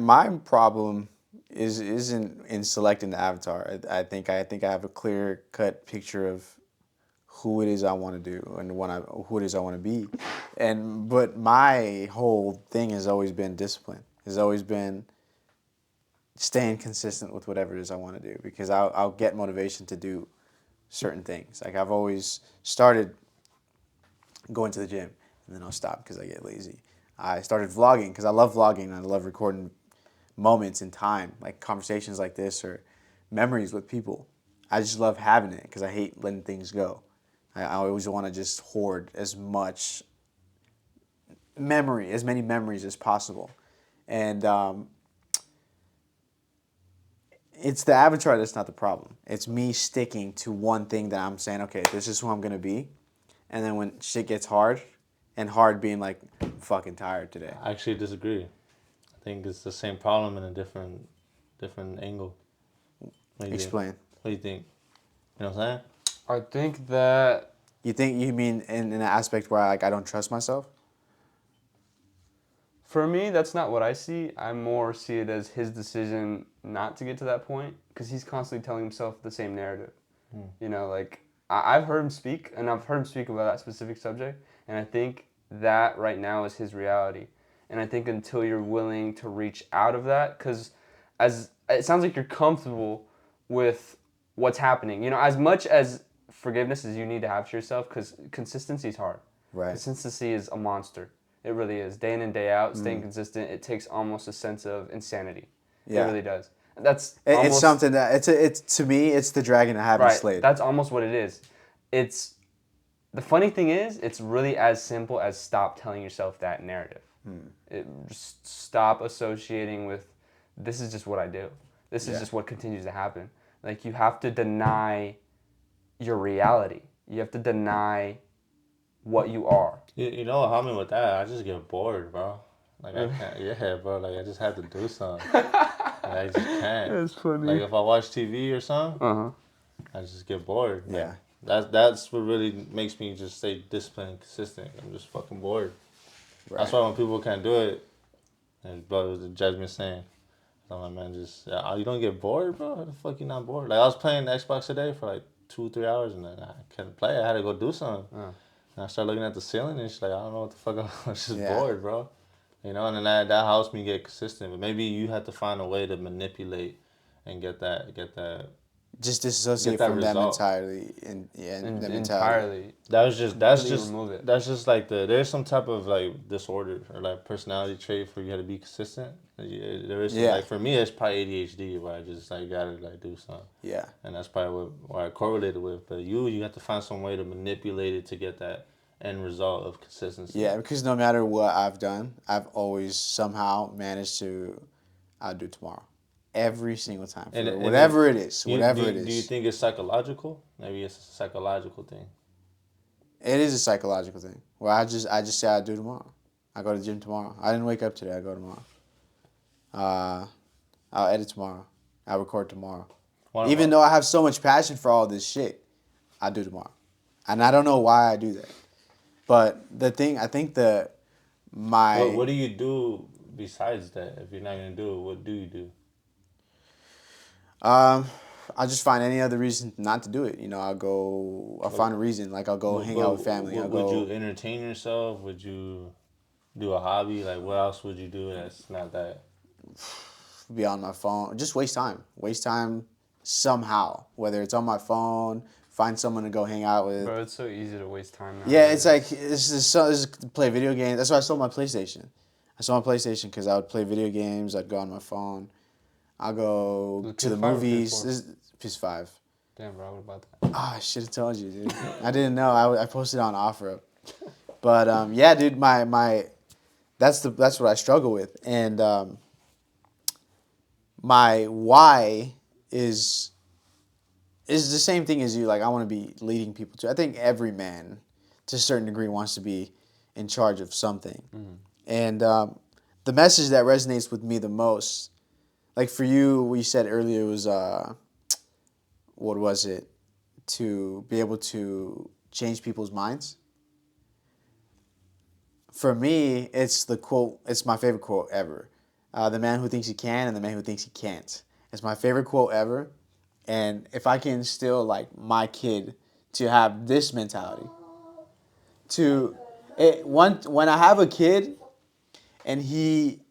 problem isn't in selecting the avatar. I think I have a clear cut picture of who it is I want to do and who it is I want to be, but my whole thing has always been discipline. Has always been staying consistent with whatever it is I want to do because I'll get motivation to do certain things. Like I've always started going to the gym and then I'll stop because I get lazy. I started vlogging because I love vlogging and I love recording moments in time, like conversations like this or memories with people. I just love having it because I hate letting things go. I always want to just hoard as many memories as possible. And it's the avatar that's not the problem. It's me sticking to one thing that I'm saying, okay, this is who I'm going to be. And then when shit gets hard, and hard being like, I'm fucking tired today. I actually disagree. I think it's the same problem in a different angle. Explain. What do you think? You know what I'm saying? I think that... You mean in an aspect where I don't trust myself? For me, that's not what I see. I more see it as his decision not to get to that point because he's constantly telling himself the same narrative. Like I've heard him speak, and I've heard him speak about that specific subject, and I think that right now is his reality. And I think until you're willing to reach out of that, because as it sounds like you're comfortable with what's happening. As much as forgiveness as you need to have to yourself, because consistency is hard. Right. Consistency is a monster. It really is. Day in and day out, staying consistent, it takes almost a sense of insanity. Yeah. It really does. That's It's almost, something that it's to me, it's the dragon I haven't right. slayed. That's almost what it is. It's the funny thing is, it's really as simple as stop telling yourself that narrative. Just stop associating with this is just what I do. This is just what continues to happen. Like, you have to deny your reality. You have to deny what you are. You know what helped me with that? I just get bored, bro. Like, I can't. Yeah, bro. Like, I just have to do something. Like, I just can't. That's funny. Like, if I watch TV or something, I just get bored. Like, Yeah. That's what really makes me just stay disciplined and consistent. I'm just fucking bored. Right. That's why when people can't do it, and bro, it was the judgment saying, I'm like, man, just you don't get bored, bro? How the fuck you not bored? Like, I was playing Xbox today for like 2-3 hours, and then I couldn't play. I had to go do something. And I started looking at the ceiling, and it's like, I don't know what the fuck. I was just bored, bro. And then that helps me get consistent. But maybe you have to find a way to manipulate and get that. Just disassociate that from result. that entirely, and that mentality. Entirely. That's just remove it. That's just like there's some type of like disorder or like personality trait for you got to be consistent. There is like, for me it's probably ADHD where I just like gotta like do something. Yeah. And that's probably what I correlated with. But you have to find some way to manipulate it to get that end result of consistency. Yeah, because no matter what I've done, I've always somehow managed to outdo tomorrow. Every single time. Whatever it is. Do you think it's psychological? Maybe it's a psychological thing. It is a psychological thing. Where I just say I'll do tomorrow. I go to the gym tomorrow. I didn't wake up today. I go tomorrow. I'll edit tomorrow. I'll record tomorrow. Even though I have so much passion for all this shit, I do tomorrow. And I don't know why I do that. But the thing, I think What do you do besides that? If you're not going to do it, what do you do? I'll just find any other reason not to do it. I'll find a reason. Like, I'll go hang out with family. Would you entertain yourself? Would you do a hobby? Like, what else would you do that's not that? Be on my phone. Just waste time. Waste time somehow. Whether it's on my phone, find someone to go hang out with. Bro, it's so easy to waste time now. Yeah, it's like, it's play video games. That's why I sold my PlayStation. I sold my PlayStation because I would play video games. I'd go on my phone. I'll go to the movies. This is PS5. Damn, bro, I would have bought that. I should have told you, dude. I didn't know. I posted on OfferUp. But yeah, dude, that's what I struggle with, and my why is the same thing as you. Like, I want to be leading people to. I think every man, to a certain degree, wants to be in charge of something, and the message that resonates with me the most. Like, for you, what you said earlier was, what was it? To be able to change people's minds. For me, it's the quote, it's my favorite quote ever. The man who thinks he can and the man who thinks he can't. It's my favorite quote ever. And if I can instill, like, my kid to have this mentality, when I have a kid and he,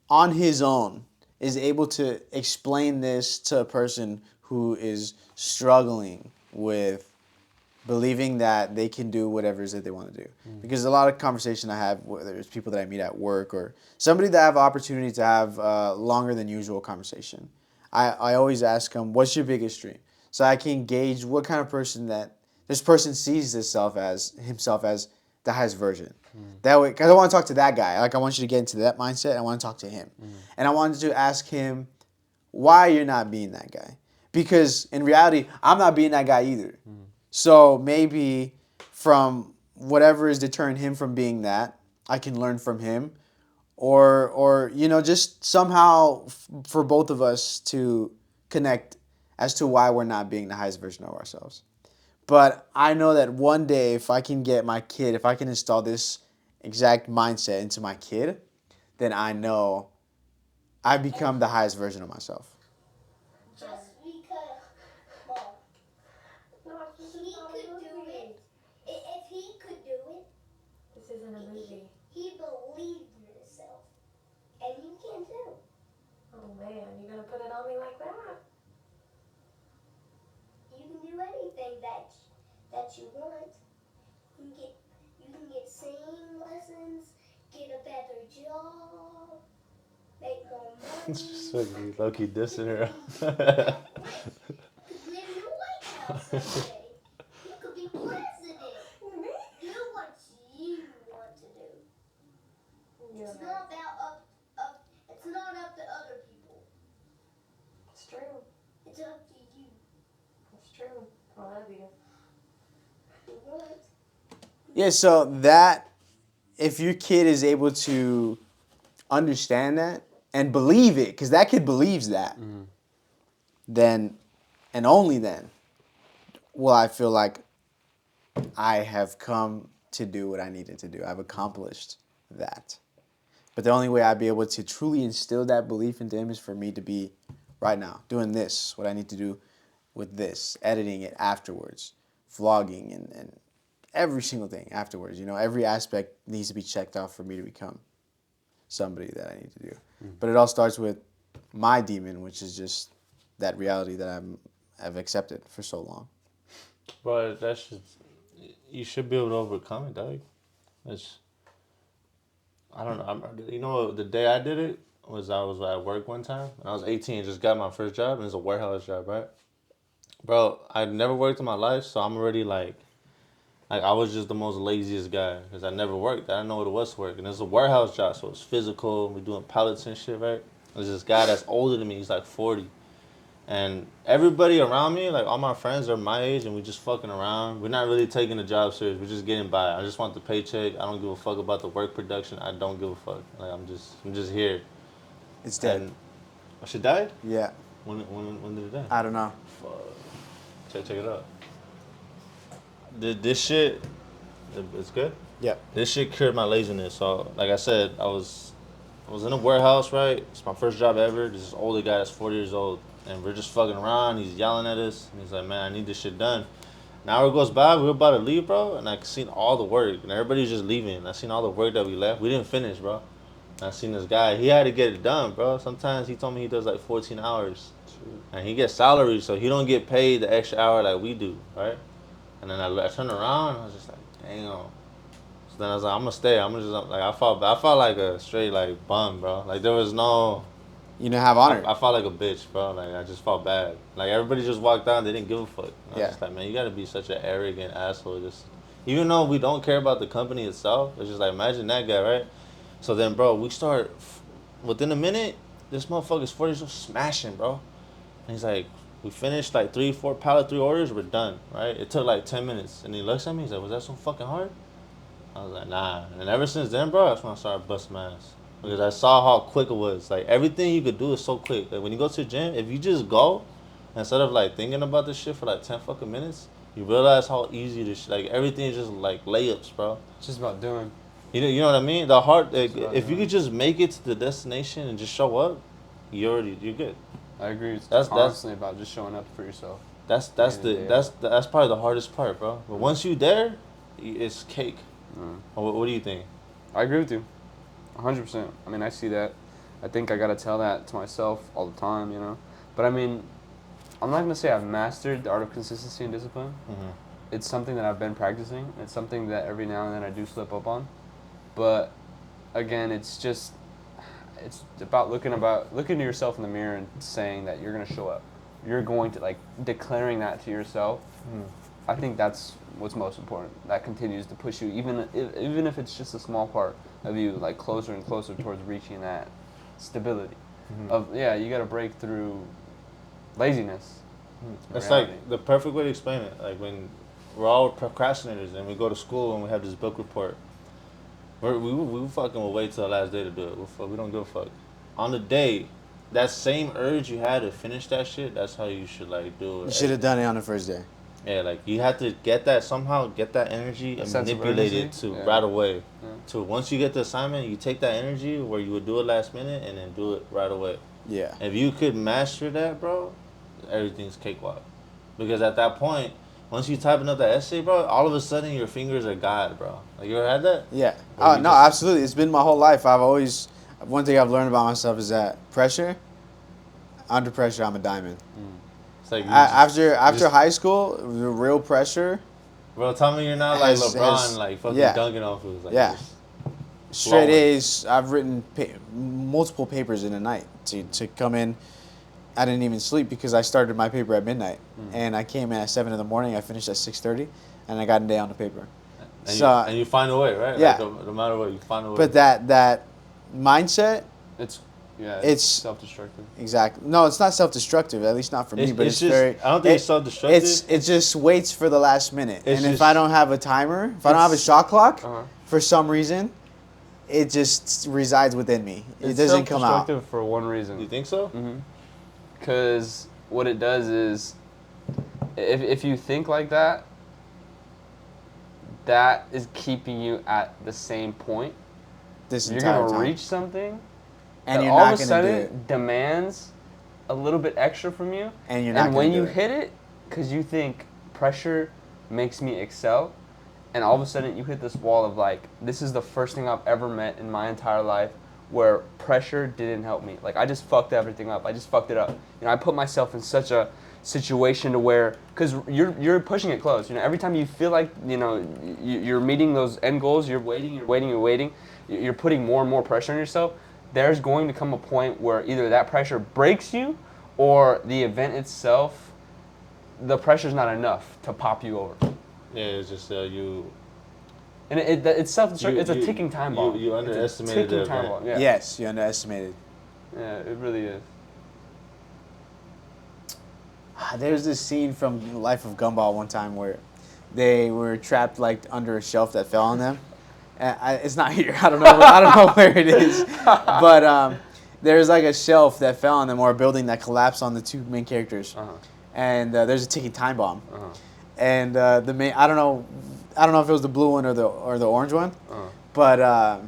on his own, is able to explain this to a person who is struggling with believing that they can do whatever it is that they want to do. Because a lot of conversation I have, whether it's people that I meet at work or somebody that I have opportunity to have longer than usual conversation, I always ask them, what's your biggest dream? So I can gauge what kind of person that this person sees himself as the highest version. That way, because I want to talk to that guy. Like, I want you to get into that mindset. I want to talk to him. And I wanted to ask him why you're not being that guy. Because in reality, I'm not being that guy either. So maybe from whatever is deterring him from being that, I can learn from him. Or just somehow for both of us to connect as to why we're not being the highest version of ourselves. But I know that one day, if I can install this exact mindset into my kid, then I know I become the highest version of myself. Just because, well, he could do it. If he could do it, this isn't a movie. He believed in himself, and you can too. Oh man. job, make more It's money. just fucking low-key dissing her. Right. You could live in the White House someday. You could be president. Me? Do what you want to do. Yeah, It's not about it's not up to other people. it's true. It's up to you. It's true. I love you. What? Yeah, so that, if your kid is able to understand that and believe it, because that kid believes that, then, and only then, will I feel like I have come to do what I needed to do. I've accomplished that. But the only way I'd be able to truly instill that belief into him is for me to be right now doing this, what I need to do with this, editing it afterwards, vlogging, and every single thing afterwards. You know, every aspect needs to be checked off for me to become somebody that I need to do. But it all starts with my demon, which is just that reality that I've accepted for so long. But that should, you should be able to overcome it, dog. It's, I don't know. You know, the day I did it was I was at work one time. And I was 18, just got my first job, and it's a warehouse job, right? Bro, I'd never worked in my life, so I'm already like I was just the most laziest guy because I never worked. I didn't know what it was to work. And it's a warehouse job, so it's physical. We're doing pallets and shit, right? There's this guy that's older than me. He's like 40. And everybody around me, like all my friends are my age, and we just fucking around. We're not really taking the job serious. We're just getting by. I just want the paycheck. I don't give a fuck about the work production. I don't give a fuck. Like I'm just here. It's dead. And, oh, she died? Yeah. When did it die? I don't know. Fuck. Check it out. This shit, it's good. Yeah. This shit cured my laziness. So, like I said, I was in a warehouse, right? It's my first job ever. This older guy that's 40 years old, and we're just fucking around. He's yelling at us, and he's like, "Man, I need this shit done." An hour goes by, we were about to leave, bro, and I seen all the work, and everybody's just leaving. I seen all the work that we left. We didn't finish, bro. And I seen this guy. He had to get it done, bro. Sometimes he told me he does like 14 hours, and he gets salary, so he don't get paid the extra hour like we do, right? And then I turned around, and I was just like, damn. So then I was like, I'm gonna stay. I'm just like, I felt like a straight like bum, bro. Like there was no. You didn't have honor. I felt like a bitch, bro. Like I just felt bad. Like everybody just walked out, they didn't give a fuck. And I was just like, man, you gotta be such an arrogant asshole. Just even though we don't care about the company itself, it's just like imagine that guy, right? So then, bro, we start within a minute. This motherfucker's 40 years old smashing, bro. And he's like, we finished like 3-4 pallet 3 orders, we're done, right? It took like 10 minutes. And he looks at me, he's like, was that so fucking hard? I was like, nah. And ever since then, bro, that's when I started busting my ass. Because I saw how quick it was. Like, everything you could do is so quick. Like, when you go to the gym, if you just go, instead of, like, thinking about this shit for, like, 10 fucking minutes, you realize how easy this like, everything is just, like, layups, bro. It's just about doing. You know what I mean? The hard, like, if you could just make it to the destination and just show up, you're good. I agree. It's That's constantly about just showing up for yourself. That's probably the hardest part, bro. But once you there, it's cake. What do you think? I agree with you, 100%. I mean, I see that. I think I gotta tell that to myself all the time, you know. But I mean, I'm not gonna say I've mastered the art of consistency and discipline. Mm-hmm. It's something that I've been practicing. It's something that every now and then I do slip up on. But again, it's about looking to yourself in the mirror and saying that you're gonna show up. You're going to, like, declaring that to yourself. I think that's what's most important. That continues to push you, even if it's just a small part of you, like, closer and closer towards reaching that stability. You gotta break through laziness. It's reality. like the perfect way to explain it. Like when we're all procrastinators and we go to school and we have this book report. We fucking will wait till the last day to do it. We don't give a fuck. On the day, that same urge you had to finish that shit, that's how you should, like, do it. You should have done it on the first day. Yeah, like you have to get that energy and manipulate it to right away. Yeah. To once you get the assignment, you take that energy where you would do it last minute and then do it right away. Yeah. If you could master that, bro, everything's cakewalk. Because at that point, once you typing up that essay, bro, all of a sudden your fingers are God, bro. Like, you ever had that? Yeah. No, absolutely. It's been my whole life. One thing I've learned about myself is that under pressure, I'm a diamond. It's like after high school, the real pressure. Bro, tell me you're not like LeBron, has like fucking yeah. dunking on fools. Like Yeah. this. straight flowing. A's. I've written multiple papers in a night to come in. I didn't even sleep because I started my paper at midnight, and I came in at 7 in the morning. I finished at 6:30, and I got a day on the paper. And you find a way, right? Yeah. Like, no matter what, you find a way. But that mindset, It's It's- self-destructive. exactly. No, it's not self-destructive. At least not for me. But it's just, very. I don't think it's self-destructive. It just waits for the last minute. It's And if just- I don't have a timer, if I don't have a shot clock, Uh-huh. for some reason, it just resides within me. It It's doesn't come out. self-destructive for one reason. You think so? Mm-hmm. Because what it does is, if you think like that, that is keeping you at the same point. This You're entire gonna time. reach something, and that you're all not of a gonna do sudden it. demands a little bit extra from you. And you're not And gonna when do you it. hit it, because you think pressure makes me excel, and all of a sudden you hit this wall of like, this is the first thing I've ever met in my entire life where pressure didn't help me. Like, I just fucked everything up. I just fucked it up. You know, I put myself in such a situation to where, because you're pushing it close. You know, every time you feel like, you know, you're meeting those end goals, you're waiting, you're putting more and more pressure on yourself. There's going to come a point where either that pressure breaks you, or the event itself, the pressure's not enough to pop you over. Yeah, it's just you. And it's self-destructive. It's a ticking time bomb. You It's a underestimated ticking the time event. bomb. Yeah. Yes, you underestimated. Yeah, it really is. There's this scene from Life of Gumball one time where they were trapped like under a shelf that fell on them. And it's not here. I don't know. I don't know where it is. But there's like a shelf that fell on them, or a building that collapsed on the two main characters. Uh-huh. And there's a ticking time bomb. Uh-huh. And the main, I don't know if it was the blue one or the orange one, Uh-huh. but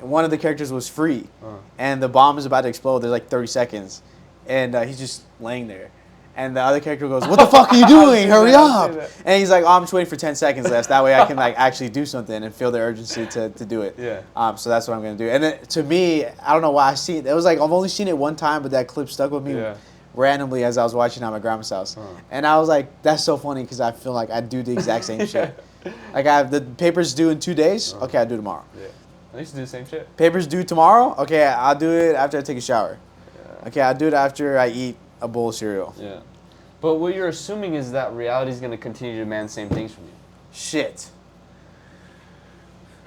one of the characters was free, Uh-huh. and the bomb is about to explode. There's like 30 seconds, and he's just laying there. And the other character goes, "What the fuck are you doing? Hurry up!" And he's like, "Oh, I'm just waiting for 10 seconds left. That way I can like actually do something and feel the urgency to do it." Yeah. So that's what I'm gonna do. And then, to me, I don't know why I see it. It was like I've only seen it one time, but that clip stuck with me Yeah. randomly as I was watching at my grandma's house. And I was like, "That's so funny," because I feel like I do the exact same shit. Like, I have the papers due in 2 days. Okay, I'll do tomorrow. Yeah. I used to do the same shit. Papers due tomorrow. Okay, I'll do it after I take a shower. Yeah. Okay, I'll do it after I eat a bowl of cereal. Yeah. But what you're assuming is that reality is going to continue to demand the same things from you. Shit.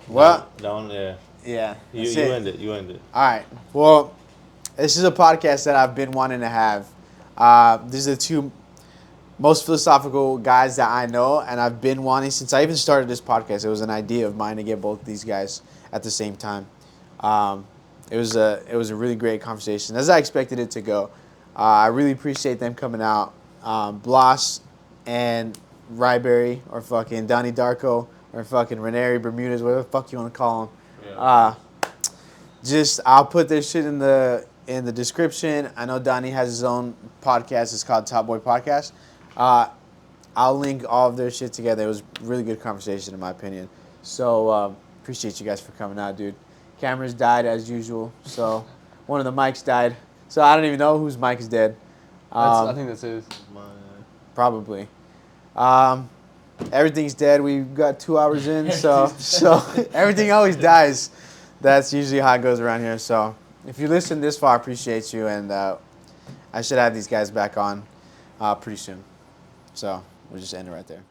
Well, Don't, yeah. yeah. You that's it. end it. You end it. All right. Well, this is a podcast that I've been wanting to have. These are the two most philosophical guys that I know, and I've been wanting since I even started this podcast. It was an idea of mine to get both these guys at the same time. It was a really great conversation, as I expected it to go. I really appreciate them coming out. Blas and Ryberry, or fucking Donnie Darko, or fucking Ranieri Bermudez, whatever the fuck you want to call them. Yeah. I'll put their shit in the description. I know Donnie has his own podcast. It's called Top Boy Podcast. I'll link all of their shit together. It was a really good conversation, in my opinion. So appreciate you guys for coming out, dude. Cameras died as usual. So one of the mics died. So I don't even know whose mic is dead. I think that's his. Probably. Everything's dead. We got 2 hours in, so everything always dies. That's usually how it goes around here. So if you listen this far, I appreciate you, and I should have these guys back on pretty soon. So we'll just end it right there.